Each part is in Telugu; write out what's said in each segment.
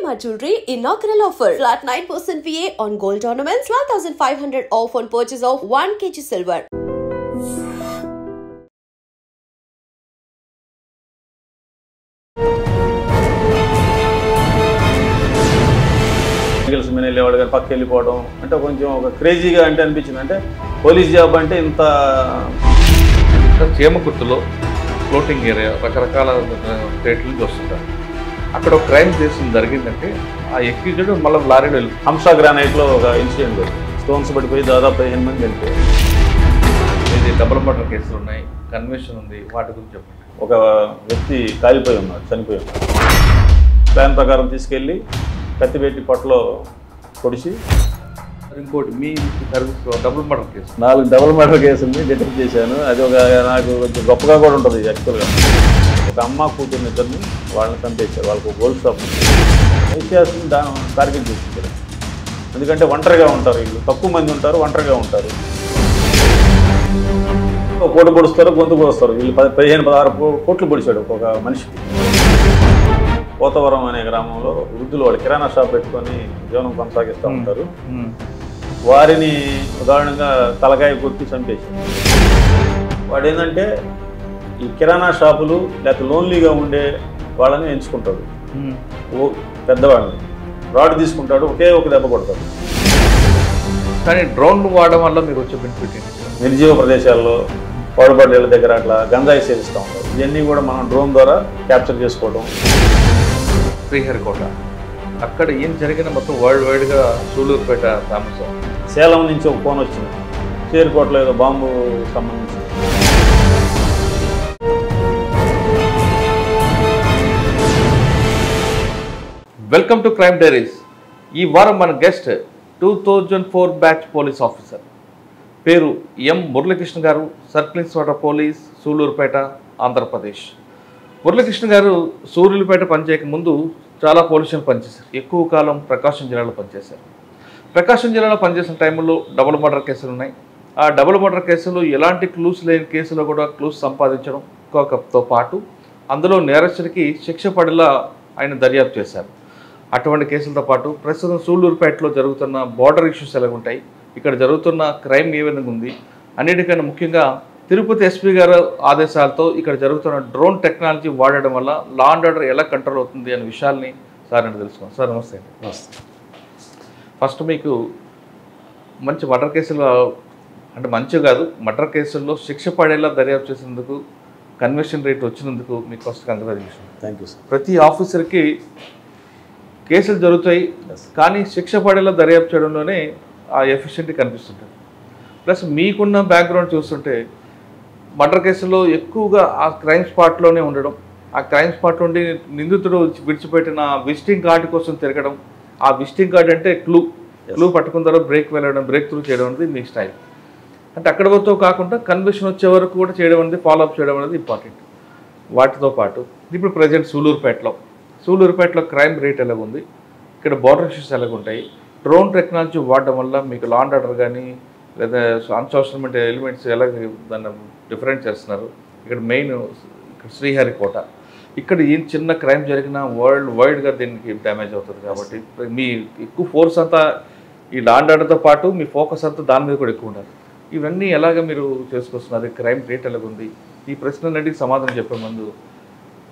Shalimar Jewelry inaugural offer. Flat 9% VA on gold ornaments, 12,500 off on purchase of 1 kg silver. వెళ్ళేవాడు గారు పక్క వెళ్ళిపోవడం అంటే కొంచెం ఒక క్రేజీగా అంటే అనిపించింది. అంటే పోలీస్ జాబ్ అంటే ఇంత చీమకుర్తిలో ఫ్లోటింగ్ ఏరియా రకరకాల స్టేట్ల నుంచి వస్తుంటారు. అక్కడ ఒక క్రైమ్ కేసు జరిగిందంటే ఆ ఎక్యూజ్డ్ మళ్ళీ లారీలో వెళ్ళి హంసా గ్రానైట్లో ఒక ఇన్సిడెంట్ స్టోన్స్ పడిపోయి దాదాపు 15 మంది వెళ్ళిపోయారు. ఇది డబుల్ మర్డర్ కేసులు ఉన్నాయి, కన్వెన్షన్ ఉంది, వాటి గురించి చెప్పండి. ఒక వ్యక్తి కాలిపోయి ఉన్నాడు, చనిపోయి ఉన్నాడు. ప్లాన్ ప్రకారం తీసుకెళ్ళి కత్తిపెట్టి పొట్టలో పొడిచి ఇంకోటి మీ service double murder case 4 double murder కేసుల్ని డిటెక్ట్ చేశాను. అది ఒక నాకు కొంచెం గొప్పగా కూడా ఉంటుంది. యాక్చువల్గా ఒక అమ్మ కూతుర్ని ఇద్దరిని వాళ్ళని చంపేశారు. వాళ్ళకు గోల్డ్ షాప్ ఏషియాస్ని టార్గెట్ చేసించారు. ఎందుకంటే ఒంటరిగా ఉంటారు, వీళ్ళు తక్కువ మంది ఉంటారు, ఒంటరిగా ఉంటారు. కోట పొడుస్తారు, గొంతు పొడుస్తారు. వీళ్ళు 15-16 కోట్లు పొడిచాడు ఒక మనిషికి. పోతవరం అనే గ్రామంలో వృద్ధులు వాళ్ళు కిరాణా షాప్ పెట్టుకొని జీవనం కొనసాగిస్తూ ఉంటారు. వారిని ఉదాహరణగా తలకాయ కొట్టి చంపేసి వాడు ఏంటంటే ఈ కిరాణా షాపులు లేకపోతే లోన్లీగా ఉండే వాళ్ళని ఎంచుకుంటాడు. పెద్దవాళ్ళని రాడ్ తీసుకుంటాడు, ఒకే ఒక దెబ్బ కొడతాడు. కానీ డ్రోన్ వాడడం వల్ల మీకు వచ్చే బెనిఫిట్ ఏంటి? నిర్జీవ ప్రదేశాల్లో పాడుబడ్డేళ్ళ దగ్గర అట్లా గంజాయి సేవిస్తూ ఉంటారు. ఇవన్నీ కూడా మనం డ్రోన్ ద్వారా క్యాప్చర్ చేసుకోవడం. శ్రీహరికోట అక్కడ ఏం జరిగిన మొత్తం వరల్డ్ వైడ్గా సూళ్ళూరుపేట ఫేమస్. సేలం నుంచి ఒక ఫోన్ వచ్చింది, శ్రీహరికోటలో ఏదో బాంబు సంబంధించి. Welcome to crime diaries. ఈ వారం మన గెస్ట్ 2004 బ్యాచ్ పోలీస్ ఆఫీసర్, పేరు ఎం మురళీకృష్ణ గారు, circle inspector police, Sullurpeta, Andhra Pradesh. Muralikrishna గారు సూళ్ళూరుపేట పనిచేయక ముందు చాలా పోలీస్ స్టేషన్ పనిచేశారు. ఎక్కువ కాలం ప్రకాశం జిల్లాలో పనిచేశారు. ప్రకాశం జిల్లాలో పనిచేసిన టైంలో డబుల్ మర్డర్ కేసులు ఉన్నాయి. ఆ డబుల్ మర్డర్ కేసులు ఎలాంటి క్లూస్ లేని కేసులో కూడా క్లూస్ సంపాదించడం తో పాటు అందులో నేరస్తుడికి శిక్ష పడేలా ఆయన దర్యాప్తు చేశారు. అటువంటి కేసులతో పాటు ప్రస్తుతం సూళ్ళూరుపేటలో జరుగుతున్న బార్డర్ ఇష్యూస్ ఎలా ఉంటాయి, ఇక్కడ జరుగుతున్న క్రైమ్ ఏ విధంగా ఉంది, అన్నిటికన్నా ముఖ్యంగా తిరుపతి ఎస్పీ గారు ఆదేశాలతో ఇక్కడ జరుగుతున్న డ్రోన్ టెక్నాలజీ వాడడం వల్ల లా అండ్ ఆర్డర్ ఎలా కంట్రోల్ అవుతుంది అనే విషయాల్ని సార్ అంటే తెలుసుకున్నాం. సార్ నమస్తే. నమస్తే. ఫస్ట్ మీకు మంచి మర్డర్ కేసులు అంటే మంచి కాదు, మర్డర్ కేసుల్లో శిక్ష పడేలా దర్యాప్తు చేసేందుకు, కన్విక్షన్ రేట్ వచ్చినందుకు మీకు first congratulation. Thank you sir. ప్రతి ఆఫీసర్కి కేసులు జరుగుతాయి, కానీ శిక్ష పడేలా దర్యాప్తు చేయడంలోనే ఆ ఎఫిషియెంట్ కనిపిస్తుంటుంది. ప్లస్ మీకున్న బ్యాక్గ్రౌండ్ చూస్తుంటే మర్డర్ కేసులో ఎక్కువగా ఆ క్రైమ్ స్పాట్లోనే ఉండడం, ఆ క్రైమ్ స్పాట్ నుండి నిందితుడు విడిచిపెట్టిన విజిటింగ్ కార్డు కోసం తిరగడం, ఆ విజిటింగ్ కార్డు అంటే క్లూ పట్టుకున్న తర్వాత బ్రేక్ త్రూ చేయడం అనేది మీ స్టైల్. అంటే అక్కడ వరకు కాకుండా కన్విక్షన్ వచ్చే వరకు కూడా చేయడం అనేది, ఫాలోఅప్ చేయడం అనేది ఇంపార్టెంట్. వాటితో పాటు ఇప్పుడు ప్రజెంట్ సూళ్ళూరుపేటలో క్రైమ్ రేట్ ఎలా ఉంది, ఇక్కడ బార్డర్ ఇష్యూస్ ఎలా ఉంటాయి, డ్రోన్ టెక్నాలజీ వాడడం వల్ల మీకు లా అండ్ ఆర్డర్ కానీ లేదా అన్సోషల్ మీడియా ఎలిమెంట్స్ ఎలా దాన్ని డిఫరెంట్ చేస్తున్నారు, ఇక్కడ మెయిన్ ఇక్కడ శ్రీహరికోట, ఇక్కడ ఏం చిన్న క్రైమ్ జరిగినా వరల్డ్ వైడ్గా దీనికి డ్యామేజ్ అవుతుంది. కాబట్టి మీ ఎక్కువ ఫోర్స్ అంతా ఈ లా అండ్ ఆర్డర్తో పాటు మీ ఫోకస్ అంతా దాని మీద కూడా ఎక్కువ ఉండాలి. ఇవన్నీ ఎలాగ మీరు చేసుకొస్తున్నారు, క్రైమ్ రేట్ ఎలాగుంది, ఈ ప్రశ్నలన్నిటికీ సమాధానం చెప్పే ముందు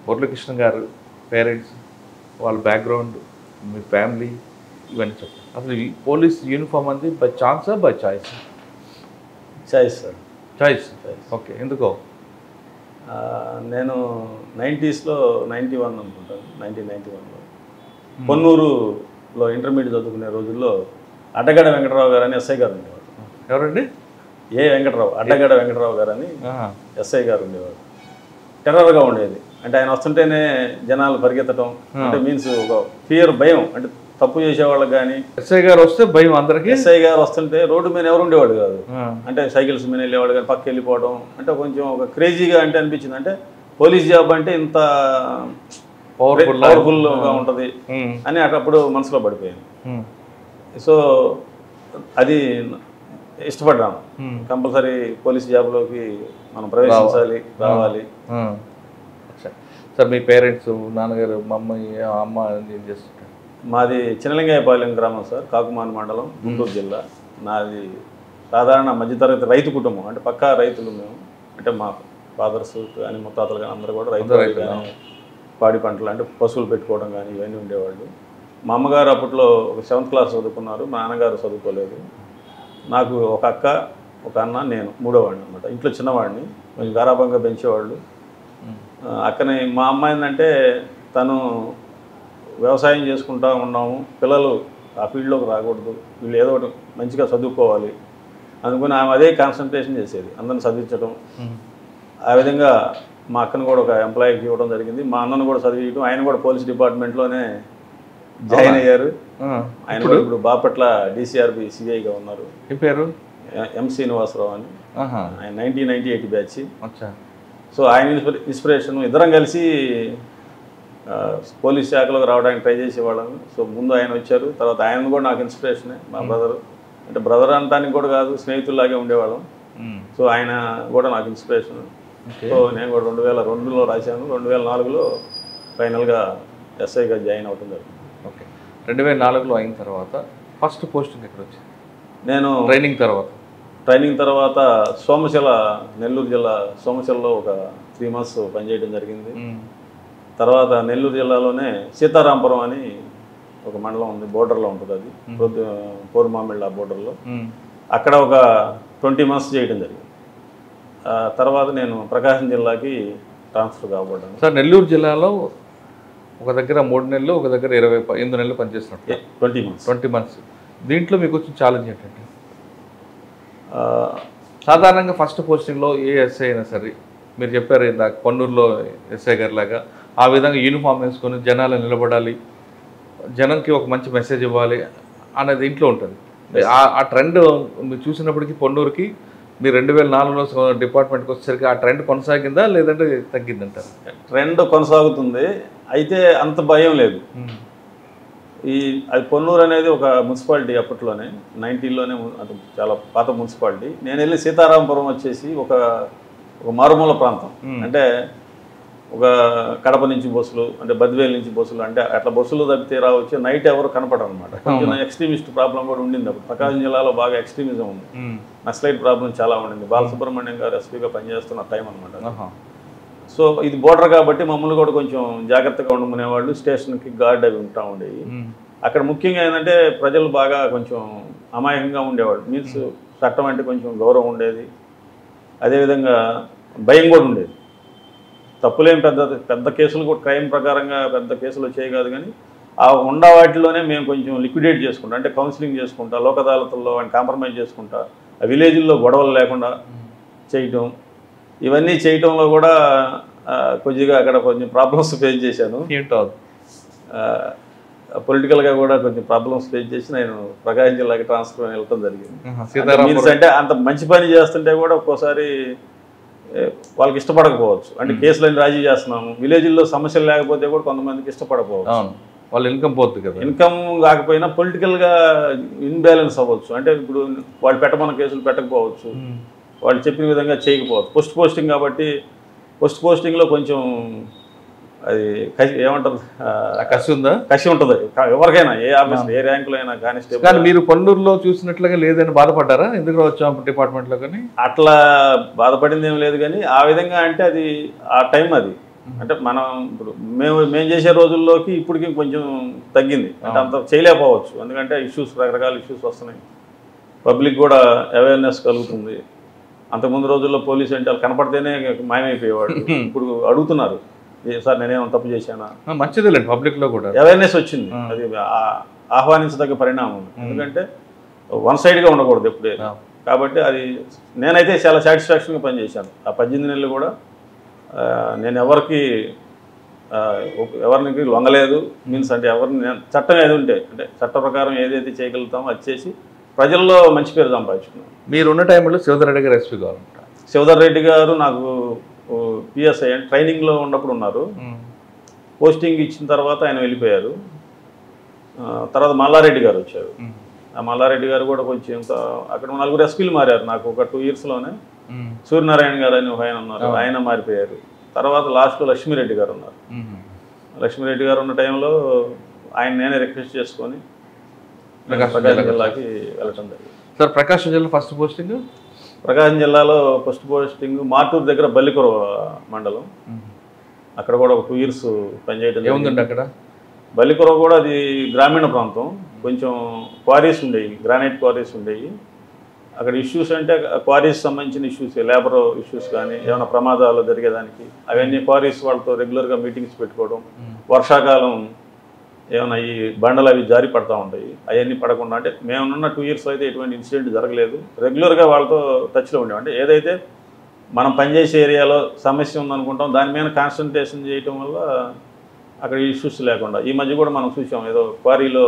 మురళీకృష్ణ గారు పేరెంట్స్, వాళ్ళ బ్యాక్గ్రౌండ్, మీ ఫ్యామిలీ, ఇవన్నీ చెప్పండి. అసలు ఈ పోలీస్ యూనిఫామ్ అంది బై ఛాన్సా by choice? Choice sir. Choice. Okay, ఎందుకో? నేను 90sలో 91 అనుకుంటాను, 1991లో పొన్నూరులో ఇంటర్మీడియట్ చదువుకునే రోజుల్లో అడ్డగడ్డ వెంకటరావు గారు అని ఎస్ఐ గారు ఉండేవారు. ఎవరండి? అడ్డగడ్డ వెంకటరావు గారు అని ఎస్ఐ గారు ఉండేవారు. టెర్రర్గా ఉండేది. అంటే ఆయన వస్తుంటేనే జనాలు పరిగెత్తడం, అంటే మీన్స్ ఒక ఫియర్, భయం. అంటే తప్పు చేసేవాళ్ళకి కానీ ఎస్ఐ గారు వస్తే భయం అందరికీ. ఎస్ఐ గారు వస్తుంటే రోడ్డు మీద ఎవరు ఉండేవాడు కాదు. అంటే సైకిల్స్ మీద వెళ్ళేవాడు కానీ పక్క వెళ్ళిపోవడం అంటే కొంచెం ఒక క్రేజీగా అంటే అనిపించింది. అంటే పోలీస్ జాబ్ అంటే ఇంత పవర్ఫుల్గా ఉంటుంది అని అప్పుడు మనసులో పడిపోయింది. సో అది ఇష్టపడ్డాను. కంపల్సరీ పోలీస్ జాబ్లోకి మనం ప్రవేశించాలి, రావాలి. సార్ మీ పేరెంట్స్, నాన్నగారు, అమ్మ ఏం చేస్తుంటారు? మాది చిన్నలింగాయపాలెం గ్రామం సార్, కాకుమాన మండలం, గుంటూరు జిల్లా. నాది సాధారణ మధ్యతరగతి రైతు కుటుంబం, అంటే పక్కా రైతులు మేము. అంటే మా ఫాదర్స్ కానీ ముత్తాతలు కానీ అందరూ కూడా రైతులు కానీ పాడి పంటలు అంటే పశువులు పెట్టుకోవడం కానీ ఇవన్నీ ఉండేవాళ్ళు. మా అమ్మగారు అప్పట్లో ఒక 7th క్లాస్ చదువుకున్నారు, మా నాన్నగారు చదువుకోలేదు. నాకు ఒక అక్క, ఒక అన్న, నేను మూడోవాడిని అనమాట. ఇంట్లో చిన్నవాడిని, కొంచెం గారాబంగా పెంచేవాళ్ళు. అక్కని మా అమ్మ ఏంటంటే తను వ్యవసాయం చేసుకుంటూ ఉన్నాము, పిల్లలు ఆ ఫీల్డ్లోకి రాకూడదు, వీళ్ళు ఏదో ఒకటి మంచిగా చదువుకోవాలి అనుకుని ఆమె అదే కాన్సన్ట్రేషన్ చేసేది, అందరిని చదివించడం. ఆ విధంగా మా అక్కను కూడా ఒక ఎంప్లాయీకి ఇవ్వడం జరిగింది. మా అన్నను కూడా చదివించడం, ఆయన కూడా పోలీస్ డిపార్ట్మెంట్లోనే జాయిన్ అయ్యారు. ఆయన కూడా ఇప్పుడు బాపట్ల DCRB CIగా ఉన్నారు. పేరు M శ్రీనివాసరావు అని. ఆయన 1998 బ్యాచ్. సో ఆయన ఇన్స్పిరేషన్, ఇద్దరం కలిసి పోలీస్ శాఖలోకి రావడానికి ట్రై చేసేవాళ్ళము. సో ముందు ఆయన వచ్చారు, తర్వాత ఆయన కూడా నాకు ఇన్స్పిరేషనే. మా బ్రదరు, అంటే బ్రదర్ అనడానికి కూడా కాదు, స్నేహితుల్లాగే ఉండేవాళ్ళం. సో ఆయన కూడా నాకు ఇన్స్పిరేషన్. సో నేను కూడా 2002లో రాశాను, 2004లో ఫైనల్గా SIగా జాయిన్ అవుతుంది జరిగింది. ఓకే, 2004లో అయిన తర్వాత ఫస్ట్ పోస్టింగ్ ఎక్కడ వచ్చింది? నేను ట్రైనింగ్ తర్వాత సోమశిల, నెల్లూరు జిల్లా సోమశిలలో ఒక 3 months పనిచేయడం జరిగింది. తర్వాత నెల్లూరు జిల్లాలోనే సీతారాంపురం అని ఒక మండలం ఉంది, బోర్డర్లో ఉంటుంది, అది పోరుమామిళ్ళ బోర్డర్లో. అక్కడ ఒక 20 months చేయడం జరిగింది. తర్వాత నేను ప్రకాశం జిల్లాకి ట్రాన్స్ఫర్ కాబడ్డాను. సార్, నెల్లూరు జిల్లాలో ఒక దగ్గర 3 నెలలు, ఒక దగ్గర 28 నెలలు పనిచేస్తున్నట్టు. 20 months. దీంట్లో మీకు వచ్చిన ఛాలెంజ్ ఏంటంటే, సాధారణంగా ఫస్ట్ పోస్టింగ్లో ఏ SI అయినా సరే, మీరు చెప్పారు ఇందాక పొన్నూరులో SI గారి లాగా ఆ విధంగా యూనిఫామ్ వేసుకొని జనాలు నిలబడాలి, జనంకి ఒక మంచి మెసేజ్ ఇవ్వాలి అనేది ఇంట్లో ఉంటుంది. ఆ ట్రెండ్ మీరు చూసినప్పటికీ పొన్నూరుకి మీరు 2004లో డిపార్ట్మెంట్కి వచ్చేసరికి ఆ ట్రెండ్ కొనసాగిందా లేదంటే తగ్గిందంటారు? ట్రెండ్ కొనసాగుతుంది, అయితే అంత భయం లేదు. అది పొన్నూరు అనేది ఒక మున్సిపాలిటీ, అప్పట్లోనే 90లోనే, అది చాలా పాత మున్సిపాలిటీ. నేను వెళ్ళి సీతారాంపురం వచ్చేసి ఒక మారుమూల ప్రాంతం, అంటే ఒక కడప నుంచి బస్సులు, అంటే బద్వేలు నుంచి బస్సులు, అంటే అట్లా బస్సులు తప్పితే రావచ్చు, నైట్ ఎవరు కనపడరు అనమాట. కొంచెం ఎక్స్ట్రీమిస్ట్ ప్రాబ్లం కూడా ఉండింది అప్పుడు. ప్రకాశం జిల్లాలో బాగా ఎక్స్ట్రీమిజం ఉంది, నక్సలైట్ ప్రాబ్లం చాలా ఉండింది. బాలసుబ్రహ్మణ్యం గారు SPగా పనిచేస్తున్న టైం అనమాట. సో ఇది బోర్డర్ కాబట్టి మమ్మల్ని కూడా కొంచెం జాగ్రత్తగా ఉండమనేవాళ్ళు, స్టేషన్కి గార్డ్ అవి ఉంటా ఉండేవి. అక్కడ ముఖ్యంగా ఏంటంటే ప్రజలు బాగా కొంచెం అమాయకంగా ఉండేవాళ్ళు, మీన్స్ చట్టం అంటే కొంచెం గౌరవం ఉండేది, అదేవిధంగా భయం కూడా ఉండేది. తప్పులేం పెద్ద కేసులు కూడా క్రైమ్ ప్రకారంగా పెద్ద కేసులు వచ్చాయి కాదు, కానీ ఆ ఉన్న వాటిలోనే మేము కొంచెం లిక్విడేట్ చేసుకుంటాం, అంటే కౌన్సిలింగ్ చేసుకుంటా, లోక్ అదాలతుల్లో కాంప్రమైజ్ చేసుకుంటా, ఆ విలేజ్ల్లో గొడవలు లేకుండా చేయటం, ఇవన్నీ చేయటంలో కూడా కొద్దిగా అక్కడ కొంచెం ప్రాబ్లమ్స్ ఫేస్ చేశాను. పొలిటికల్గా కూడా కొంచెం ప్రాబ్లమ్స్ ఫేస్ చేసి నేను ప్రకాశం జిల్లాకి ట్రాన్స్ఫర్ వెళ్ళటం జరిగింది. మీన్స్ అంటే అంత మంచి పని చేస్తుంటే కూడా ఒక్కోసారి వాళ్ళకి ఇష్టపడకపోవచ్చు, అంటే కేసులని రాజీ చేస్తున్నాము, విలేజ్ల్లో సమస్యలు లేకపోతే కూడా కొంతమందికి ఇష్టపడకపోవచ్చు, వాళ్ళ ఇన్కమ్ పోతుంది కదా. ఇన్కమ్ కాకపోయినా పొలిటికల్గా ఇన్బ్యాలెన్స్ అవ్వచ్చు, అంటే ఇప్పుడు వాళ్ళు పెట్టమన్న కేసులు పెట్టకపోవచ్చు, వాళ్ళు చెప్పిన విధంగా చేయకపోవచ్చు. పోస్టింగ్ కాబట్టి పోస్టింగ్లో కొంచెం అది ఏమంటారు, కసి ఉంటుంది ఎవరికైనా, ఏ ఆఫీస్ ఏ ర్యాంకులో అయినా. కానీ మీరు పొన్నూరులో చూసినట్లుగా లేదని బాధపడ్డారా ఎందుకు వచ్చాం డిపార్ట్మెంట్లో? కానీ అట్లా బాధపడింది ఏం లేదు, కానీ ఆ విధంగా అంటే అది ఆ టైం అది, అంటే మనం ఇప్పుడు మేము చేసే రోజుల్లోకి ఇప్పటికి కొంచెం తగ్గింది, అంటే అంత చేయలేకపోవచ్చు, ఎందుకంటే రకరకాల ఇష్యూస్ వస్తున్నాయి, పబ్లిక్ కూడా అవేర్నెస్ కలుగుతుంది. అంతకుముందు రోజుల్లో పోలీసు అంటే వాళ్ళు కనపడితేనే మాయమైపోయేవాడు, ఇప్పుడు అడుగుతున్నారు, సార్ నేనేమో తప్పు చేశానా. మంచిదేలేండి, పబ్లిక్లో కూడా అవేర్నెస్ వచ్చింది, అది ఆహ్వానించదగ్గ పరిణామం. ఎందుకంటే వన్ సైడ్గా ఉండకూడదు ఎప్పుడే. కాబట్టి అది నేనైతే చాలా సాటిస్ఫాక్షన్గా పనిచేశాను. ఆ 18 నెలలు కూడా నేను ఎవరికి లొంగలేదు, మీన్స్ అంటే ఎవరిని చట్టం ఏది ఉంటే, అంటే చట్ట ప్రకారం ఏదైతే చేయగలుగుతామో అది చేసి ప్రజల్లో మంచి పేరు సంపాదించుకున్నాను. మీరున్న టైంలో శివధర్ రెడ్డి గారు SP గారు ఉంటారు. శివధర్ రెడ్డి గారు నాకు PSI ట్రైనింగ్లో ఉన్నప్పుడు ఉన్నారు, పోస్టింగ్ ఇచ్చిన తర్వాత ఆయన వెళ్ళిపోయారు. తర్వాత మల్లారెడ్డి గారు వచ్చారు. ఆ మల్లారెడ్డి గారు కూడా కొంచెం అక్కడ 4 SPలు మారారు నాకు ఒక 2 yearsలోనే. సూర్యనారాయణ గారు అని ఆయన ఉన్నారు, ఆయన మారిపోయారు. తర్వాత లాస్ట్లో లక్ష్మీరెడ్డి గారు ఉన్నారు. లక్ష్మీరెడ్డి గారు ఉన్న టైంలో ఆయన నేనే రిక్వెస్ట్ చేసుకొని ప్రకాశం జిల్లాకి వెళ్ళటం జరిగింది. సార్ ప్రకాశం జిల్లా ఫస్ట్ పోస్టింగ్? ప్రకాశం జిల్లాలో ఫస్ట్ పోస్టింగ్ మార్టూరు దగ్గర బల్లికొరవ మండలం. అక్కడ కూడా ఒక 2 years పనిచేయడం. ఏముందండి అక్కడ? బల్లికొరవ కూడా అది గ్రామీణ ప్రాంతం, కొంచెం క్వారీస్ ఉండేవి, గ్రానైట్ క్వారీస్ ఉండేవి. అక్కడ ఇష్యూస్ అంటే క్వారీస్ సంబంధించిన ఇష్యూస్, లేబర్ ఇష్యూస్ కానీ ఏమైనా ప్రమాదాలు జరిగేదానికి అవన్నీ క్వారీస్ వాళ్ళతో రెగ్యులర్గా మీటింగ్స్ పెట్టుకోవడం. వర్షాకాలం ఏమైనా ఈ బండలు అవి జారి పడతా ఉంటాయి, అవన్నీ పడకుండా అంటే మేమున్న 2 years అయితే ఎటువంటి ఇన్సిడెంట్ జరగలేదు. రెగ్యులర్గా వాళ్ళతో టచ్లో ఉండేవి. అంటే ఏదైతే మనం పనిచేసే ఏరియాలో సమస్య ఉందనుకుంటాం దాని మీద కాన్సన్ట్రేషన్ చేయటం వల్ల అక్కడ ఇష్యూస్ లేకుండా. ఈ మధ్య కూడా మనం చూసాం, ఏదో క్వారీలో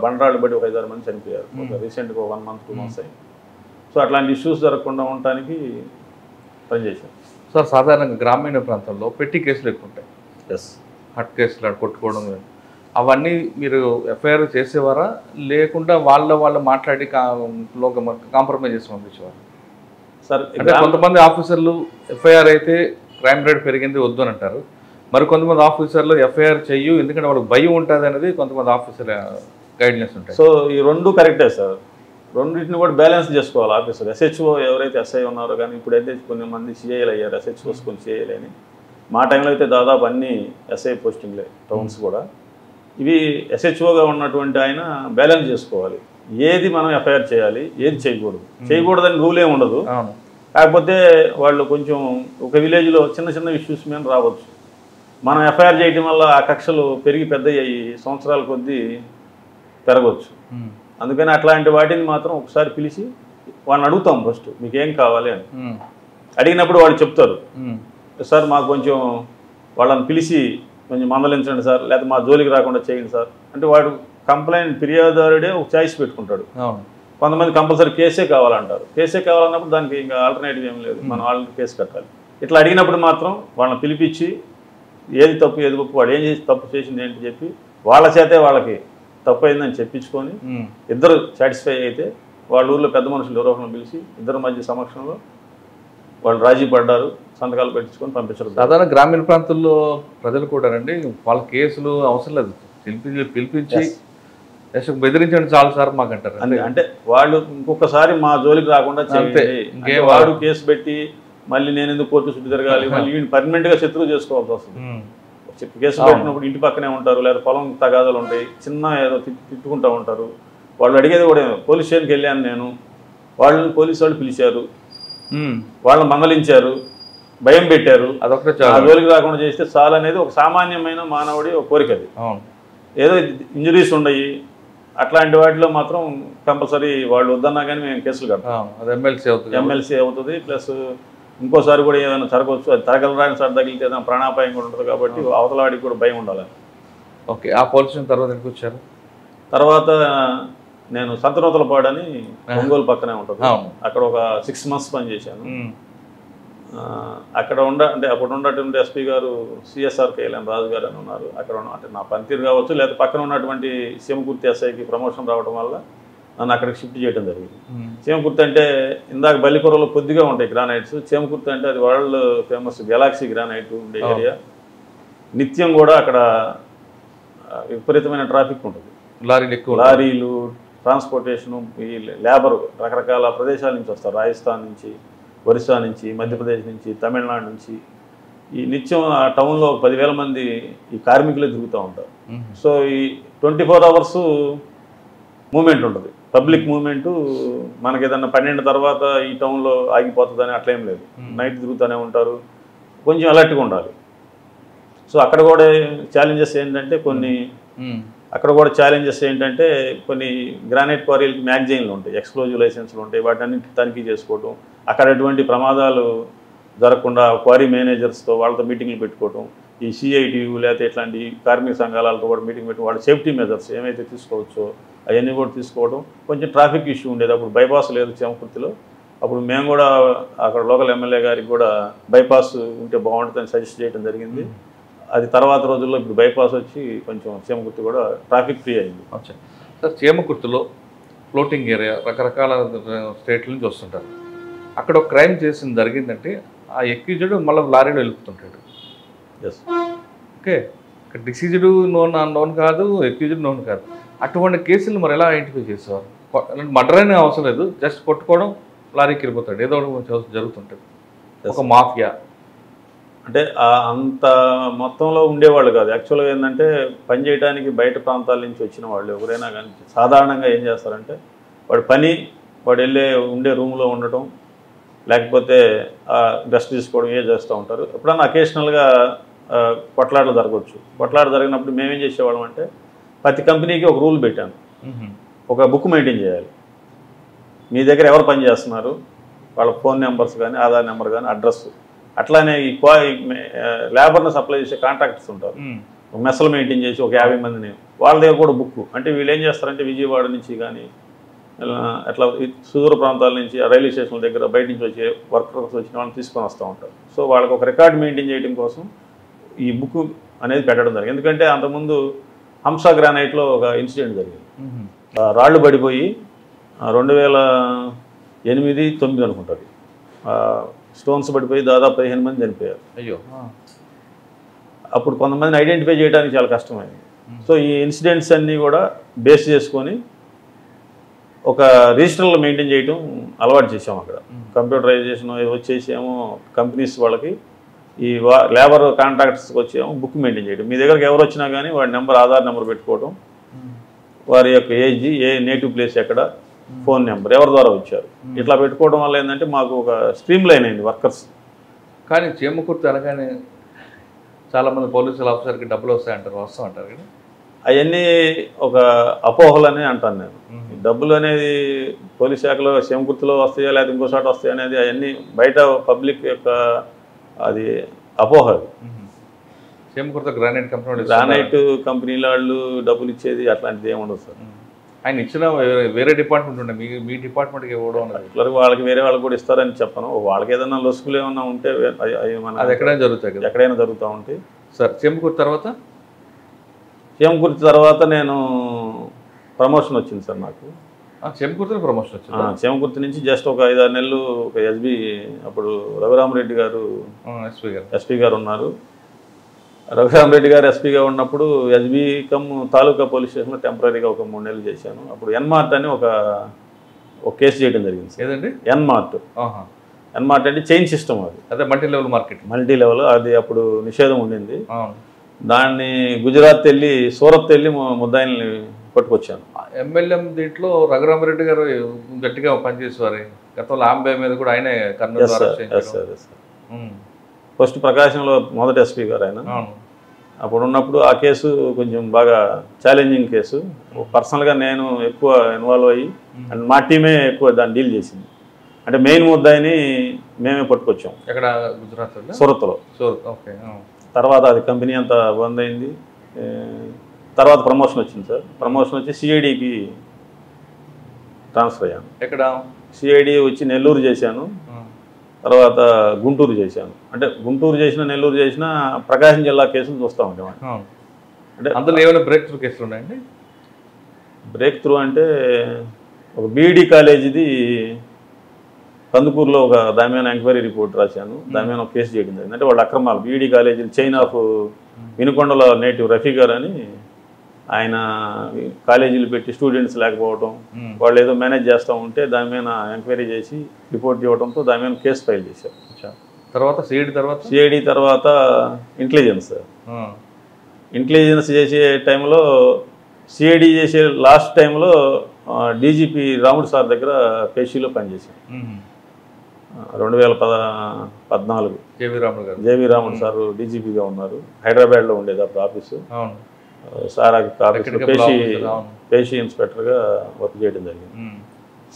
బండరాళ్ళు బట్టి ఒక 5-6 మంది చనిపోయారు రీసెంట్గా, 1 month 2 months అయింది. సో అట్లాంటి ఇష్యూస్ జరగకుండా ఉండటానికి పనిచేశాం. సార్ సాధారణంగా గ్రామీణ ప్రాంతాల్లో పెట్టి కేసులు ఎక్కువ ఉంటాయి. ఎస్, హట్ కేసులు కొట్టుకోవడం, అవన్నీ మీరు ఎఫ్ఐఆర్ చేసేవారా లేకుండా వాళ్ళు మాట్లాడి కాంప్రమైజ్ చేసి పంపించేవారు? సార్ అంటే కొంతమంది ఆఫీసర్లు ఎఫ్ఐఆర్ అయితే క్రైమ్ రేట్ పెరిగింది వద్దు అని అంటారు, మరి కొంతమంది ఆఫీసర్లు ఎఫ్ఐఆర్ చెయ్యు ఎందుకంటే వాళ్ళకి భయం ఉంటుంది అనేది కొంతమంది ఆఫీసర్ గైడ్లైన్స్ ఉంటాయి. సో ఈ 2 కరెక్టే సార్. రెండింటిని కూడా బ్యాలెన్స్ చేసుకోవాలి ఆఫీసర్. ఎస్హెచ్ఓ ఎవరైతే ఎస్ఐ ఉన్నారో కానీ ఇప్పుడైతే కొన్ని మంది సిఐలు అయ్యారు, ఎస్హెచ్ఓస్ కొన్ని సిఐలు అని. మా టైంలో అయితే దాదాపు అన్ని ఎస్ఐ పోస్టింగ్లే టౌన్స్ కూడా. ఇవి ఎస్హెచ్ఓగా ఉన్నటువంటి ఆయన బ్యాలెన్స్ చేసుకోవాలి, ఏది మనం ఎఫ్ఐఆర్ చేయాలి ఏది చేయకూడదని రూల్ ఏమి ఉండదు. కాకపోతే వాళ్ళు కొంచెం ఒక విలేజ్లో చిన్న ఇష్యూస్ మీద రావచ్చు. మనం ఎఫ్ఐఆర్ చేయడం వల్ల ఆ కక్షలు పెరిగి పెద్దయ్యి సంవత్సరాల కొద్దీ పెరగవచ్చు. అందుకని అట్లాంటి వాటిని మాత్రం ఒకసారి పిలిచి వాళ్ళని అడుగుతాం ఫస్ట్, మీకు ఏం కావాలి అని. అడిగినప్పుడు వాళ్ళు చెప్తారు, సార్ మాకు కొంచెం వాళ్ళని పిలిచి కొంచెం మందలించండి సార్, లేకపోతే మా జోలికి రాకుండా చేయండి సార్ అంటే వాడు కంప్లైంట్ ఫిర్యాదుదారుడే ఒక చాయిస్ పెట్టుకుంటాడు. కొంతమంది కంపల్సరీ కేసే కావాలంటారు. కేసే కావాలన్నప్పుడు దానికి ఇంకా ఆల్టర్నేటివ్ ఏం లేదు, మనం వాళ్ళని కేసు కట్టాలి. ఇట్లా అడిగినప్పుడు మాత్రం వాళ్ళని పిలిపించి ఏది తప్పు ఏది ఒప్పు, వాడు ఏం చేసి తప్పు చేసింది ఏంటి చెప్పి వాళ్ళ చేతే వాళ్ళకి తప్పు అయిందని చెప్పించుకొని ఇద్దరు సాటిస్ఫై అయితే వాళ్ళ ఊళ్ళో పెద్ద మనుషులు ఎవరో పిలిచి ఇద్దరి మధ్య సమక్షంలో వాళ్ళు రాజీ పడ్డారు, సంతకాలు పెట్టించుకొని పంపించారు. సాధారణ గ్రామీణ ప్రాంతాల్లో ప్రజలు కూడా అండి వాళ్ళ కేసులు అవసరం లేదు, పిలిపించి బెదిరించండి చాలు సార్ మాకంటారు. అంటే వాళ్ళు ఇంకొకసారి మా జోలికి రాకుండా చేయండి, వాడు కేసు పెట్టి మళ్ళీ నేను ఎందుకు కోర్టు చుట్టూ తిరగాలి, మళ్ళీ పర్మనెంట్గా శత్రువు చేసుకోవాల్సి వస్తుంది. కేసు పెట్టినప్పుడు ఇంటి పక్కనే ఉంటారు, లేదా పొలం తగాదాలు ఉంటాయి, చిన్న ఏదో తిట్టుకుంటూ ఉంటారు. వాళ్ళు అడిగేది కూడా పోలీస్ స్టేషన్కి వెళ్ళాను నేను, వాళ్ళని పోలీసు వాళ్ళు పిలిచారు, వాళ్ళని మందలించారు, భయం పెట్టారు, అదొకటి ఆ జోలికి రాకుండా చేస్తే చాలు అనేది ఒక సామాన్యమైన మానవుడి ఒక కోరిక. అది ఏదో ఇంజరీస్ ఉండయి అట్లాంటి వాటిలో మాత్రం కంపల్సరీ వాళ్ళు వద్దన్నా కానీ మేము కేసులు కడతాం. అది ఎమ్మెల్సీ అవుతుంది. ప్లస్ ఇంకోసారి కూడా ఏదైనా జరగవచ్చు, అది తరగలరాని సార్ తగిలితే ఏదైనా ప్రాణాపాయం కూడా ఉంటుంది కాబట్టి అవతలవాడికి కూడా భయం ఉండాలి. ఓకే, ఆ పోలీసు తర్వాత ఎందుకు వచ్చారు? తర్వాత నేను సంతనూతలపాడు అని ఒంగోలు పక్కనే ఉంటుంది, అక్కడ ఒక 6 months పనిచేశాను. అక్కడ అంటే అప్పుడు ఉన్నటువంటి ఎస్పీ గారు సిఎస్ఆర్ కేఎల్ఎన్ రాజు గారు అని ఉన్నారు. అక్కడ అంటే నా పనితీరు కావచ్చు, లేదా పక్కన ఉన్నటువంటి సీమకుర్తి ఎస్ఐకి ప్రమోషన్ రావడం వల్ల నన్ను అక్కడికి షిఫ్ట్ చేయడం జరిగింది. చీమకుర్తి అంటే ఇందాక బల్లికొరలో కొద్దిగా ఉంటాయి గ్రానైట్స్, చీమకుర్తి అంటే అది వరల్డ్ ఫేమస్ గెలాక్సీ గ్రానైట్ ఉండే ఏరియా. నిత్యం కూడా అక్కడ విపరీతమైన ట్రాఫిక్ ఉంటుంది, లారీలు, ట్రాన్స్పోర్టేషను, ఈ లేబర్ రకరకాల ప్రదేశాల నుంచి వస్తారు, రాజస్థాన్ నుంచి, ఒరిస్సా నుంచి, మధ్యప్రదేశ్ నుంచి, తమిళనాడు నుంచి. ఈ నిత్యం ఆ టౌన్లో 10,000 మంది ఈ కార్మికులే తిరుగుతూ ఉంటారు. సో ఈ 24 hours మూమెంట్ ఉంటుంది, పబ్లిక్ మూమెంటు. మనకి ఏదన్నా 12 తర్వాత ఈ టౌన్లో ఆగిపోతుందని అట్లేం లేదు, నైట్ తిరుగుతూనే ఉంటారు, కొంచెం అలర్ట్గా ఉండాలి. సో అక్కడ కూడా ఛాలెంజెస్ ఏంటంటే కొన్ని గ్రానైట్ క్వారీలకి మ్యాగజైన్లు ఉంటాయి, ఎక్స్ప్లోజివ్ లైసెన్స్లు ఉంటాయి, వాటన్నిటి తనిఖీ చేసుకోవటం, అక్కడ ఎటువంటి ప్రమాదాలు జరగకుండా క్వారీ మేనేజర్స్తో వాళ్ళతో మీటింగ్లు పెట్టుకోవటం, ఈ సిఐటియు లేకపోతే ఇట్లాంటి కార్మిక సంఘాలతో కూడా మీటింగ్ పెట్టి వాళ్ళ సేఫ్టీ మెజర్స్ ఏమైతే తీసుకోవచ్చో అవన్నీ కూడా తీసుకోవడం. కొంచెం ట్రాఫిక్ ఇష్యూ ఉండేది, అప్పుడు బైపాస్ లేదు చీమకుర్తిలో. అప్పుడు మేము కూడా అక్కడ లోకల్ ఎమ్మెల్యే గారికి కూడా బైపాస్ ఉంటే బాగుంటుందని సజెస్ట్ చేయడం జరిగింది. అది తర్వాత రోజుల్లో ఇప్పుడు బైపాస్ వచ్చి కొంచెం చీమకుర్తి కూడా ట్రాఫిక్ ఫ్రీ అయింది. సార్ చీమకుర్తిలో ఫ్లోటింగ్ ఏరియా రకరకాల స్టేట్ల నుంచి వస్తుంటారు, అక్కడ ఒక క్రైమ్ చేసింది జరిగిందంటే ఆ ఎక్కిజుడు మళ్ళీ లారీలో వెళ్తుంటాడు. ఎస్, ఓకే, డిసీజ్డ్ నోన్ కాదు, ఎక్యూజ్డ్ నోన్ కాదు. అటువంటి కేసులు మరి ఎలా ఐడెంటిఫై చేసేవారు? మర్డర్ అనే అవసరం లేదు, జస్ట్ కొట్టుకోవడం, లారీకి వెళ్ళిపోతాడు, ఏదో ఒకటి జరుగుతుంటుంది. ఒక మాఫియా అంటే అంత మొత్తంలో ఉండేవాళ్ళు కాదు. యాక్చువల్గా ఏంటంటే పని చేయడానికి బయట ప్రాంతాల నుంచి వచ్చిన వాళ్ళు ఎవరైనా కానీ సాధారణంగా ఏం చేస్తారంటే వాడు వెళ్ళే ఉండే రూమ్లో ఉండటం, లేకపోతే రెస్ట్ తీసుకోవడం చేస్తూ ఉంటారు. ఎప్పుడన్నా అకేషనల్గా కొట్లాటలు జరగవచ్చు. కొట్లాట జరిగినప్పుడు మేమేం చేసేవాళ్ళం అంటే ప్రతి కంపెనీకి ఒక రూల్ పెట్టాను, ఒక బుక్ మెయింటైన్ చేయాలి. మీ దగ్గర ఎవరు పని చేస్తున్నారు, వాళ్ళ ఫోన్ నెంబర్స్ కానీ, ఆధార్ నెంబర్ కానీ, అడ్రస్. అట్లానే ఈ లేబర్ని సప్లై చేసే కాంట్రాక్టర్స్ ఉంటారు, ఒక మెస్సలు మెయింటైన్ చేసి ఒక 50 మందిని, వాళ్ళ దగ్గర కూడా బుక్. అంటే వీళ్ళు ఏం చేస్తారంటే విజయవాడ నుంచి కానీ అట్లా సుదూర ప్రాంతాల నుంచి రైల్వే స్టేషన్ల దగ్గర బయట నుంచి వచ్చే వర్కర్స్ వచ్చిన వాళ్ళని తీసుకొని వస్తూ ఉంటారు. సో వాళ్ళకి ఒక రికార్డ్ మెయింటైన్ చేయడం కోసం ఈ బుక్ అనేది పెట్టడం జరిగింది. ఎందుకంటే అంతకుముందు హంసా గ్రానైట్లో ఒక ఇన్సిడెంట్ జరిగింది. రాళ్ళు పడిపోయి 2008-9 అనుకుంటుంది, స్టోన్స్ పడిపోయి దాదాపు 15 మంది చనిపోయారు. అయ్యో. అప్పుడు కొంతమందిని ఐడెంటిఫై చేయడానికి చాలా కష్టమైంది. సో ఈ ఇన్సిడెంట్స్ అన్నీ కూడా బేస్ చేసుకొని ఒక రిజిస్టర్లో మెయింటైన్ చేయడం అలవాటు చేసాము. అక్కడ కంప్యూటరైజేషన్ వచ్చేసేమో కంపెనీస్ వాళ్ళకి, ఈ లేబర్ కాంట్రాక్టర్స్కి వచ్చేమో బుక్ మెయింటైన్ చేయడం. మీ దగ్గరకు ఎవరు వచ్చినా కానీ వాడి నెంబర్, ఆధార్ నెంబర్ పెట్టుకోవడం, వారి యొక్క ఏజ్, ఏ నేటివ్ ప్లేస్ ఎక్కడ, ఫోన్ నెంబర్, ఎవరి ద్వారా వచ్చారు, ఇట్లా పెట్టుకోవడం వల్ల ఏంటంటే మాకు ఒక స్ట్రీమ్ లైన్ అయింది వర్కర్స్. కానీ చేమకుర్తి అనగానే చాలామంది పోలీసుల ఆఫీసర్కి డబ్బులు వస్తాయంటారు, వస్తామంటారు కదా, అవన్నీ ఒక అపోహలని అంటాను నేను. డబ్బులు అనేది పోలీస్ శాఖలో చేమకుర్తిలో వస్తాయా లేదా ఇంకో చోట వస్తాయి అనేది అవన్నీ బయట పబ్లిక్ యొక్క అది అపోహ. చేమకుర్తి గ్రానైట్ కంపెనీల వాళ్ళు డబ్బులు ఇచ్చేది అట్లాంటిది ఏముండదు సార్. ఆయన ఇచ్చిన వేరే డిపార్ట్మెంట్ ఉండే, మీ డిపార్ట్మెంట్కి ఇవ్వడం అట్లా వాళ్ళకి వేరే వాళ్ళకి కూడా ఇస్తారని చెప్పను. వాళ్ళకి ఏదైనా లొసుకులు ఏమన్నా ఉంటే అది ఎక్కడైనా జరుగుతాయి కదా, ఎక్కడైనా జరుగుతూ ఉంటాయి సార్. చేమకుర్తి తర్వాత నేను ప్రమోషన్ వచ్చింది సార్ నాకు. చేమకుర్తిలో ప్రమోషన్ వచ్చింది. చేమకుర్తి నుంచి జస్ట్ ఒక 5-6 నెలలు ఒక ఎస్బీ, అప్పుడు రఘురామరెడ్డి గారు ఎస్పీ గారు ఉన్నారు. రఘురామరెడ్డి గారు ఎస్పీగా ఉన్నప్పుడు ఎస్బీ కమ్ తాలూకా పోలీస్ స్టేషన్లో టెంపరీగా ఒక 3 నెలలు చేశాను. అప్పుడు ఎన్మార్ట్ అని ఒక కేసు చేయడం జరిగింది. ఏదండి ఎన్మార్ట్? ఎన్మార్ట్ అంటే చైన్ సిస్టమ్, అది అదే multi level market. Multi level అది అప్పుడు నిషేధం ఉండింది. దాన్ని గుజరాత్ వెళ్ళి, సూరత్ వెళ్ళి ముద్దాయిల్ని పట్టుకొచ్చాను. ఎమ్మెల్యే దీంట్లో రఘురామరెడ్డి గారు గట్టిగా పనిచేసేవారు. గతంలో ఆంబే మీద కూడా ఆయనే కర్నూలు. ఫస్ట్ ప్రకాశంలో మొదటి ఎస్పీ గారు ఆయన. అప్పుడు ఉన్నప్పుడు ఆ కేసు కొంచెం బాగా ఛాలెంజింగ్ కేసు. పర్సనల్గా నేను ఎక్కువ ఇన్వాల్వ్ అయ్యి, అండ్ మా టీమే ఎక్కువ దాన్ని డీల్ చేసింది. అంటే మెయిన్ ముద్దాయిని మేమే పట్టుకొచ్చాం. ఎక్కడ? గుజరాత్, సూరత్లో. ఓకే. తర్వాత అది కంపెనీ అంతా బంద్ అయింది. తర్వాత ప్రమోషన్ వచ్చింది సార్. ప్రమోషన్ వచ్చి సిఐడికి ట్రాన్స్ఫర్ అయ్యాను. ఎక్కడ? సిఐడి వచ్చి నెల్లూరు చేశాను, తర్వాత గుంటూరు చేశాను. అంటే గుంటూరు చేసిన, నెల్లూరు చేసిన, ప్రకాశం జిల్లా కేసులు చూస్తూ ఉండేవాడిని. అంటే అందులో ఏమైనా బ్రేక్ త్రూ కేసులు ఉన్నాయండి? బ్రేక్ త్రూ అంటే ఒక బీఈడి కాలేజీది కందుకూరులో ఒక దాని మీద ఎంక్వైరీ రిపోర్ట్ రాశాను. దాని మీద ఒక కేసు చేయడం జరిగింది. అంటే వాళ్ళ అక్రమాలు, బీఈడి కాలేజీలు, చైన్ ఆఫ్ వినుకొండలో నేటివ్ రఫీ గారు అని ఆయన కాలేజీలు పెట్టి స్టూడెంట్స్ లేకపోవడం, వాళ్ళు ఏదో మేనేజ్ చేస్తూ ఉంటే దాని మీద ఎంక్వైరీ చేసి రిపోర్ట్ ఇవ్వడంతో దాని మీద కేసు ఫైల్ చేశారు. తర్వాత సిఐడి తర్వాత ఇంటెలిజెన్స్ చేసే టైంలో, సిఐడి చేసే లాస్ట్ టైంలో డీజీపీ రాముడు సార్ దగ్గర పేషీలో పనిచేశాను. 2014 జేవి రాముడు సార్ డీజీపీగా ఉన్నారు. హైదరాబాద్లో ఉండేది అప్పుడు ఆఫీసు. సార్ పేషీ ఇన్స్పెక్టర్గా వర్క్ చేయడం జరిగింది.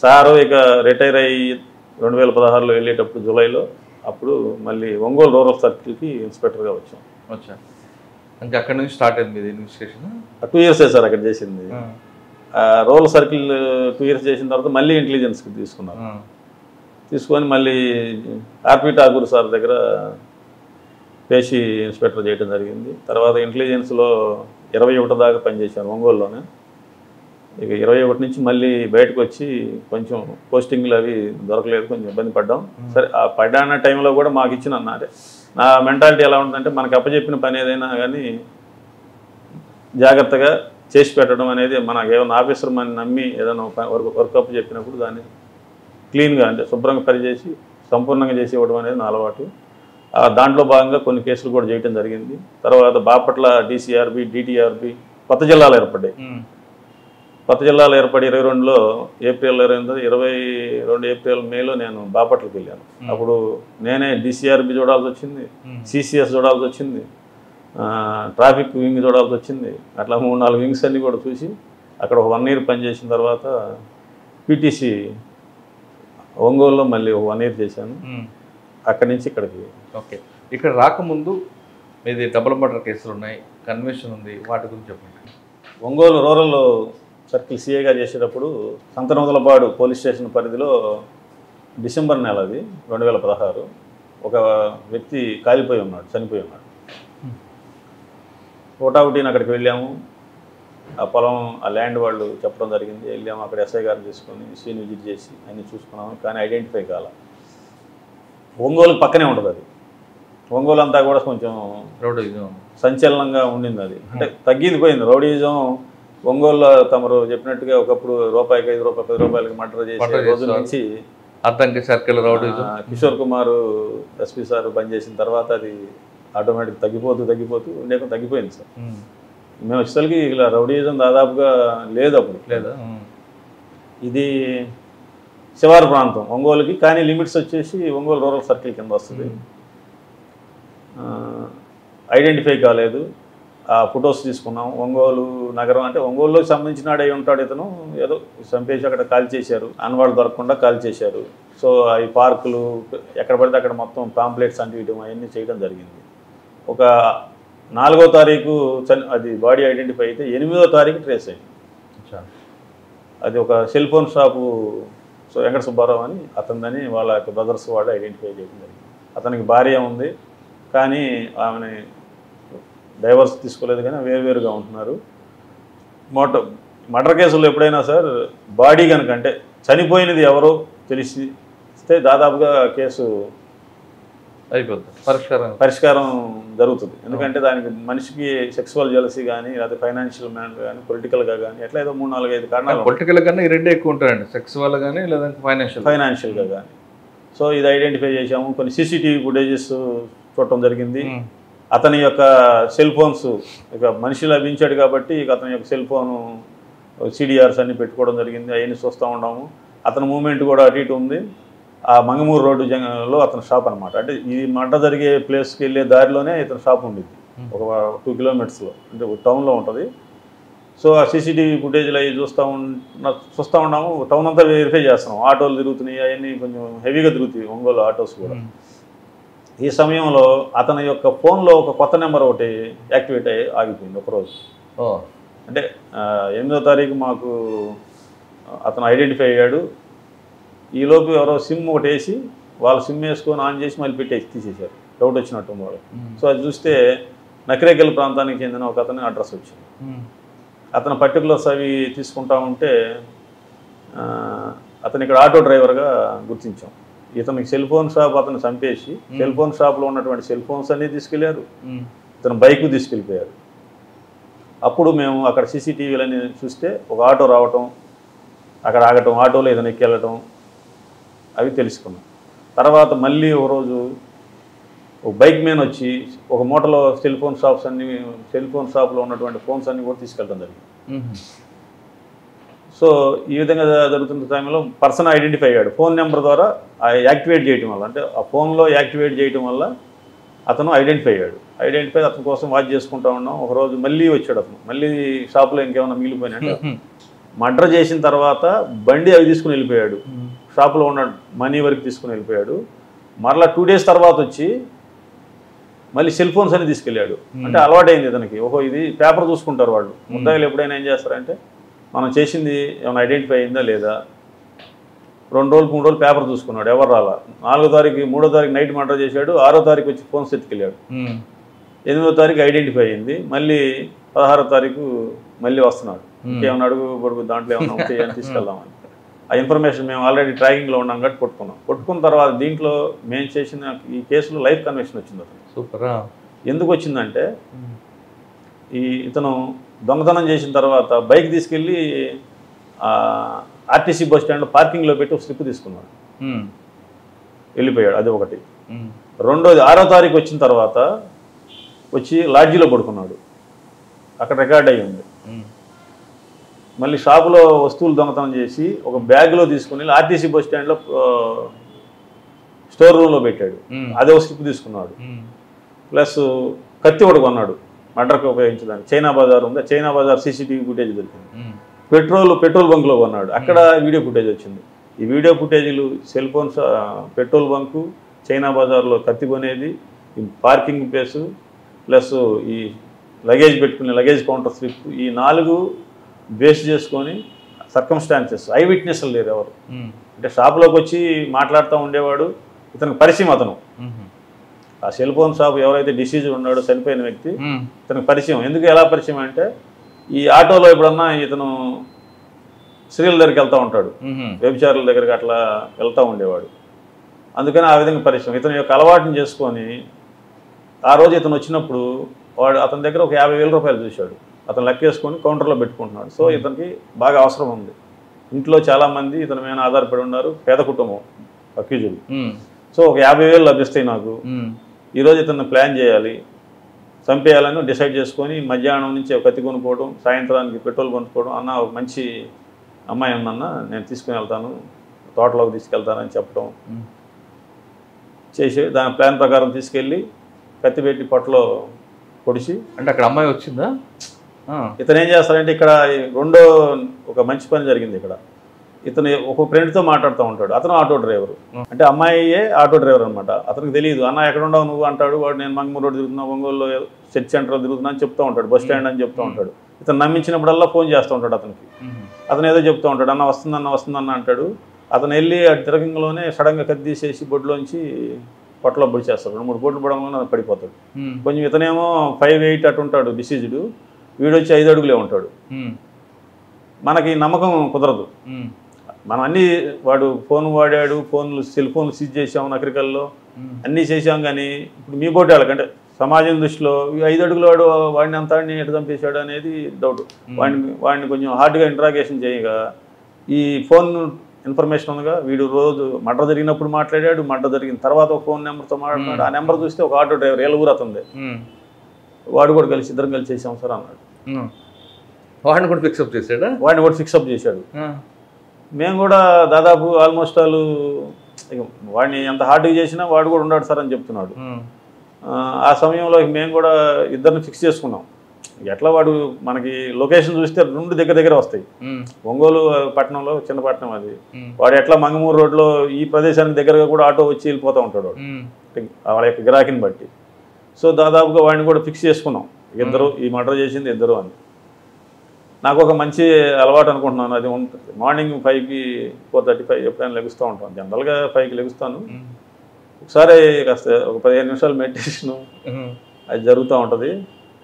సారు ఇక రిటైర్ అయ్యి 2016లో వెళ్ళేటప్పుడు జూలైలో, అప్పుడు మళ్ళీ ఒంగోలు రూరల్ సర్కిల్కి ఇన్స్పెక్టర్గా వచ్చాం. అంటే అక్కడ నుంచి స్టార్ట్ అయింది ఇన్వెస్టిగేషన్. 2 ఇయర్సే సార్ అక్కడ చేసింది. రూరల్ సర్కిల్ 2 ఇయర్స్ చేసిన తర్వాత మళ్ళీ ఇంటెలిజెన్స్కి తీసుకొని మళ్ళీ ఆర్పి ఠాకూర్ సార్ దగ్గర పేషీ ఇన్స్పెక్టర్ చేయడం జరిగింది. తర్వాత ఇంటెలిజెన్స్లో 21 దాకా పనిచేశాను ఒంగోలులోనే. ఇక 21 నుంచి మళ్ళీ బయటకు వచ్చి కొంచెం పోస్టింగ్లు అవి దొరకలేదు, కొంచెం ఇబ్బంది పడ్డాం. సరే, ఆ పడ్డాన్న టైంలో కూడా మాకు ఇచ్చిన నా మెంటాలిటీ ఎలా ఉంటుందంటే, మనకు అప్పచెప్పిన పని ఏదైనా కానీ జాగ్రత్తగా చేసి పెట్టడం అనేది మనకు ఏమైనా ఆఫీసర్ మనం నమ్మి ఏదైనా వర్కప్ చెప్పినప్పుడు దాన్ని క్లీన్గా అంటే శుభ్రంగా పనిచేసి సంపూర్ణంగా చేసి ఇవ్వడం అనేది నా అలవాటు. దాంట్లో భాగంగా కొన్ని కేసులు కూడా చేయడం జరిగింది. తర్వాత బాపట్ల DCRB DTRB కొత్త జిల్లాలు ఏర్పడ్డాయి. కొత్త జిల్లాలు ఏర్పడి 22లో ఏప్రిల్ 22 ఏప్రిల్ మేలో నేను బాపట్లకి వెళ్ళాను. అప్పుడు నేనే DCRB చూడాల్సి వచ్చింది, CCS చూడాల్సి వచ్చింది, ట్రాఫిక్ వింగ్ చూడాల్సి వచ్చింది. అట్లా 3-4 వింగ్స్ అన్నీ కూడా చూసి అక్కడ ఒక 1 year పనిచేసిన తర్వాత PTC ఒంగోలులో మళ్ళీ 1 year చేశాను. అక్కడి నుంచి ఇక్కడికి. ఓకే, ఇక్కడ రాకముందు మీది డబుల్ మర్డర్ కేసులు ఉన్నాయి, కన్విక్షన్ ఉంది, వాటి గురించి చెప్పండి. ఒంగోలు రూరల్ సర్కిల్ CAగా చేసేటప్పుడు సంతనూతలపాడు పోలీస్ స్టేషన్ పరిధిలో డిసెంబర్ నెల అది 2016 ఒక వ్యక్తి కాలిపోయి ఉన్నాడు, చనిపోయి ఉన్నాడు. ఒకటిని అక్కడికి వెళ్ళాము. ఆ పొలం ఆ ల్యాండ్ వాళ్ళు చెప్పడం జరిగింది. వెళ్ళాము, అక్కడ SI గారిని తీసుకొని సీన్ విజిట్ చేసి అన్నీ చూసుకున్నాము. కానీ ఐడెంటిఫై కాల. ఒంగోలు పక్కనే ఉంటుంది అది. ఒంగోలు అంతా కూడా కొంచెం రౌడీజం సంచలనంగా ఉండింది. అది అంటే తగ్గింది పోయింది. రౌడీజం ఒంగోలులో తమరు చెప్పినట్టుగా ఒకప్పుడు రూపాయికి 5 రూపాయలు 10 రూపాయలకు మర్డర్ చేసే రోజుల నుంచి Addanki circle rowdyism Kishore Kumar SP sir పనిచేసిన తర్వాత అది ఆటోమేటిక్ తగ్గిపోతూ తగ్గిపోయింది సార్. మేము వచ్చేసరికి ఇలా రౌడీజం దాదాపుగా లేదు అప్పుడు. లేదా ఇది శివారు ప్రాంతం ఒంగోలుకి, కానీ లిమిట్స్ వచ్చేసి ఒంగోలు రూరల్ సర్కిల్ కింద వస్తుంది. ఐడెంటిఫై కాలేదు. ఆ ఫొటోస్ తీసుకున్నాం. ఒంగోలు నగరం అంటే ఒంగోలులోకి సంబంధించిన అయి ఉంటాడు ఇతను, ఏదో చంపేసి అక్కడ కాల్ చేశారు, అన్వాళ్ళు దొరకకుండా కాల్ చేశారు. సో ఈ పార్కులు ఎక్కడ పడితే అక్కడ మొత్తం పాంప్లెట్స్ అంటించడం అవన్నీ చేయడం జరిగింది. ఒక 4వ తారీఖు అది బాడీ ఐడెంటిఫై అయితే 8వ తారీఖు ట్రేస్ అయింది. అది ఒక cell phone shop Venkata Subbarao అని అతనిదని వాళ్ళ యొక్క బ్రదర్స్ వాళ్ళు ఐడెంటిఫై చేయడం జరిగింది. అతనికి భార్య ఉంది, కానీ ఆమెని డైవర్స్ తీసుకోలేదు, కానీ వేరువేరుగా ఉంటున్నారు. మర్డర్ కేసుల్లో ఎప్పుడైనా సార్ బాడీ కనుక అంటే చనిపోయినది ఎవరో తెలిస్తే దాదాపుగా కేసు అయిపోతుంది, పరిష్కారం జరుగుతుంది. ఎందుకంటే దానికి మనిషికి సెక్సువల్ జెలసీ కానీ, లేదా ఫైనాన్షియల్ మ్యాటర్ కానీ, పొలిటికల్గా కానీ ఎట్లా ఏదో 3-4-5 కారణాలు. పొలిటికల్ కన్నా ఈ రెండే ఎక్కువ ఉంటాయండి, సెక్సువల్ కానీ లేదా ఫైనాన్షియల్గా కానీ. సో ఇది ఐడెంటిఫై చేసాము. కొన్ని CCTV ఫుటేజెస్ చూడటం జరిగింది. అతని యొక్క సెల్ ఫోన్స్ ఇక మనిషి లభించాడు కాబట్టి ఇక అతని యొక్క సెల్ ఫోను CDRs అన్ని పెట్టుకోవడం జరిగింది. అవన్నీ చూస్తూ ఉన్నాము. అతని మూమెంట్ కూడా అటు ఇటు ఉంది. ఆ మంగమూరు రోడ్డు లో అతని షాప్ అనమాట. అంటే ఈ మర్డర్ జరిగే ప్లేస్కి వెళ్ళే దారిలోనే ఇతని షాప్ ఉండేది, ఒక 2 kilometers అంటే టౌన్లో ఉంటుంది. సో ఆ CCTV ఫుటేజ్లు అవి చూస్తూ ఉన్నాము. టౌన్ అంతా వెరిఫై చేస్తున్నాం. ఆటోలు తిరుగుతున్నాయి, అవన్నీ కొంచెం హెవీగా తిరుగుతాయి ఒంగోలు ఆటోస్ కూడా. ఈ సమయంలో అతని యొక్క ఫోన్లో ఒక కొత్త నెంబర్ ఒకటి యాక్టివేట్ అయ్యి ఆగిపోయింది ఒకరోజు. అంటే 8వ తారీఖు మాకు అతను ఐడెంటిఫై అయ్యాడు. ఈలోపు ఎవరో సిమ్ ఒకటి వేసి వాళ్ళు సిమ్ వేసుకొని ఆన్ చేసి మళ్ళీ తీసేశారు. డౌట్ వచ్చినట్టు వాళ్ళు. సో అది చూస్తే నకిరేకల్ ప్రాంతానికి చెందిన ఒక అతని అడ్రస్ వచ్చింది. అతను పర్టికులర్స్ అవి తీసుకుంటా ఉంటే అతను ఇక్కడ ఆటో డ్రైవర్గా గుర్తించాం. ఇతనికి సెల్ ఫోన్ షాప్ అతను చంపేసి సెల్ ఫోన్ షాప్లో ఉన్నటువంటి సెల్ ఫోన్స్ అన్నీ తీసుకెళ్లారు. ఇతను బైక్ తీసుకెళ్ళిపోయారు. అప్పుడు మేము అక్కడ CCTVలన్నీ చూస్తే ఒక ఆటో రావటం, అక్కడ ఆగటం, ఆటోలో ఏదైనా ఎక్కెళ్ళటం అవి తెలుసుకున్నాం. తర్వాత మళ్ళీ ఒక రోజు ఒక బైక్ మ్యాన్ వచ్చి ఒక మూటలో సెల్ ఫోన్ షాప్లో ఉన్నటువంటి ఫోన్స్ అన్నీ కూడా తీసుకెళ్ళడం జరిగింది. సో ఈ విధంగా జరుగుతున్న టైంలో పర్సన్ ఐడెంటిఫై అయ్యాడు. ఫోన్ నెంబర్ ద్వారా యాక్టివేట్ చేయడం వల్ల, అంటే ఆ ఫోన్లో యాక్టివేట్ చేయడం వల్ల అతను ఐడెంటిఫై అయ్యాడు. ఐడెంటిఫై అతని కోసం వాచ్ చేసుకుంటూ ఉన్నాం. ఒకరోజు మళ్ళీ వచ్చాడు అతను. మళ్ళీ షాప్లో ఇంకేమైనా మిగిలిపోయినట్టు మర్డర్ చేసిన తర్వాత బండి అవి తీసుకుని వెళ్ళిపోయాడు. షాప్లో ఉన్న మనీ వరకు తీసుకుని వెళ్ళిపోయాడు. మరలా 2 days తర్వాత వచ్చి మళ్ళీ సెల్ ఫోన్స్ అని తీసుకెళ్ళాడు. అంటే అలవాటైంది ఇతనికి. ఓహో ఇది పేపర్ చూసుకుంటారు వాళ్ళు. ముద్దాయిలు ఎప్పుడైనా ఏం చేస్తారంటే మనం చేసింది ఏమైనా ఐడెంటిఫై అయిందా లేదా, 2 రోజులు 3 రోజులు పేపర్ చూసుకున్నాడు, ఎవరు రాలా. 3వ తారీఖు నైట్ మర్డర్ చేశాడు. 6వ తారీఖు వచ్చి ఫోన్స్ ఎత్తుకెళ్ళాడు. 8వ తారీఖు ఐడెంటిఫై అయింది. మళ్ళీ 16వ తారీఖు మళ్ళీ వస్తున్నాడు. ఇంకేమన్నా అడుగు దాంట్లో ఏమన్నా ఉంటే అని తీసుకెళ్దామని. ఆ ఇన్ఫర్మేషన్ మేము ఆల్రెడీ ట్రాకింగ్లో ఉన్నాం కాబట్టి పట్టుకున్న తర్వాత దీంట్లో మేము చేసిన ఈ కేసులో లైఫ్ కన్విక్షన్ వచ్చింది. అతను సూపర్. ఎందుకు వచ్చిందంటే ఇతను దొంగతనం చేసిన తర్వాత బైక్ తీసుకెళ్ళి ఆర్టీసీ బస్ స్టాండ్ పార్కింగ్లో పెట్టి ఒక స్లిప్ తీసుకున్నాడు, వెళ్ళిపోయాడు. అది ఒకటి. రెండోది 6వ తారీఖు వచ్చిన తర్వాత వచ్చి లాడ్జీలో పడుకున్నాడు, అక్కడ రికార్డ్ అయ్యి ఉంది. మళ్ళీ షాపులో వస్తువులు దొంగతనం చేసి ఒక బ్యాగ్లో తీసుకుని ఆర్టీసీ బస్ స్టాండ్లో స్టోర్ రూమ్లో పెట్టాడు, అదే ఒక స్లిప్ తీసుకున్నాడు. ప్లస్ కత్తి ఒకటి కొన్నాడు మర్డర్కి ఉపయోగించడానికి. చైనా బజార్ ఉంది, చైనా బజార్ సీసీటీవీ ఫుటేజ్ దొరికింది. పెట్రోల్ బంక్లో కొన్నాడు, అక్కడ వీడియో ఫుటేజ్ వచ్చింది. ఈ వీడియో ఫుటేజీలు cell phones, petrol bunk, China బజార్లో కత్తి కొనేది, ఈ పార్కింగ్ ప్లేసు, ప్లస్ ఈ లగేజ్ పెట్టుకునే లగేజ్ కౌంటర్ స్లిప్, ఈ 4 బేస్ చేసుకొని సర్కమ్స్టాన్సెస్. ఐ విట్నెస్లు లేరు ఎవరు. అంటే షాప్లోకి వచ్చి మాట్లాడుతూ ఉండేవాడు, ఇతనికి పరిచయం. అతను ఆ సెల్ ఫోన్ షాప్ ఎవరైతే డిసీజ్ ఉన్నాడో చనిపోయిన వ్యక్తి, ఇతనికి పరిచయం. ఎందుకు ఎలా పరిచయం అంటే ఈ ఆటోలో ఎప్పుడన్నా ఇతను స్త్రీల దగ్గరికి వెళ్తూ ఉంటాడు, వ్యభిచారుల దగ్గరికి అట్లా వెళ్తూ ఉండేవాడు, అందుకని ఆ విధంగా పరిచయం. ఇతని యొక్క అలవాటుని చేసుకొని ఆ రోజు ఇతను వచ్చినప్పుడు వాడు అతని దగ్గర ఒక 50,000 రూపాయలు చూశాడు. అతను లెక్కేసుకొని కౌంటర్లో పెట్టుకుంటున్నాడు. సో ఇతనికి బాగా అవసరం ఉంది. ఇంట్లో చాలామంది ఇతని మీద ఆధారపడి ఉన్నారు, పేద కుటుంబం అక్యూజుడు. సో ఒక 50,000 లభిస్తాయి నాకు, ఈరోజు ఇతను ప్లాన్ చేయాలి, చంపేయాలని డిసైడ్ చేసుకొని మధ్యాహ్నం నుంచి ఒక కత్తి కొనుక్కోవడం, సాయంత్రానికి పెట్రోల్ కొనుక్కోవడం. అన్న ఒక మంచి అమ్మాయి ఉందన్న, నేను తీసుకుని వెళ్తాను, తోటలోకి తీసుకెళ్తానని చెప్పడం చేసి దాని ప్లాన్ ప్రకారం తీసుకెళ్ళి కత్తి పెట్టి పొట్టలో పొడిచి. అంటే అక్కడ అమ్మాయి వచ్చిందా? ఇతను ఏం చేస్తారంటే ఇక్కడ రెండో ఒక మంచి పని జరిగింది. ఇక్కడ ఇతను ఒక ఫ్రెండ్తో మాట్లాడుతూ ఉంటాడు, అతను ఆటో డ్రైవరు. అంటే అమ్మాయియే ఆటో డ్రైవర్ అనమాట. అతనికి తెలియదు. అన్న ఎక్కడ ఉండవు నువ్వు అంటాడు. వాడు నేను మంగమూరు రోడ్ తిరుగుతున్నా, ఒంగోలులో సెట్ సెంటర్లో తిరుగుతున్నా అని చెప్తూ ఉంటాడు, బస్ స్టాండ్ అని చెప్తూ ఉంటాడు. ఇతను నమ్మించినప్పుడల్లా ఫోన్ చేస్తూ ఉంటాడు అతనికి. అతను ఏదో చెప్తూ ఉంటాడు, అన్న వస్తుందన్న అంటాడు. అతను వెళ్ళి ఆ తిరగంలోనే సడన్గా కత్తి తీసేసి బొడ్లోంచి పొట్టలో పొడిచేస్తాడు. 2-3 బొడ్లు పడడంలో పడిపోతాడు. కొంచెం ఇతనేమో 5'8" అటు ఉంటాడు డిసీజ్డ్, వీడొచ్చి 5 అడుగులే ఉంటాడు. మనకి నమ్మకం కుదరదు. మనం అన్నీ వాడు ఫోన్ వాడాడు, సెల్ ఫోన్లు సీజ్ చేసాం నగరికల్లో, అన్నీ చేసాం. కానీ ఇప్పుడు మీ బోటి వాళ్ళకంటే సమాజం దృష్టిలో 5 అడుగుల వాడిని అంతాడిని ఎటు చంపేశాడు అనేది డౌట్. వాడిని కొంచెం హార్డ్గా ఇంట్రాగేషన్ చేయగా ఈ ఫోన్ ఇన్ఫర్మేషన్ ఉందిగా, వీడు రోజు మర్డర్ జరిగినప్పుడు మాట్లాడాడు, మర్డర్ జరిగిన తర్వాత ఒక ఫోన్ నెంబర్తో మాట్లాడాడు. ఆ నెంబర్ చూస్తే ఒక ఆటో డ్రైవర్, ఏళ్ళ ఊరు అతనిదే, వాడు కూడా కలిసి ఇద్దరం కలిసి చేసాం సార్ అన్నాడు. వాడిని కూడా ఫిక్సప్ చేశాడా? వాడిని కూడా ఫిక్సప్ చేశాడు. మేము కూడా దాదాపు ఆల్మోస్ట్ వాళ్ళు వాడిని ఎంత హార్డ్గా చేసినా వాడు కూడా ఉన్నాడు సార్ అని చెప్తున్నాడు. ఆ సమయంలో మేము కూడా ఇద్దరిని ఫిక్స్ చేసుకున్నాం. ఎట్లా వాడు మనకి లొకేషన్ చూస్తే 2 దగ్గర వస్తాయి. ఒంగోలు పట్టణంలో చిన్న పట్టణం అది. వాడు ఎట్లా మంగమూరు రోడ్లో ఈ ప్రదేశానికి దగ్గరగా కూడా ఆటో వచ్చి వెళ్ళిపోతూ ఉంటాడు వాడు, వాళ్ళ యొక్క గిరాకీని బట్టి. సో దాదాపుగా వాడిని కూడా ఫిక్స్ చేసుకున్నాం, ఇద్దరు ఈ మర్డర్ చేసింది ఇద్దరు అని. నాకు ఒక మంచి అలవాటు అనుకుంటున్నాను, అది ఉంటుంది. మార్నింగ్ 5కి 4:35 ఎప్పుడైనా లెగుస్తూ ఉంటాను. జనరల్గా 5కి లెగుస్తాను. ఒకసారి కాస్త ఒక 15 నిమిషాలు మెడిటేషను అది జరుగుతూ ఉంటుంది.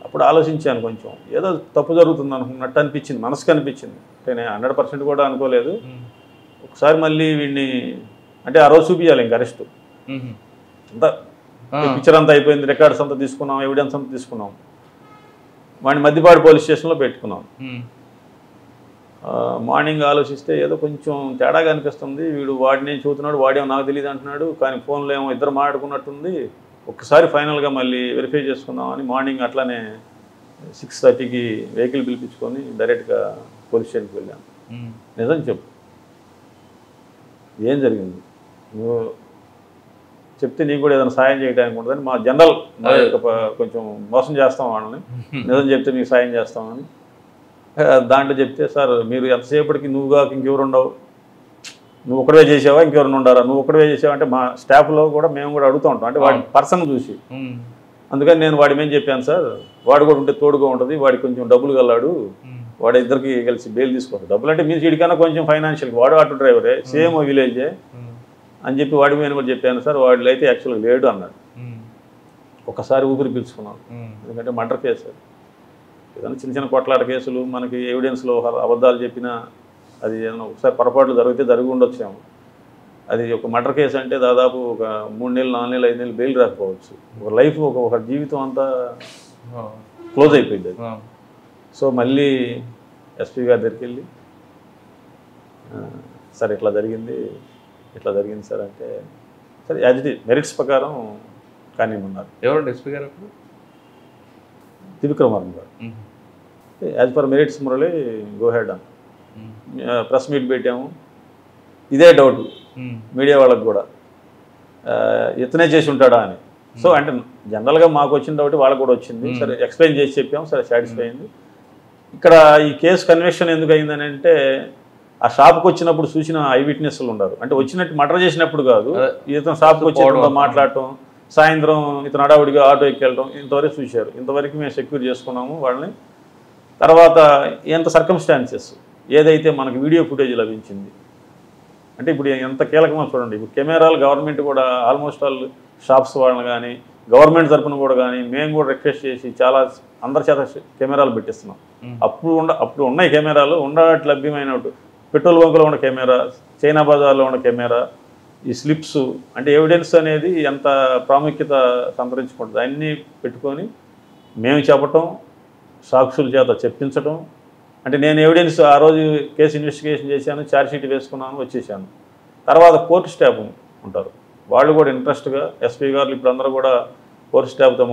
అప్పుడు ఆలోచించాను, కొంచెం ఏదో తప్పు జరుగుతుంది అనుకున్నట్టు అనిపించింది, మనసుకు అనిపించింది. అంటే నేను 100% కూడా అనుకోలేదు. ఒకసారి మళ్ళీ వీడిని అంటే ఆ రోజు చూపించాలి ఇంక అరెస్ట్ అంతా, పిక్చర్ అంతా అయిపోయింది, రికార్డ్స్ అంతా తీసుకున్నాం, ఎవిడెన్స్ అంతా తీసుకున్నాం. వాడిని మద్దిపాడు పోలీస్ స్టేషన్లో పెట్టుకున్నాం. మార్నింగ్ ఆలోచిస్తే ఏదో కొంచెం తేడాగా అనిపిస్తుంది. వీడు వాడిని చూస్తున్నాడు, వాడేమో నాకు తెలియదు అంటున్నాడు, కానీ ఫోన్లో ఏమో ఇద్దరు మాట్లాడుకున్నట్టుంది. ఒక్కసారి ఫైనల్గా మళ్ళీ వెరిఫై చేసుకుందామని మార్నింగ్ అట్లానే 6:30కి వెహికల్ పిలిపించుకొని డైరెక్ట్గా పోలీస్ స్టేషన్కి వెళ్ళాను. నిజం చెప్పు, ఏం జరిగింది, నువ్వు చెప్తే నీకు కూడా ఏదైనా సాయం చేయడానికి ఉంటుందని. మా జనరల్ కొంచెం మోసం చేస్తాం వాళ్ళని, నిజం చెప్తే మీకు సాయం చేస్తామని. దాంట్లో చెప్తే, సార్ మీరు ఎంతసేపటికి నువ్వుగా ఇంకెవరు ఉండవు, నువ్వు ఒకటే చేసావా ఇంకెవరిని ఉండారా, నువ్వు ఒకటే చేసావా అంటే మా స్టాఫ్లో కూడా మేము కూడా అడుగుతూ ఉంటాం, అంటే వాడి పర్సన్ చూసి. అందుకని నేను వాడి మేము చెప్పాను, సార్ వాడు కూడా ఉంటే తోడుగా ఉంటుంది, వాడికి కొంచెం డబ్బులు గల్లాడు, వాడి ఇద్దరికి కలిసి బెయిల్ తీసుకోవాలి. డబ్బులు అంటే మీన్స్ వీడికన్నా కొంచెం ఫైనాన్షియల్గా, వాడు ఆటో డ్రైవరే, సేమ్ విలేజే అని చెప్పి వాడి మీద కూడా చెప్పాను. సార్ వాడిలో అయితే యాక్చువల్గా లేడు అన్నాడు. ఒకసారి ఊపిరి పీల్చుకున్నాను, ఎందుకంటే మర్డర్ కేసు. ఏదైనా చిన్న చిన్న కొట్లాట కేసులు మనకి ఎవిడెన్స్లో అబద్ధాలు చెప్పినా అది ఏదైనా ఒకసారి పొరపాట్లు జరిగి ఉండొచ్చాము. అది ఒక మర్డర్ కేసు అంటే దాదాపు ఒక 3 నెలలు 4 నెలలు 5 నెలలు బెయిల్ రాకపోవచ్చు. ఒక లైఫ్ ఒక జీవితం అంతా క్లోజ్ అయిపోయింది అది. సో మళ్ళీ ఎస్పీ గారి దగ్గరికి వెళ్ళి సార్ ఇట్లా జరిగింది సార్ అంటే సరే యాజ్ ఇట్ ఈజ్ మెరిట్స్ ప్రకారం కానీ ఉన్నారు. ఎవరండి ఎస్పీ గారు అప్పుడు? త్రివిక్రమ గారు. As per merits Murali go head అని ప్రెస్ మీట్ పెట్టాము. ఇదే డౌట్ మీడియా వాళ్ళకి కూడా, ఇతనే చేసి ఉంటాడా అని. సో అంటే జనరల్గా మాకు వచ్చిన డౌట్ వాళ్ళకి కూడా వచ్చింది. సరే ఎక్స్ప్లెయిన్ చేసి చెప్పాము, సరే సాటిస్ఫై అయింది. ఇక్కడ ఈ కేసు కన్విక్షన్ ఎందుకు అయిందని అంటే ఆ షాప్కి వచ్చినప్పుడు చూసిన ఐ విట్నెస్లు ఉన్నారు. అంటే వచ్చినట్టు మర్డర్ చేసినప్పుడు కాదు, ఇతను షాప్కి వచ్చి మాట్లాడటం, సాయంత్రం ఇతను హడావుడిగా ఆటో ఎక్కెళ్ళడం, ఇంతవరకు చూశారు. ఇంతవరకు మేము సెక్యూర్ చేసుకున్నాము వాళ్ళని. తర్వాత ఎంత సర్కమ్స్టాన్సెస్ ఏదైతే మనకు వీడియో ఫుటేజ్ లభించింది అంటే ఇప్పుడు ఎంత కీలకమో చూడండి. ఇప్పుడు కెమెరాలు గవర్నమెంట్ కూడా ఆల్మోస్ట్ ఆల్ షాప్స్ వాళ్ళని కానీ గవర్నమెంట్ తరఫున కూడా కానీ మేము కూడా రిక్వెస్ట్ చేసి చాలా అందరి చేత కెమెరాలు పెట్టిస్తున్నాం. అప్పుడు ఉన్నాయి కెమెరాలు, ఉండటి లభ్యమైనట్టు పెట్రోల్ బంకులో ఉన్న కెమెరా, చైనా బజార్లో ఉన్న కెమెరా, ఈ స్లిప్స్ అంటే ఎవిడెన్స్ అనేది ఎంత ప్రాముఖ్యత సంతరించుకుంటుంది అన్నీ పెట్టుకొని మేము చెప్పటం, సాక్షుల చేత చెప్పించడం. అంటే నేను ఎవిడెన్స్ ఆ రోజు కేసు ఇన్వెస్టిగేషన్ చేశాను, ఛార్జ్షీట్ వేసుకున్నాను, వచ్చేసాను. తర్వాత కోర్టు స్టాఫ్ ఉంటారు, వాళ్ళు కూడా ఇంట్రెస్ట్గా ఎస్పీ గారు ఇప్పుడు అందరూ కూడా కోర్టు స్టాఫ్తో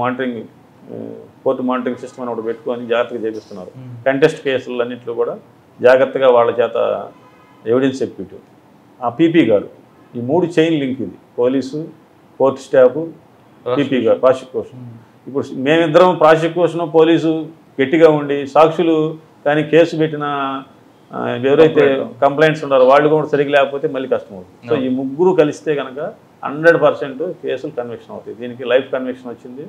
కోర్టు మానిటరింగ్ సిస్టమ్ అని ఒకటి పెట్టుకొని జాగ్రత్తగా చేపిస్తున్నారు. కంటెస్ట్ కేసులు అన్నింటిలో కూడా జాగ్రత్తగా వాళ్ళ చేత ఎవిడెన్స్ చెప్పిట్టు. ఆ పీపీ గారు ఈ 3 చైన్ లింక్ ఇది, పోలీసు, కోర్టు స్టాఫ్, పీపీ గారు ప్రాసిక్యూషన్. ఇప్పుడు మేమిద్దరం ప్రాసిక్యూషన్ పోలీసు గట్టిగా ఉండి సాక్షులు కానీ కేసు పెట్టిన ఎవరైతే కంప్లైంట్స్ ఉన్నారో వాళ్ళు కూడా సరిగ్గా లేకపోతే మళ్ళీ కష్టం అవుతుంది. సో ఈ ముగ్గురు కలిస్తే కనుక 100% కేసులు కన్విక్షన్ అవుతాయి. దీనికి లైఫ్ కన్విక్షన్ వచ్చింది.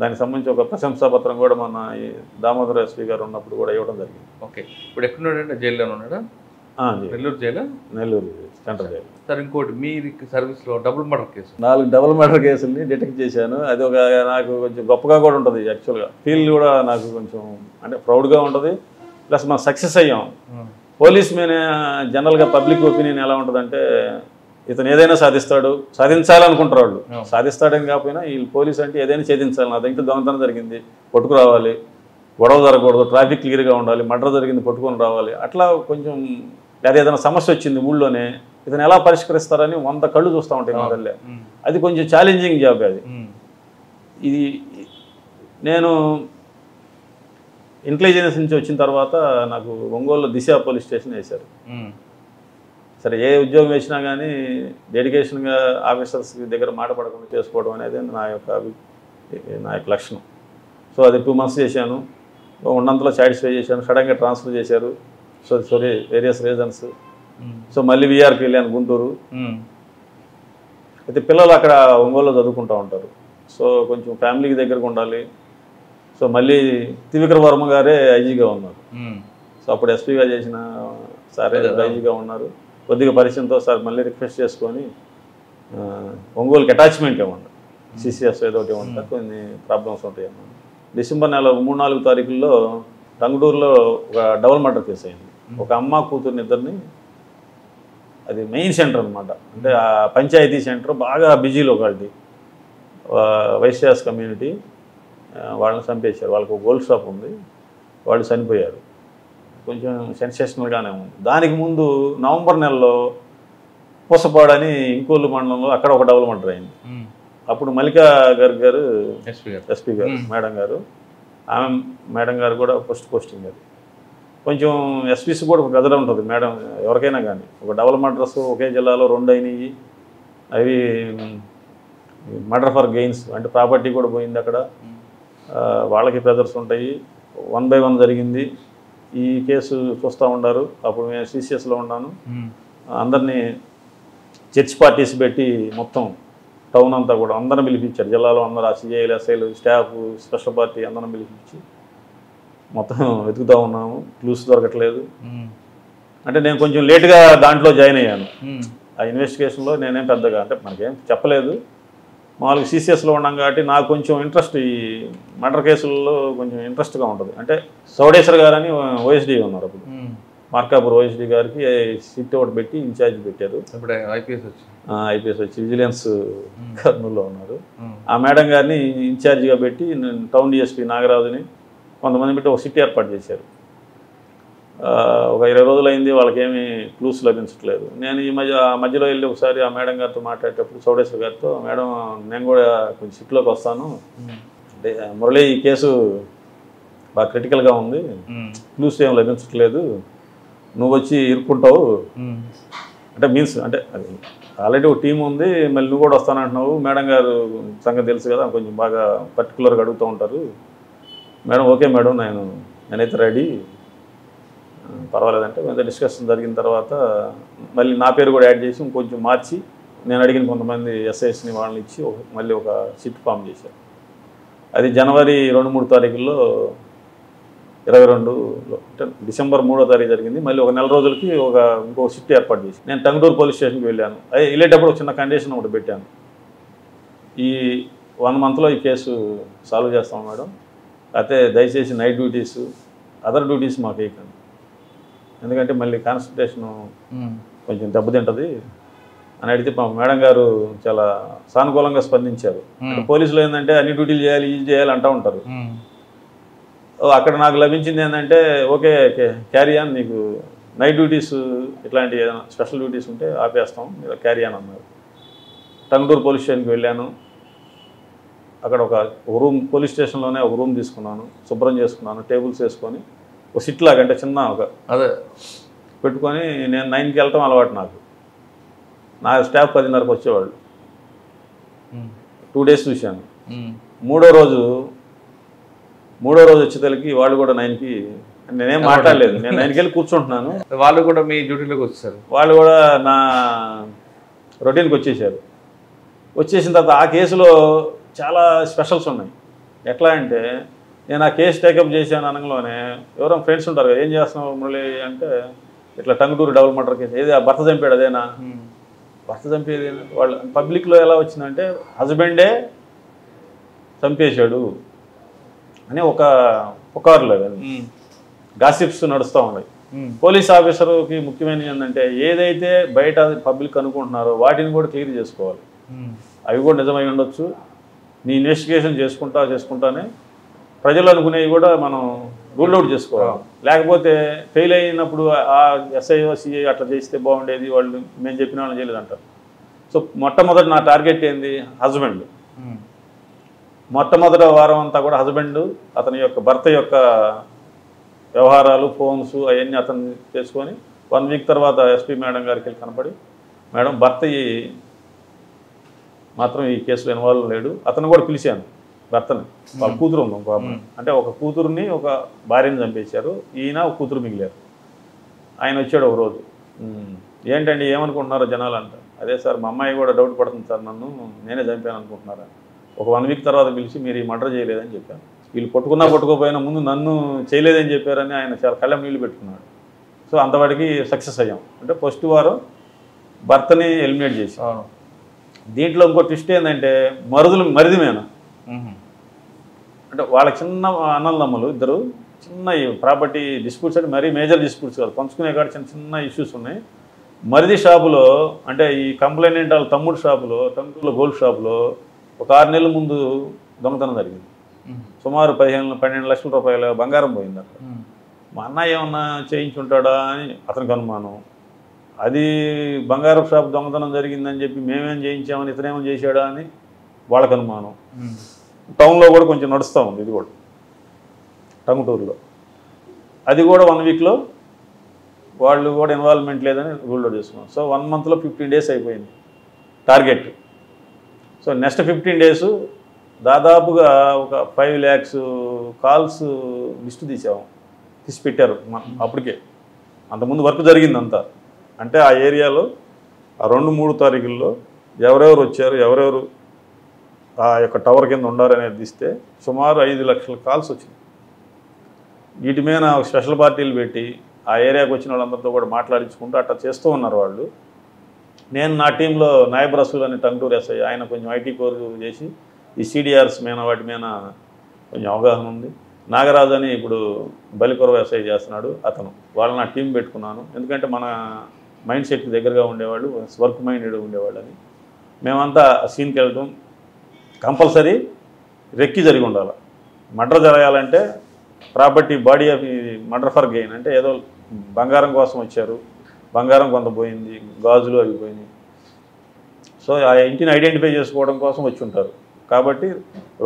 దానికి సంబంధించి ఒక ప్రశంసాపత్రం కూడా మన దామోదర ఎస్పీ గారు ఉన్నప్పుడు కూడా ఇవ్వడం జరిగింది. ఓకే, ఇప్పుడు ఎక్కడున్నాడంటే జైల్లోనే ఉన్నాడా? Nellore jail, Nellore central jail. Sir ఇంకోటి మీ సర్వీస్లో double murder case, 4 double murder కేసుల్ని డిటెక్ట్ చేశాను. అది ఒక నాకు కొంచెం గొప్పగా కూడా ఉంటుంది. యాక్చువల్గా ఫీల్ కూడా నాకు కొంచెం అంటే ప్రౌడ్గా ఉంటుంది. ప్లస్ మనం సక్సెస్ అయ్యాం. పోలీస్ మీద జనరల్గా పబ్లిక్ ఒపీనియన్ ఎలా ఉంటుందంటే ఇతను ఏదైనా సాధిస్తాడు, సాధించాలనుకుంటారు వాళ్ళు. సాధిస్తాడని కాకపోయినా ఈ పోలీస్ అంటే ఏదైనా ఛేదించాలి. నా దగ్గర దొంగతనం జరిగింది పట్టుకురావాలి, గొడవ జరగకూడదు, ట్రాఫిక్ క్లియర్గా ఉండాలి, మర్డర్ జరిగింది పట్టుకొని రావాలి. అట్లా కొంచెం లేదా ఏదైనా సమస్య వచ్చింది ఊళ్ళోనే ఇతను ఎలా పరిష్కరిస్తారని 100 కళ్ళు చూస్తూ ఉంటాయి మా తల్లే. అది కొంచెం ఛాలెంజింగ్ జాబ్ అది. ఇది నేను ఇంటెలిజెన్స్ నుంచి వచ్చిన తర్వాత నాకు ఒంగోలులో దిశ పోలీస్ స్టేషన్ వేశారు. సరే ఏ ఉద్యోగం వేసినా కానీ డెడికేషన్గా ఆఫీసర్స్ దగ్గర మాట పడకుండా చేసుకోవడం అనేది నా యొక్క లక్షణం. సో అది 2 months చేశాను. ఉన్నంతలో సాటిస్ఫై చేశాను. సడన్గా ట్రాన్స్ఫర్ చేశారు. So various reasons. సో మళ్ళీ విఆర్కి వెళ్ళాను గుంటూరు. అయితే పిల్లలు అక్కడ ఒంగోలులో చదువుకుంటూ ఉంటారు. సో కొంచెం ఫ్యామిలీకి దగ్గరకు ఉండాలి. సో మళ్ళీ త్రివిక్రమ వర్మ గారే ఐజీగా ఉన్నారు. సో అప్పుడు ఎస్పీగా చేసిన సారే ఐజీగా ఉన్నారు. కొద్దిగా పరిచయంతో సార్ మళ్ళీ రిక్వెస్ట్ చేసుకొని ఒంగోలుకి అటాచ్మెంట్ ఇవ్వండి, సిసిఎస్ ఏదో ఒకటి ఇవ్వండి, కొన్ని ప్రాబ్లమ్స్ ఉంటాయి అన్నమాట. డిసెంబర్ నెల 3-4 తారీఖుల్లో టంగుటూరులో ఒక డబుల్ మర్డర్ కేసు అయింది. ఒక అమ్మ కూతుర్ని ఇద్దరిని, అది మెయిన్ సెంటర్ అనమాట. అంటే ఆ పంచాయతీ సెంటర్ బాగా బిజీలో ఒకటి వైశ్యాస్ కమ్యూనిటీ, వాళ్ళని చంపేశారు. వాళ్ళకు ఒక గోల్డ్ షాప్ ఉంది, వాళ్ళు చనిపోయారు. కొంచెం సెన్సేషనల్గానే ఉంది. దానికి ముందు నవంబర్ నెలలో పూసపాడు అని ఇంకోళ్ళు మండలంలో అక్కడ ఒక డబుల్ మర్డర్ అయింది. అప్పుడు మల్లికా గారు ఎస్పీ గారు మేడం గారు, ఆమె మేడం గారు కూడా పోస్టింగ్. అది కొంచెం ఎస్పీసీ కూడా ఒక గదిలో ఉంటుంది మేడం ఎవరికైనా కానీ. ఒక డబుల్ మర్డర్స్ ఒకే జిల్లాలో 2 అయినాయి. అవి మర్డర్ ఫర్ గెయిన్స్ అంటే ప్రాపర్టీ కూడా పోయింది అక్కడ. వాళ్ళకి ప్రెజర్స్ ఉంటాయి. 1 by 1 జరిగింది. ఈ కేసు చూస్తూ ఉన్నారు. అప్పుడు నేను సిసిఎస్లో ఉన్నాను. అందరినీ చర్చ్ పార్టీస్ పెట్టి మొత్తం టౌన్ అంతా కూడా అందరం పిలిపించారు. జిల్లాలో అందరూ సిఐలు, ఎస్ఐలు, స్టాఫ్, స్పెషల్ పార్టీ అందరం పిలిపించి మొత్తం వెతుకుతూ ఉన్నాము. క్లూస్ దొరకట్లేదు. అంటే నేను కొంచెం లేట్గా దాంట్లో జాయిన్ అయ్యాను. ఆ ఇన్వెస్టిగేషన్లో నేనేం పెద్దగా అంటే మనకేం చెప్పలేదు. మామూలుగా సిసిఎస్లో ఉన్నాం కాబట్టి నాకు కొంచెం ఇంట్రెస్ట్, ఈ మర్డర్ కేసుల్లో కొంచెం ఇంట్రెస్ట్గా ఉంటుంది. అంటే చౌడేశ్వర్ గారు అని ఓఎస్డీ ఉన్నారు. అప్పుడు మార్కాపూర్ ఓఎస్డీ గారికి సీట్ ఒకటి పెట్టి ఇన్ఛార్జ్ పెట్టారు. ఇప్పుడు ఐపీఎస్ వచ్చి విజిలెన్స్ కర్నూలులో ఉన్నారు. ఆ మేడం గారిని ఇన్ఛార్జిగా పెట్టి టౌన్ డిఎస్పీ నాగరాజుని కొంతమంది పెట్టి ఒక సిట్ ఏర్పాటు చేశారు. ఒక 20 రోజులు అయింది, వాళ్ళకేమీ క్లూస్ లభించట్లేదు. నేను ఈ మధ్యలో వెళ్ళి ఒకసారి ఆ మేడం గారితో మాట్లాడేటప్పుడు, చౌడేశ్వర్ గారితో, మేడం నేను కూడా కొంచెం సిట్లోకి వస్తాను, మురళి ఈ కేసు బాగా క్రిటికల్గా ఉంది, క్లూస్ ఏం లభించట్లేదు, నువ్వు వచ్చి ఇరుక్కుంటావు అంటే మీన్స్ అంటే అది ఆల్రెడీ ఒక టీం ఉంది, మళ్ళీ నువ్వు కూడా వస్తానంటున్నావు, మేడం గారు సంగతి తెలుసు కదా, కొంచెం బాగా పర్టికులర్గా అడుగుతూ ఉంటారు. మేడం ఓకే మేడం నేనైతే రెడీ, పర్వాలేదంటే కొంత డిస్కషన్ జరిగిన తర్వాత మళ్ళీ నా పేరు కూడా యాడ్ చేసి ఇంకొంచెం మార్చి నేను అడిగిన కొంతమంది ఎస్ఐస్ని వాళ్ళని ఇచ్చి మళ్ళీ ఒక సిట్ ఫామ్ చేశారు. అది జనవరి 2-3 తారీఖుల్లో 22లో అంటే డిసెంబర్ 3వ తారీఖు జరిగింది. మళ్ళీ ఒక నెల రోజులకి ఇంకో సిట్ ఏర్పాటు చేసి నేను టంగుటూరు పోలీస్ స్టేషన్కి వెళ్ళాను. వెళ్ళేటప్పుడు ఒక చిన్న కండిషన్ ఒకటి పెట్టాను, ఈ 1 మంత్లో ఈ కేసు సాల్వ్ చేస్తాం మేడం, అయితే దయచేసి నైట్ డ్యూటీస్ అదర్ డ్యూటీస్ మాకు వేయకండి, ఎందుకంటే మళ్ళీ కాన్సన్ట్రేషను కొంచెం దెబ్బతింటుంది అని అడిగితే మేడం గారు చాలా సానుకూలంగా స్పందించారు. పోలీసులు ఏంటంటే అన్ని డ్యూటీలు చేయాలి, ఇది చేయాలి అంటూ ఉంటారు. అక్కడ నాకు లభించింది ఏంటంటే ఓకే క్యారీ ఆన్, నీకు నైట్ డ్యూటీస్ ఇట్లాంటి ఏదైనా స్పెషల్ డ్యూటీస్ ఉంటే ఆపేస్తాం, మీరు క్యారీ ఆన్ అన్నారు. టంగుటూరు పోలీస్ స్టేషన్కి వెళ్ళాను. అక్కడ ఒక రూమ్, పోలీస్ స్టేషన్లోనే ఒక రూమ్ తీసుకున్నాను, శుభ్రం చేసుకున్నాను, టేబుల్స్ వేసుకొని ఒక సిట్ లాగా అంటే చిన్న అదే పెట్టుకొని నేను 9కి వెళ్ళటం అలవాటు నాకు. నా స్టాఫ్ 10:30కి వచ్చేవాళ్ళు. 2 డేస్ చూశాను. మూడో రోజు వచ్చేసరికి వాళ్ళు కూడా 9కి, నేనేం మాట్లాడలేదు, నేను 9కి వెళ్ళి కూర్చుంటున్నాను, వాళ్ళు కూడా మీ డ్యూటీలోకి వచ్చేసారు, వాళ్ళు కూడా నా రొటీన్కి వచ్చేసారు. వచ్చేసిన తర్వాత ఆ కేసులో చాలా స్పెషల్స్ ఉన్నాయి. ఎట్లా అంటే నేను ఆ కేసు టేకప్ చేశాను అనగానే ఎవరో ఫ్రెండ్స్ ఉంటారు కదా, ఏం చేస్తున్నావు మురళి అంటే ఇట్లా టంగుటూరు డబుల్ మర్డర్ కేసు, ఏది ఆ భర్త చంపాడు అదేనా, భర్త చంపేది వాళ్ళు పబ్లిక్లో ఎలా వచ్చిందంటే హస్బెండే చంపేశాడు అని ఒక పుకారులు గాసిప్స్ నడుస్తూ ఉన్నాయి. పోలీస్ ఆఫీసర్కి ముఖ్యమైనది ఏంటంటే ఏదైతే బయట పబ్లిక్ అనుకుంటున్నారో వాటిని కూడా క్లియర్ చేసుకోవాలి. అవి కూడా నిజమై ఉండొచ్చు, నీ ఇన్వెస్టిగేషన్ చేసుకుంటానే ప్రజలు అనుకునేవి కూడా మనం రూల్ అవుట్ చేసుకోవాలి. లేకపోతే ఫెయిల్ అయినప్పుడు ఆ ఎస్ఐఓ సిఐ అట్లా చేస్తే బాగుండేది, వాళ్ళు మేము చెప్పిన వాళ్ళని చేయలేదు అంటారు. సో మొట్టమొదటి నా టార్గెట్ ఏంది, హస్బెండ్. మొట్టమొదటి వారం అంతా కూడా హస్బెండ్, అతని యొక్క భర్త యొక్క వ్యవహారాలు, ఫోన్స్ అవన్నీ అతను చేసుకొని 1 వీక్ తర్వాత ఎస్పీ మేడం గారికి వెళ్ళి కనపడి, మేడం భర్త మాత్రం ఈ కేసులో ఇన్వాల్వ్ లేడు, అతను కూడా పిలిచాను భర్తని, వాళ్ళ కూతురు ఉంది ఇంకో అమ్మాయి, అంటే ఒక కూతురుని ఒక భార్యని చంపేశారు, ఈయన ఒక కూతురు మిగిలారు. ఆయన వచ్చాడు ఒక రోజు, ఏంటండి ఏమనుకుంటున్నారో జనాలు అంట. అదే సార్ మా అమ్మాయి కూడా డౌట్ పడుతుంది సార్, నేనే చంపాను అనుకుంటున్నారా. ఒక 1 వీక్ తర్వాత పిలిచి మీరు ఈ మర్డర్ చేయలేదని చెప్పాను. వీళ్ళు పట్టుకోపోయినా ముందు నన్ను చేయలేదని చెప్పారని ఆయన చాలా కళ్ళం నీళ్ళు పెట్టుకున్నాడు. సో అంతవాడికి సక్సెస్ అయ్యాం. అంటే ఫస్ట్ వారం భర్తని ఎలిమినేట్ చేసాం. దీంట్లో ఇంకో ట్విస్ట్ ఏంటంటే మరిదిమేనా అంటే వాళ్ళకి చిన్న అన్నదమ్ములు ఇద్దరు, చిన్న ప్రాపర్టీ డిస్ప్యూట్స్ అంటే మరీ మేజర్ డిస్ప్యూట్స్ కాదు, పంచుకునే కాడ చిన్న ఇష్యూస్ ఉన్నాయి. మరిది షాపులో అంటే ఈ కంప్లైంట్ వాళ్ళ తమ్ముడు షాపులో, టంగుటూరులో గోల్డ్ షాపులో ఒక 6 నెలల ముందు దొంగతనం జరిగింది. సుమారు 12 లక్షల రూపాయల బంగారం పోయింది అక్కడ. మా అన్నయ్య ఏమన్నా చేయించుంటాడా అని అతనికి అనుమానం. అది బంగారం షాప్ దొంగతనం జరిగిందని చెప్పి మేమేం చేయించామని ఇతనేమో చేశాడా అని వాళ్ళకి అనుమానం. టౌన్లో కూడా కొంచెం నడుస్తూ ఉంది ఇది కూడా, టంగుటూరులో. అది కూడా 1 వీక్లో వాళ్ళు కూడా ఇన్వాల్వ్మెంట్ లేదని రూల్ అవుట్ చేసుకున్నాం. సో 1 మంత్లో 15 డేస్ అయిపోయింది టార్గెట్. సో నెక్స్ట్ 15 డేస్ దాదాపుగా ఒక 5 lakhs కాల్స్ లిస్టు తీసి పెట్టారు అప్పటికే. అంతకుముందు వర్క్ జరిగిందంతా. అంటే ఆ ఏరియాలో ఆ 2-3 తారీఖుల్లో ఎవరెవరు వచ్చారు, ఎవరెవరు ఆ యొక్క టవర్ కింద ఉండారనేది తీస్తే సుమారు 5 లక్షల కాల్స్ వచ్చింది. వీటి మీద స్పెషల్ పార్టీలు పెట్టి ఆ ఏరియాకి వచ్చిన వాళ్ళందరితో కూడా మాట్లాడించుకుంటూ అట్లా చేస్తూ ఉన్నారు వాళ్ళు. నేను నా టీంలో నాయబ్ రసూల్ అని టంగుటూరు ఎస్ఐ, ఆయన కొంచెం ఐటీ కోర్ చేసి ఈ సిడిఆర్స్ మీద వాటి మీద కొంచెం అవగాహన ఉంది. నాగరాజు అని ఇప్పుడు బలికొరవ ఎస్ఐ చేస్తున్నాడు అతను, వాళ్ళు నా టీం పెట్టుకున్నాను. ఎందుకంటే మన మైండ్ సెట్కి దగ్గరగా ఉండేవాళ్ళు, వర్క్ మైండెడ్ ఉండేవాళ్ళు అని. మేమంతా సీన్కి వెళ్ళటం కంపల్సరీ రెక్కి జరిగి ఉండాలి. మర్డర్ జరగాలంటే property body of murder for gain అంటే ఏదో బంగారం కోసం వచ్చారు, బంగారం కొంత పోయింది, గాజులు అవి పోయినాయి. సో ఆ ఇంటిని ఐడెంటిఫై చేసుకోవడం కోసం వచ్చి ఉంటారు. కాబట్టి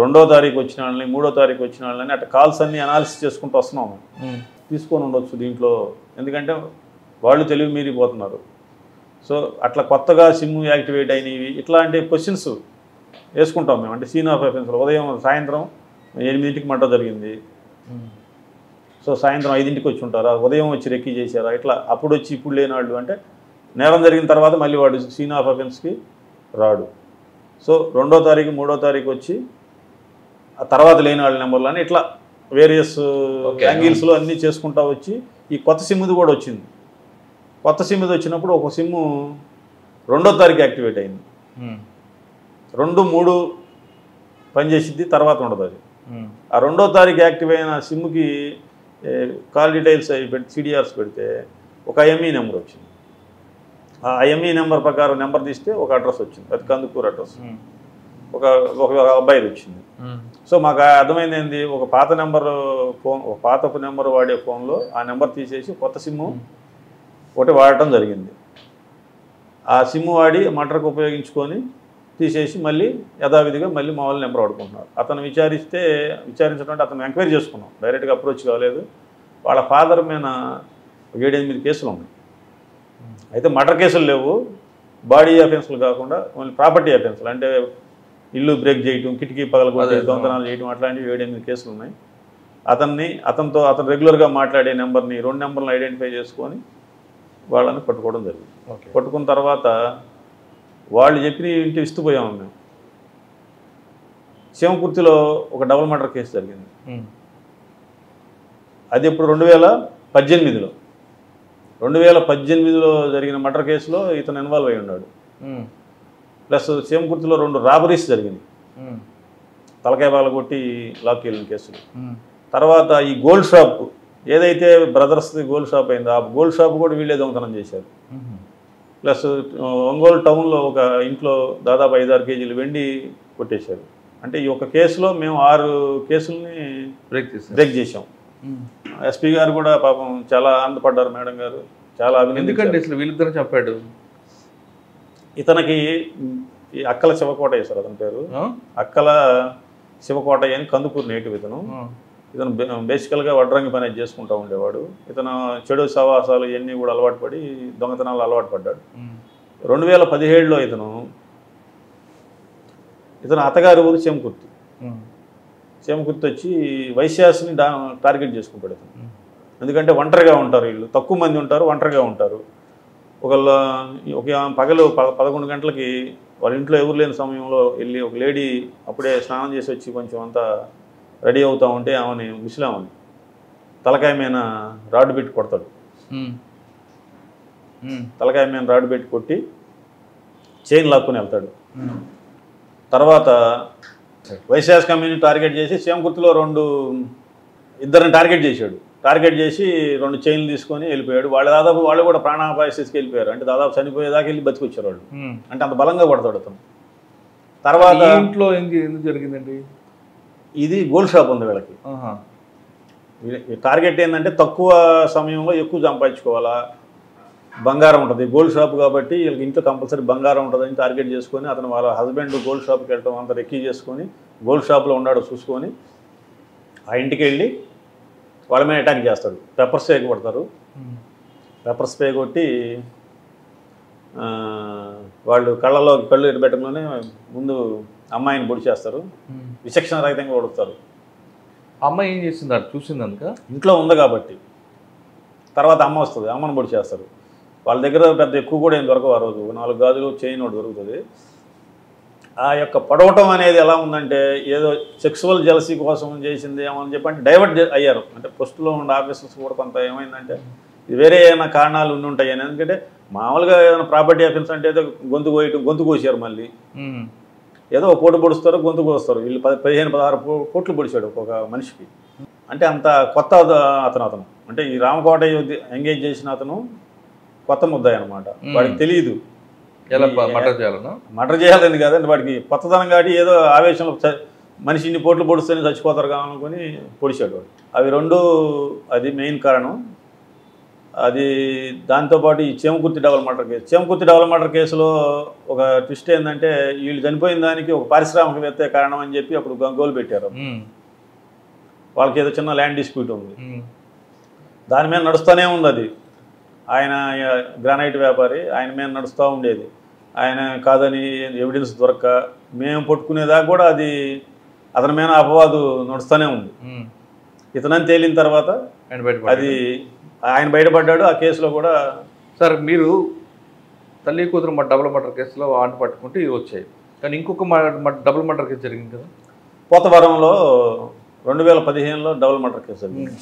2వ తారీఖు వచ్చిన వాళ్ళని, 3వ తారీఖు వచ్చిన వాళ్ళని అట్లా కాల్స్ అన్ని అనాలిసిస్ చేసుకుంటూ వస్తున్నాము. తీసుకొని ఉండొచ్చు దీంట్లో, ఎందుకంటే వాళ్ళు తెలివి మీరిపోతున్నారు. సో అట్లా కొత్తగా సిమ్ యాక్టివేట్ అయినవి ఇట్లాంటి క్వశ్చన్స్ వేసుకుంటాం మేము. అంటే సీన్ ఆఫ్ అఫెన్స్లో ఉదయం సాయంత్రం 8ంటికి మర్డర్ జరిగింది, సో సాయంత్రం 5ంటికి వచ్చి ఉంటారా, ఉదయం వచ్చి రెక్కీ చేశారా, ఇట్లా అప్పుడు వచ్చి ఇప్పుడు లేని వాళ్ళు అంటే నేరం జరిగిన తర్వాత మళ్ళీ వాడు సీన్ ఆఫ్ అఫెన్స్కి రాడు. సో 2వ తారీఖు 3వ తారీఖు వచ్చి ఆ తర్వాత లేని వాళ్ళ నెంబర్లు అని ఇట్లా వేరియస్ యాంగిల్స్లో అన్నీ చేసుకుంటా వచ్చి ఈ కొత్త సిమ్ది కూడా వచ్చింది. కొత్త సిమ్ది వచ్చినప్పుడు ఒక సిమ్ము 2వ తారీఖు యాక్టివేట్ అయింది. 2, 3 పనిచేసిద్ది, తర్వాత ఉండదు అది. ఆ 2వ తారీఖు యాక్టివ్ అయిన సిమ్కి కాల్ డీటెయిల్స్ అవి పెట్టి సిడిఆర్స్ పెడితే ఒక ఐఎంఈ నెంబర్ వచ్చింది. ఆ ఐఎంఈ నెంబర్ ప్రకారం నెంబర్ తీస్తే ఒక అడ్రస్ వచ్చింది, అది కందుకూరు అడ్రస్. ఒక అబ్బాయిది వచ్చింది. సో మాకు అర్థమైంది ఏంది, ఒక పాత నెంబర్ ఫోన్, ఒక పాత నెంబర్ వాడే ఫోన్లో ఆ నెంబర్ తీసేసి కొత్త సిమ్ము ఒకటి వాడటం జరిగింది. ఆ సిమ్ వాడి మర్డర్కి ఉపయోగించుకొని తీసేసి మళ్ళీ యథావిధిగా మళ్ళీ మామూలు నెంబర్ వాడుకుంటున్నారు. అతను విచారించడం అంటే అతను ఎంక్వైరీ చేసుకున్నాం, డైరెక్ట్గా అప్రోచ్ కాలేదు. వాళ్ళ ఫాదర్ మీద 7-8 కేసులు ఉన్నాయి. అయితే మర్డర్ కేసులు లేవు, బాడీ అఫెన్స్లు కాకుండా ఓన్లీ ప్రాపర్టీ అఫెన్స్లు, అంటే ఇల్లు బ్రేక్ చేయటం, కిటికీ పగలగొట్టి దొంగతనాలు చేయటం, అట్లాంటివి 7-8 కేసులు ఉన్నాయి. అతను రెగ్యులర్గా మాట్లాడే నెంబర్ని 2 నెంబర్లను ఐడెంటిఫై చేసుకొని వాళ్ళని పట్టుకోవడం జరిగింది. పట్టుకున్న తర్వాత వాళ్ళు చెప్పిన ఇంటి ఇస్తుపోయాము మేము. శివకుర్తిలో ఒక డబుల్ మర్డర్ కేసు జరిగింది. అది ఇప్పుడు 2018లో 2018లో జరిగిన మర్డర్ కేసులో ఇతను ఇన్వాల్వ్ అయి ఉన్నాడు. ప్లస్ శివకుర్తిలో 2 రాబరీస్ జరిగింది, తలకాయ పగలగొట్టి లాక్కి వెళ్ళిన కేసులు. తర్వాత ఈ గోల్డ్ షాప్ ఏదైతే బ్రదర్స్ది గోల్డ్ షాప్ అయిందో ఆ గోల్డ్ షాప్ కూడా వీళ్ళే దొంగతనం చేశారు. ప్లస్ ఒంగోలు టౌన్లో ఒక ఇంట్లో దాదాపు 5-6 కేజీలు వెండి కొట్టేశారు. అంటే ఈ ఒక కేసులో మేము 6 కేసుల్ని బ్రేక్ చేసాం. ఎస్పీ గారు కూడా పాపం చాలా ఆనందపడ్డారు, మేడం గారు చాలా ఎందుకంటే అసలు వీళ్ళిద్దరు చెప్పాడు. ఇతనికి అక్కల శివకోటయ్య సార్ అతని పేరు, అక్కల శివకోటయ్య అని కందుకూరు నేటివ్. ఇతను బేసికల్గా వడ్రంగి పని చేసుకుంటూ ఉండేవాడు. ఇతను చెడు సవాసాలు ఇవన్నీ కూడా అలవాటు పడి దొంగతనాలు అలవాటు పడ్డాడు. 2017లో ఇతను అత్తగారి ఊరు చేమకుర్తి వచ్చి వైశ్యాస్ని టార్గెట్ చేసుకుంటాడు ఇతను. ఎందుకంటే ఒంటరిగా ఉంటారు, వీళ్ళు తక్కువ మంది ఉంటారు, ఒంటరిగా ఉంటారు. ఒక పగలు 11 గంటలకి వాళ్ళ ఇంట్లో ఎవరు లేని సమయంలో వెళ్ళి ఒక లేడీ అప్పుడే స్నానం చేసి వచ్చి కొంచెం అంతా రెడీ అవుతూ ఉంటే ఆమెని ముసలామని తలకాయ మీద రాడ్డు పెట్టి కొడతాడు. తలకాయ మీద రాడ్డు పెట్టి కొట్టి చైన్ లాక్కుని వెళ్తాడు. తర్వాత వైశ్యాస్ కమ్యూనిటీ టార్గెట్ చేసి శివకుర్తిలో 2 టార్గెట్ చేశాడు. టార్గెట్ చేసి 2 చైన్లు తీసుకొని వెళ్ళిపోయాడు. వాళ్ళు కూడా ప్రాణాపాయ స్థితికి వెళ్ళిపోయారు. అంటే దాదాపు చనిపోయేదాకా వెళ్ళి బతికొచ్చారు వాళ్ళు. అంటే అంత బలంగా కొడతాడు అతను. తర్వాత ఇంట్లో ఎందుకు జరిగిందండి, ఇది గోల్డ్ షాప్ ఉంది వీళ్ళకి. టార్గెట్ ఏంటంటే తక్కువ సమయంలో ఎక్కువ సంపాదించుకోవాలా, బంగారం ఉంటుంది గోల్డ్ షాప్ కాబట్టి వీళ్ళకి ఇంట్లో కంపల్సరీ బంగారం ఉంటుందని టార్గెట్ చేసుకొని అతను వాళ్ళ హస్బెండ్ గోల్డ్ షాప్కి వెళ్ళటం అంతా రెక్కీ చేసుకొని గోల్డ్ షాప్లో ఉన్నాడో చూసుకొని ఆ ఇంటికి వెళ్ళి వాళ్ళ మీద అటాక్ చేస్తాడు. పెప్పర్ స్ప్రే కొడతారు. పెప్పర్ స్ప్రే కొట్టి వాళ్ళు కళ్ళు ఎడబెట్టడంలోనే ముందు అమ్మాయిని పొడి చేస్తారు, విచక్షణ రహితంగా కొడుతారు. అమ్మాయి ఏం చేసింది చూసింది అందుక ఇంట్లో ఉంది కాబట్టి. తర్వాత అమ్మ వస్తుంది, అమ్మని పొడి చేస్తారు. వాళ్ళ దగ్గర పెద్ద ఎక్కువ కూడా ఏం దొరకవు. ఆ రోజు 4 గాజులు చైన్ ఒకటి దొరుకుతుంది. ఆ యొక్క పడవటం అనేది ఎలా ఉందంటే ఏదో సెక్సువల్ జెలసీ కోసం చేసింది ఏమని చెప్పంటే డైవర్ట్ అయ్యారు. అంటే పోస్టులో ఉండే ఆఫీసర్స్ కూడా కొంత ఏమైందంటే వేరే ఏమైనా కారణాలు ఉంటాయి అని. ఎందుకంటే మామూలుగా ఏదైనా ప్రాపర్టీ అఫెన్స్ అంటే ఏదో గొంతు కోసారు, మళ్ళీ ఏదో కోటు పొడుస్తారు, గొంతు కోస్తారు. వీళ్ళు 15-16 కోట్లు పొడిచాడు ఒక మనిషికి. అంటే అంత కొత్త అతను అంటే ఈ రామకోటయ్య ఎంగేజ్ చేసిన అతను కొత్త ముద్దాయి అనమాట. వాడికి తెలియదు మర్డర్ చేయాలని కాదండి, వాడికి కొత్తదనం కాబట్టి ఏదో ఆవేశంలో మనిషి ఇన్ని పోట్లు పొడిస్తేనే చచ్చిపోతారు కావాలనుకుని పొడిచాడు వాడు. అవి రెండు అది మెయిన్ కారణం. అది దాంతోపాటు ఈ Chemakurthi double murder case. Chemakurthi double murder కేసులో ఒక ట్విస్ట్ ఏంటంటే వీళ్ళు చనిపోయిన దానికి ఒక పారిశ్రామికవేత్త కారణం అని చెప్పి అప్పుడు గోలు పెట్టారు. వాళ్ళకి ఏదో చిన్న ల్యాండ్ డిస్ప్యూట్ ఉంది, దాని మీద నడుస్తూనే ఉంది. అది ఆయన గ్రానైట్ వ్యాపారి, ఆయన మీద నడుస్తూ ఉండేది. ఆయన కాదని ఎవిడెన్స్ దొరక్క మేము పట్టుకునేదాకా కూడా అది అతని మీద అపవాదు నడుస్తూనే ఉంది. ఇతనని తేలిన తర్వాత అది ఆయన బయటపడ్డాడు. ఆ కేసులో కూడా సార్ మీరు తల్లి కూతురు డబుల్ మర్డర్ కేసులో ఆంట పట్టుకుంటే ఇవి వచ్చాయి, కానీ ఇంకొక డబుల్ మర్డర్ కేసు జరిగింది కదా పోతవరంలో 2015లో డబుల్ మర్డర్ కేసు జరిగింది.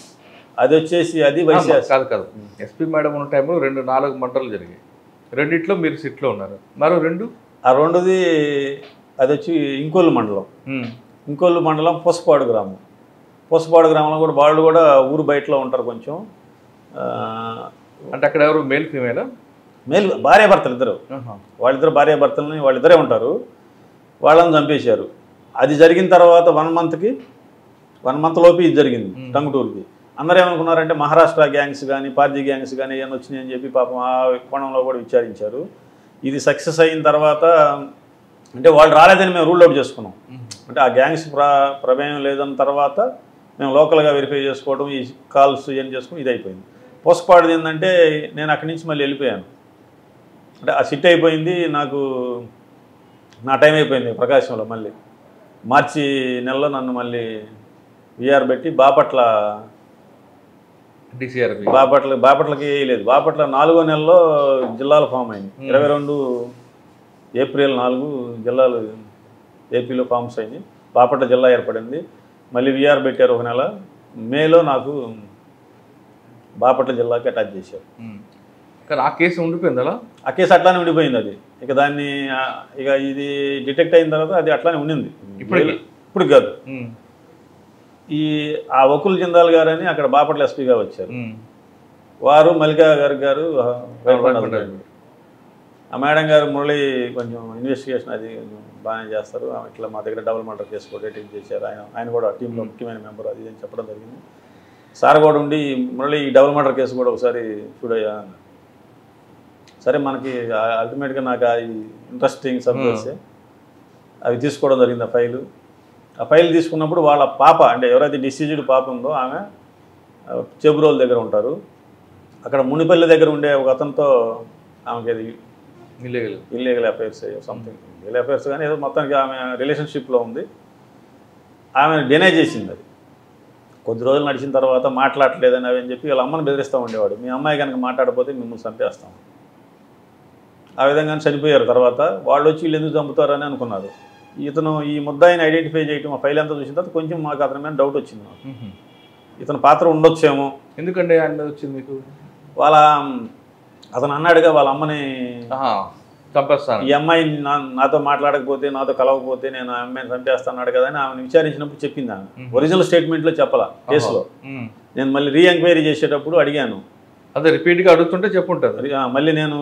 అది వచ్చేసి అది కాదు కాదు ఎస్పీ మేడం ఉన్న టైంలో 4 మర్డర్లు జరిగాయి. రెండిట్లో మీరు సిట్లో ఉన్నారు, మరో 2 ఆ రెండుది అది వచ్చి ఇంకోళ్ళు మండలం. ఇంకోళ్ళు మండలం పొసపాడు గ్రామం. పొసపాడు గ్రామంలో కూడా వాళ్ళు కూడా ఊరు బయటలో ఉంటారు కొంచెం. అంటే అక్కడ ఎవరు మేల్ ఫీమేలా? మేల్ భార్యాభర్తలు ఇద్దరు. వాళ్ళిద్దరు భార్యాభర్తలని వాళ్ళిద్దరే ఉంటారు. వాళ్ళని చంపేశారు. అది జరిగిన తర్వాత 1 మంత్ లోపు ఇది జరిగింది టంగుటూరుకి. అందరూ ఏమనుకున్నారంటే మహారాష్ట్ర గ్యాంగ్స్ కానీ పార్జీ గ్యాంగ్స్ కానీ ఏమైనా వచ్చినాయని చెప్పి పాపం ఆ కోణంలో కూడా విచారించారు. ఇది సక్సెస్ అయిన తర్వాత అంటే వాళ్ళు రాలేదని మేము రూల్ అవుట్ చేసుకున్నాం. అంటే ఆ గ్యాంగ్స్ ప్రమేయం లేదన్న తర్వాత మేము లోకల్గా వెరిఫై చేసుకోవడం, ఈ కాల్స్ ఏం చేసుకుని ఇది అయిపోయింది. పోస్ట్పార్టం ఏంటంటే నేను అక్కడి నుంచి మళ్ళీ వెళ్ళిపోయాను. అంటే ఆ సిట్ అయిపోయింది, నాకు నా టైం అయిపోయింది ప్రకాశంలో. మళ్ళీ మార్చి నెలలో నన్ను మళ్ళీ విఆర్ పెట్టి బాపట్లకి లేదు. బాపట్ల 4వ నెలలో జిల్లాల ఫామ్ అయింది. 22 ఏప్రిల్ 4 జిల్లాలు ఏపీలో ఫామ్స్ అయింది. బాపట్ల జిల్లా ఏర్పడింది. మళ్ళీ విఆర్ పెట్టారు 1 నెల. మేలో నాకు బాపట్ల జిల్లాకి అటాచ్ చేశారు. కానీ ఆ కేసు ఉండిపోయింది అలా? ఆ కేసు అట్లానే ఉండిపోయింది. అది ఇక దాన్ని ఇక ఇది డిటెక్ట్ అయిన తర్వాత అది అట్లానే ఉండింది. ఇప్పుడు కాదు. ఆ వకుల్ జిందాల్ గారని అక్కడ బాపట్ల ఎస్పీగా వచ్చారు. వారు మల్లికా గారు ఆ మేడం గారు మురళి కొంచెం ఇన్వెస్టిగేషన్ అది బాగానే చేస్తారు. ఇట్లా మా దగ్గర డబుల్ మర్డర్ కేసు కూడా టేక్ చేశారు. ఆయన కూడా టీంలో ముఖ్యమైన మెంబర్ అది అని చెప్పడం జరిగింది. సార్ కూడా ఉండి మురళి ఈ డబుల్ మర్డర్ కేసు కూడా ఒకసారి చూడయ్యా. సరే మనకి అల్టిమేట్గా నాకు ఈ ఇంట్రెస్టింగ్ సబ్జెక్ట్స్ అవి తీసుకోవడం జరిగింది. ఆ ఫైల్ తీసుకున్నప్పుడు వాళ్ళ పాప అంటే ఎవరైతే డిసీజ్డ్ పాప ఉందో ఆమె చెబురోలు దగ్గర ఉంటారు. అక్కడ మునిపల్లి దగ్గర ఉండే ఒక అతనితో ఆమెకి అది illegal affairs something illegal affairs కానీ ఏదో మొత్తానికి ఆమె రిలేషన్షిప్లో ఉంది. ఆమె డినై చేసింది. అది కొద్ది రోజులు నడిచిన తర్వాత మాట్లాడలేదని అవి అని చెప్పి వాళ్ళ అమ్మని బెదిరిస్తూ ఉండేవాడు. మీ అమ్మాయి కనుక మాట్లాడకపోతే మిమ్మల్ని చంపేస్తాం. ఆ విధంగా చనిపోయారు. తర్వాత వాళ్ళు వచ్చి వీళ్ళు ఎందుకు చంపుతారని అనుకున్నారు. ఇతను ఈ ముద్దాయిని ఐడెంటిఫై చేయటం ఆ ఫైల్ అంతా చూసిన తర్వాత కొంచెం మాకు అతని మీద డౌట్ వచ్చింది. మాకు ఇతని పాత్ర ఉండొచ్చేమో. ఎందుకంటే ఆయన వచ్చింది మీకు? అతను అన్నాడుగా వాళ్ళ అమ్మని చంపేస్తాను, ఈ అమ్మాయి నాతో మాట్లాడకపోతే నాతో కలవకపోతే నేను ఆ అమ్మాయిని చంపేస్తాన్నాడు కదా అని ఆమెను విచారించినప్పుడు చెప్పింది. ఆమె ఒరిజినల్ స్టేట్మెంట్లో చెప్పాల కేసులో. నేను మళ్ళీ రీఎంక్వైరీ చేసేటప్పుడు అడిగాను. అదే రిపీట్గా అడుగుతుంటే చెప్పుంటారు. మళ్ళీ నేను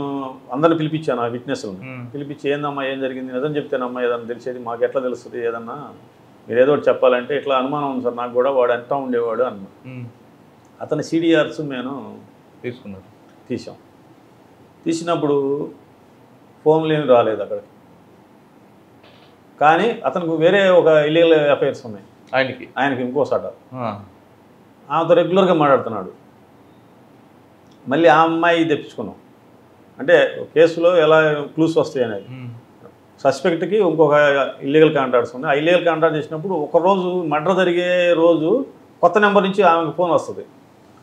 అందరిని పిలిపించాను, ఆ విట్నెస్లను పిలిపించి ఏందమ్మా ఏం జరిగింది నిజం చెప్తేనమ్మా ఏదన్నా తెలిసేది, మాకు ఎట్లా తెలుస్తుంది ఏదన్నా మీరు ఏదో ఒకటి చెప్పాలంటే ఇట్లా అనుమానం ఉంది సార్ నాకు కూడా, వాడు ఎంత ఉండేవాడు అన్న. అతని సిడిఆర్స్ నేను తీసినప్పుడు ఫోన్లు ఏమి రాలేదు అక్కడికి. కానీ అతనికి వేరే ఒక ఇల్లీగల్ అఫైర్స్ ఉన్నాయి ఆయనకి ఇంకోసాట. ఆమెతో రెగ్యులర్గా మాట్లాడుతున్నాడు. మళ్ళీ ఆ అమ్మాయి తెప్పించుకున్నాం. అంటే కేసులో ఎలా క్లూస్ వస్తాయి అనేది. సస్పెక్ట్కి ఇంకొక ఇల్లీగల్ కాంట్రాక్ట్స్ ఉన్నాయి. ఆ ఇల్లీగల్ కాంట్రాక్ట్ చేసినప్పుడు ఒకరోజు మర్డర్ జరిగే రోజు కొత్త నెంబర్ నుంచి ఆమెకు ఫోన్ వస్తుంది.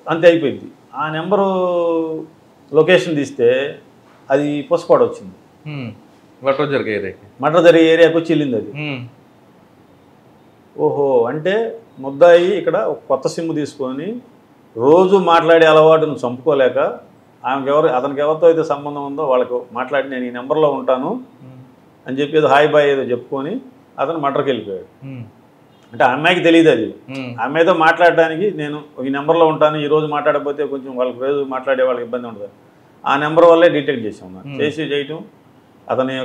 అంతే అయిపోయింది. ఆ నెంబరు లొకేషన్ తీస్తే అది పొసపాడు వచ్చింది. మర్డర్ జరిగే ఏరియాకి వచ్చి వెళ్ళింది అది. ఓహో, అంటే ముద్దాయి ఇక్కడ ఒక కొత్త సిమ్ తీసుకొని రోజు మాట్లాడే అలవాటును చంపుకోలేక అతనికి ఎవరితో అయితే సంబంధం ఉందో వాళ్ళకు మాట్లాడి నేను ఈ నెంబర్లో ఉంటాను అని చెప్పి ఏదో హాయ్ బాయ్ ఏదో చెప్పుకొని అతను మర్డర్కి వెళ్ళిపోయాడు. అంటే ఆ అమ్మాయికి తెలియదు అది. ఆ అమ్మాయితో మాట్లాడడానికి నేను ఈ నెంబర్లో ఉంటాను, ఈ రోజు మాట్లాడకపోతే కొంచెం వాళ్ళకి రోజు మాట్లాడే వాళ్ళకి ఇబ్బంది ఉంటుంది. ఆ నెంబర్ వల్లే డిటెక్ట్ చేసాం. చేయటం అతని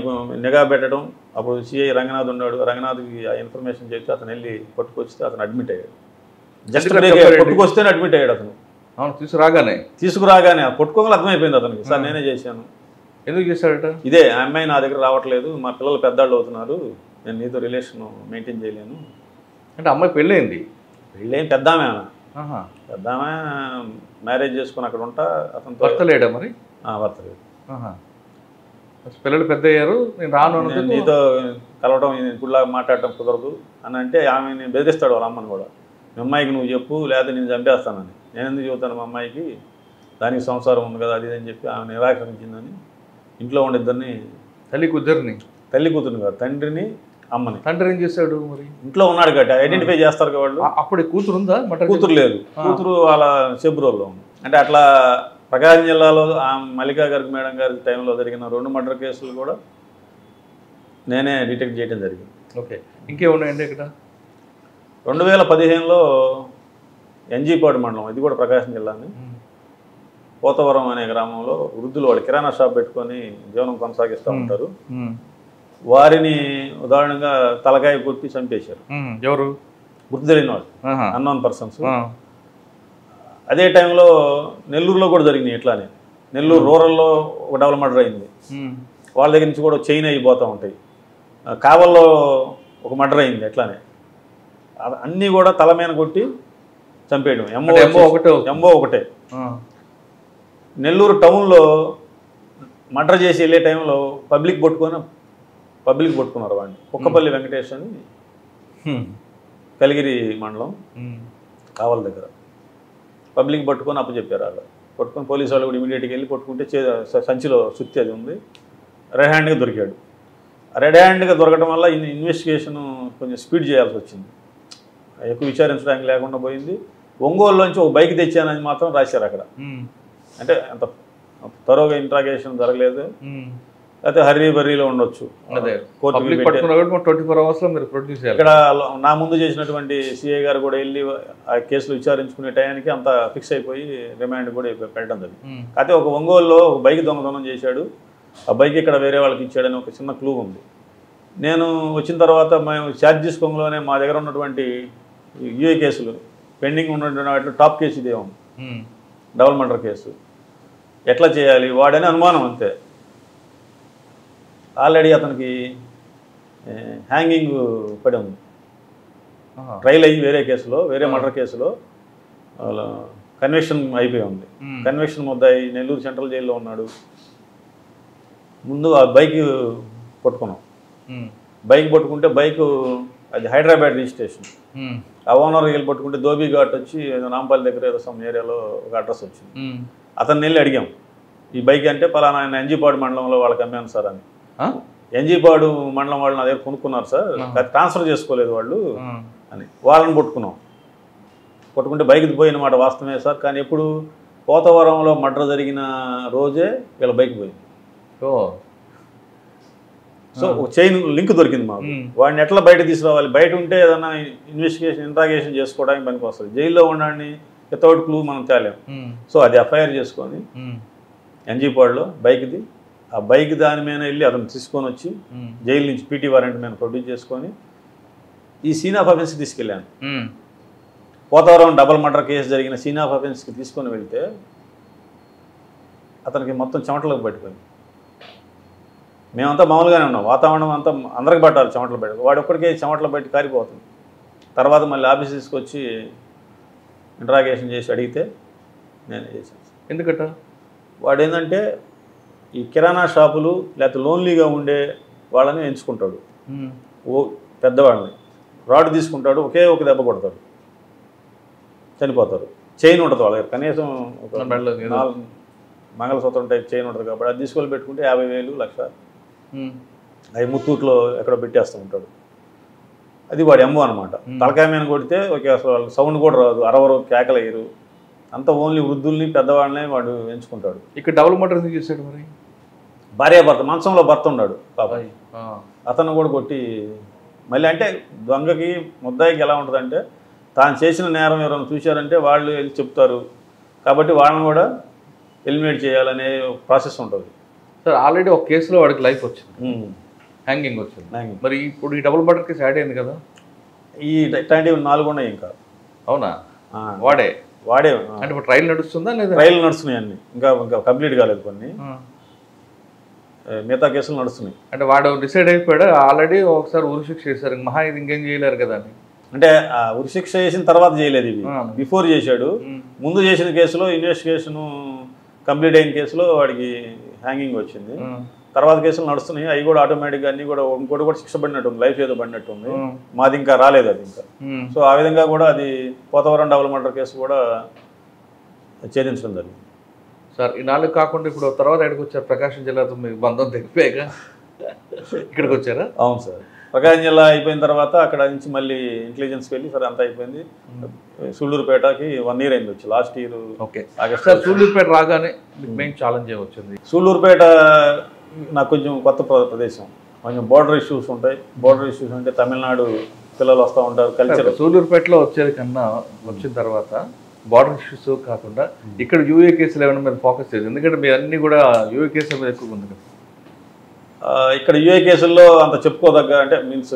నిఘా పెట్టడం. అప్పుడు సిఐ రంగనాథ్ ఉన్నాడు. రంగనాథ్కి ఆ ఇన్ఫర్మేషన్ చెప్తే అతను వెళ్ళి పట్టుకొస్తే అతను అడ్మిట్ అయ్యాడు. జస్ట్ పట్టుకొస్తేనే అడ్మిట్ అయ్యాడు అతను. అవును, తీసుకురాగానే పట్టుకోగల అర్థమైపోయింది అతనికి, సార్ నేనే చేశాను. ఎందుకు చేశాడట? ఇదే ఆ అమ్మాయి నా దగ్గర రావట్లేదు, మా పిల్లలు పెద్దాళ్ళు అవుతున్నారు, నేను నీతో రిలేషన్ మెయింటైన్ చేయలేను. అంటే అమ్మాయి పెళ్ళయింది? పెళ్ళేం పెద్దామే, పెద్దామే మ్యారేజ్ చేసుకుని అక్కడ ఉంటా. అతను భర్త లేడా మరి? భర్త లేదు. పిల్లలు పెద్ద అయ్యారు, నేను రాను, నీతో కలవడం ఇప్పుడులా మాట్లాడటం కుదరదు అని అంటే ఆమెని బెదిరిస్తాడు వాళ్ళ అమ్మని కూడా. మీ అమ్మాయికి నువ్వు చెప్పు, లేదా నేను చంపేస్తానని. నేను ఎందుకు చెబుతాను మా అమ్మాయికి, దానికి సంసారం ఉంది కదా అది అని చెప్పి ఆమె నిరాకరించిందని ఇంట్లో ఉండిద్దరిని, తల్లి కూతురుని కాదు, తండ్రిని అమ్మని. తండ్రి ఏం చేశాడు మరి? ఇంట్లో ఉన్నాడు కాబట్టి ఐడెంటిఫై చేస్తారు వాళ్ళు. అప్పుడు కూతురు ఉందా? కూతురు లేదు, కూతురు వాళ్ళ చెబ్రోల్లో ఉంది. అంటే అట్లా ప్రకాశం జిల్లాలో మల్లికా గారికి మేడం గారి టైంలో జరిగిన 2 మర్డర్ కేసులు కూడా నేనే డిటెక్ట్ చేయడం జరిగింది. ఓకే, ఇంకేమున్నాయండి ఇక్కడ? 2015లో ఎన్జీపాడు మండలం, ఇది కూడా ప్రకాశం జిల్లాని, పోతవరం అనే గ్రామంలో వృద్ధులు వాళ్ళు కిరాణా షాప్ పెట్టుకొని జీవనం కొనసాగిస్తూ ఉంటారు. వారిని ఉదాహరణగా తలకాయ కొట్టి చంపేశారు. ఎవరు? గుర్తు తెలియని వాళ్ళు, అన్నోన్ పర్సన్స్. అదే టైంలో నెల్లూరులో కూడా జరిగినాయి ఇట్లానే. నెల్లూరు రూరల్లో ఒక డబుల్ మర్డర్ అయింది. వాళ్ళ దగ్గర నుంచి కూడా చైన్ అయిపోతూ ఉంటాయి. కావల్లో ఒక మర్డర్ అయింది ఎట్లానే. అన్నీ కూడా తల మీద కొట్టి చంపేయడం. ఎంఓ ఒకటే. నెల్లూరు టౌన్లో మర్డర్ చేసి వెళ్ళే టైంలో పబ్లిక్ పట్టుకున్నారు వాడిని. కుక్కపల్లి వెంకటేష్ అని, కలిగిరి మండలం, కావల దగ్గర పబ్లిక్ పట్టుకొని అప్పచెప్పారు. వాళ్ళు పట్టుకొని పోలీసు వాళ్ళు కూడా ఇమీడియట్గా వెళ్ళి పట్టుకుంటే సంచిలో సుత్తి అది ఉంది. రెడ్ హ్యాండ్గా దొరికాడు. రెడ్ హ్యాండ్గా దొరకడం వల్ల ఇన్వెస్టిగేషన్ కొంచెం స్పీడ్ చేయాల్సి వచ్చింది. ఎక్కువ విచారించడానికి లేకుండా పోయింది. ఒంగోలులోంచి ఒక బైక్ తెచ్చానని మాత్రం రాశారు అక్కడ. అంటే అంత తరోగా ఇంట్రాగేషన్ జరగలేదు. అయితే హర్రీ బర్రీలో ఉండొచ్చు. ఇక్కడ నా ముందు చేసినటువంటి సిఐ గారు కూడా వెళ్ళి ఆ కేసులు విచారించుకునే టయానికి అంత ఫిక్స్ అయిపోయి రిమాండ్ కూడా పెట్టడం జరిగింది. అయితే ఒక ఒంగోలులో ఒక బైక్ దొంగతనం చేశాడు, ఆ బైక్ ఇక్కడ వేరే వాళ్ళకి ఇచ్చాడని ఒక చిన్న క్లూ ఉంది. నేను వచ్చిన తర్వాత మేము ఛార్జెస్ కొంగలోనే మా దగ్గర ఉన్నటువంటి యూఏ కేసులు పెండింగ్ ఉన్నటువంటి వాటిలో టాప్ కేసు ఇదే ఉంది, డబుల్ మర్డర్ కేసు. ఎట్లా చేయాలి వాడని అనుమానం అంతే. ఆల్రెడీ అతనికి హ్యాంగింగ్ పడి ఉంది, ట్రైల్ అయ్యి వేరే కేసులో, వేరే మర్డర్ కేసులో కన్విక్షన్ అయిపోయి ఉంది. కన్విక్షన్ ముద్దాయి నెల్లూరు సెంట్రల్ జైల్లో ఉన్నాడు. ముందు ఆ బైక్ పట్టుకున్నాం. బైక్ పట్టుకుంటే బైక్ అది హైదరాబాద్ రిజిస్ట్రేషన్. ఆ ఓనర్ వెళ్ళి పట్టుకుంటే ధోబీ ఘాట్ వచ్చి నాంపల్లి దగ్గర ఏదో సమ్ ఏరియాలో ఒక అడ్రస్ వచ్చింది. అతన్ని వెళ్ళి అడిగాం, ఈ బైక్ అంటే పలానా ఆయన ఎన్జీపాడు మండలంలో వాళ్ళకి అమ్మాను సార్ అని. ఎన్జీపాడు మండలం వాళ్ళు నా దగ్గర కొనుక్కున్నారు సార్, ట్రాన్స్ఫర్ చేసుకోలేదు వాళ్ళు అని. వాళ్ళని పట్టుకుంటే బైక్ పోయిన మాట వాస్తవమే సార్, కానీ ఎప్పుడు పోతవరంలో మర్డర్ జరిగిన రోజే వీళ్ళ బైక్ పోయింది. సో ఒక చైన్ లింక్ దొరికింది మాకు. వాడిని ఎట్లా బయట తీసుకురావాలి, బయట ఉంటే ఏదైనా ఇన్వెస్టిగేషన్ ఇంట్రాగేషన్ చేసుకోవడానికి పనికి వస్తుంది. జైల్లో ఉండడాన్ని వితౌట్ క్లూ మనం తేలేం. సో అది ఎఫ్ఐఆర్ చేసుకొని ఎన్జీపాడులో బైక్ది, ఆ బైక్ దాని మీద వెళ్ళి అతను తీసుకొని వచ్చి జైలు నుంచి పీటీ వారెంట్ మీద ప్రొడ్యూస్ చేసుకొని ఈ సీన్ ఆఫ్ అఫెన్స్కి తీసుకెళ్ళాను. పోతవరం డబుల్ మర్డర్ కేసు జరిగిన సీన్ ఆఫ్ అఫెన్స్కి తీసుకొని వెళ్తే అతనికి మొత్తం చెమటలకు పట్టిపోయింది. మేమంతా మామూలుగానే ఉన్నాం, వాతావరణం అంతా అందరికి పట్టాలి చెమటలు బయట. వాడు ఒక్కడికే చెమటలు బయట కారిపోతుంది. తర్వాత మళ్ళీ ఆఫీస్ తీసుకొచ్చి ఇంట్రాగేషన్ చేసి అడిగితే నేనే చేశాను. ఎందుకంట వాడు ఏంటంటే ఈ కిరాణా షాపులు లేకపోతే లోన్లీగా ఉండే వాళ్ళని ఎంచుకుంటాడు. పెద్దవాళ్ళని రాడ్ తీసుకుంటాడు, ఒకే ఒక దెబ్బ కొడతాడు, చనిపోతారు. చైన్ ఉంటుంది వాళ్ళ దగ్గర, కనీసం ఒక 4 మంగళసూత్రం టైప్ చైన్ ఉంటుంది కాబట్టి అది తీసుకొని పెట్టుకుంటే 50,000 లక్ష అవి ముత్తూట్లో ఎక్కడో పెట్టేస్తూ ఉంటాడు. అది వాడు ఎంఓ అనమాట. తలకాయ మీద కొడితే ఓకే, అసలు వాళ్ళకి సౌండ్ కూడా రాదు, అరవరు, కేకలేయరు. అంత ఓన్లీ వృద్ధుల్ని పెద్దవాళ్ళని వాడు ఎంచుకుంటాడు. ఇక్కడ డబుల్ మర్డర్ ఎందుకు చేశాడు మరి? భార్యాభర్త మంచంలో భర్త ఉన్నాడు పాపం, అతను కూడా కొట్టి మళ్ళీ. అంటే దొంగకి ముద్దాయికి ఎలా ఉంటుందంటే తాను చేసిన నేరం ఎవరైనా చూశారంటే వాళ్ళు వెళ్ళి చెప్తారు కాబట్టి వాళ్ళని కూడా ఎలిమినేట్ చేయాలనే ప్రాసెస్ ఉంటుంది. సార్ ఆల్రెడీ ఒక కేసులో వాడికి లైఫ్ వచ్చింది, హ్యాంగింగ్ వచ్చింది. మరి ఇప్పుడు ఈ డబుల్ మర్డర్ కేసు యాడ్ అయింది కదా, ఈ ఇట్లాంటివి 4 ఉన్నాయి ఇంకా. అవునా? వాడే అంటే ఇప్పుడు ట్రయల్ నడుస్తుందా లేదా? ట్రయల్ నడుస్తున్నాయి అన్ని, ఇంకా కంప్లీట్ కాలేదు కొన్ని, మిగతా కేసులు నడుస్తున్నాయి. అంటే వాడు డిసైడ్ అయిపోయాడు ఆల్రెడీ, ఒకసారి ఉరిశిక్ష చేశారు, మహా ఇది ఇంకేం చేయలేరు కదా అని. అంటే ఉరిశిక్ష చేసిన తర్వాత చేయలేదు, ఇవి బిఫోర్ చేశాడు. ముందు చేసిన కేసులో ఇన్వెస్టిగేషన్ కంప్లీట్ అయిన కేసులో వాడికి హ్యాంగింగ్ వచ్చింది. తర్వాత కేసులు నడుస్తున్నాయి, అవి కూడా ఆటోమేటిక్గా అన్ని కూడా ఇంకోటి కూడా శిక్ష పడినట్టుంది, లైఫ్ ఏదో పడినట్టుంది. మాది ఇంకా రాలేదు అది ఇంకా. సో ఆ విధంగా కూడా అది పోతవరం డబుల్ మర్డర్ కేసు కూడా ఛేదించడం జరిగింది. సార్ ఈ 4 కాకుండా ఇప్పుడు తర్వాత ఎక్కడికి వచ్చారు? ప్రకాశం జిల్లాతో మీకు బంధం తెగిపోయాక ఇక్కడికి వచ్చారా? అవును సార్, ప్రకాశం జిల్లా అయిపోయిన తర్వాత అక్కడ నుంచి మళ్ళీ ఇంటెలిజెన్స్కి వెళ్ళి సరే అంతా అయిపోయింది. సూళ్ళూరుపేటకి 1 year అయింది వచ్చి, last year August. Sir Sullurpeta రాగానే మెయిన్ ఛాలెంజ్ వచ్చింది. సూళ్ళూరుపేట నాకు కొంచెం కొత్త ప్రదేశం, కొంచెం బోర్డర్ ఇష్యూస్ ఉంటాయి. బోర్డర్ ఇష్యూస్ అంటే తమిళనాడు పిల్లలు వస్తూ ఉంటారు, కల్చర్. సూళ్ళూరుపేటలో వచ్చేది కన్నా వచ్చిన తర్వాత బార్డర్ ఇష్యూస్ కాకుండా ఇక్కడ యూఏ కేసులు ఏమైనా మీరు ఫోకస్ చేయాలి, ఎందుకంటే మీ అన్ని కూడా యూఏ కేసుల మీద ఎక్కువ ఉంది కదా. ఇక్కడ యూఏ కేసుల్లో అంత చెప్పుకోదగ్గ అంటే మీన్స్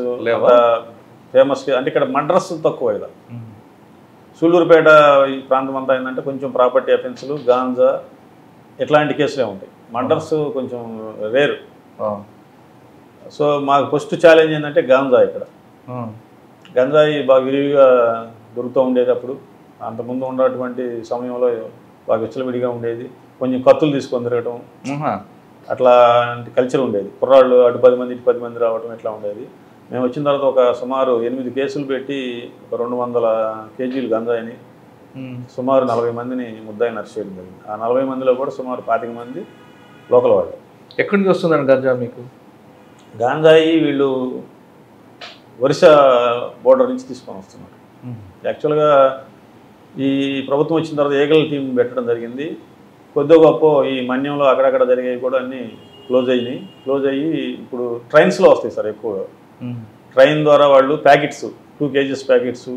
ఫేమస్ అంటే ఇక్కడ మర్డర్స్ తక్కువ. ఇక్కడ సూళ్ళూరుపేట ఈ ప్రాంతం అంతా ఏంటంటే కొంచెం ప్రాపర్టీ అఫెన్స్లు, గాంజా ఇట్లాంటి కేసులే ఉంటాయి. మర్డర్స్ కొంచెం రేరు. సో మాకు ఫస్ట్ ఛాలెంజ్ ఏంటంటే గాంజా. ఇక్కడ గంజాయి బాగా విరివిగా దొరుకుతూ ఉండేది అప్పుడు. అంతకుముందు ఉన్నటువంటి సమయంలో బాగా విచ్చలవిడిగా ఉండేది. కొంచెం కత్తులు తీసుకొని తిరగటం అట్లా కల్చర్ ఉండేది. కుర్రాళ్ళు అటు 10 మంది ఇటు 10 మంది రావటం ఇట్లా ఉండేది. మేము వచ్చిన తర్వాత ఒక సుమారు 8 కేసులు పెట్టి ఒక 200 kgs గంజాయిని సుమారు 40 మందిని ముద్దాయిని అరెస్ట్ చేయడం జరిగింది. ఆ 40 మందిలో కూడా సుమారు 25 మంది లోకల్ వాళ్ళు. ఎక్కడి నుంచి వస్తుందండి గంజా మీకు? గాంజాయి వీళ్ళు ఒరిస్సా బోర్డర్ నుంచి తీసుకొని వస్తున్నారు. యాక్చువల్గా ఈ ప్రభుత్వం వచ్చిన తర్వాత ఏగల్ టీం పెట్టడం జరిగింది. కొద్దిగా గొప్ప ఈ మన్యంలో అక్కడక్కడ జరిగేవి కూడా అన్నీ క్లోజ్ అయ్యి ఇప్పుడు ట్రైన్స్లో వస్తాయి సార్ ఎక్కువగా. ట్రైన్ ద్వారా వాళ్ళు ప్యాకెట్స్ 2 kgs ప్యాకెట్స్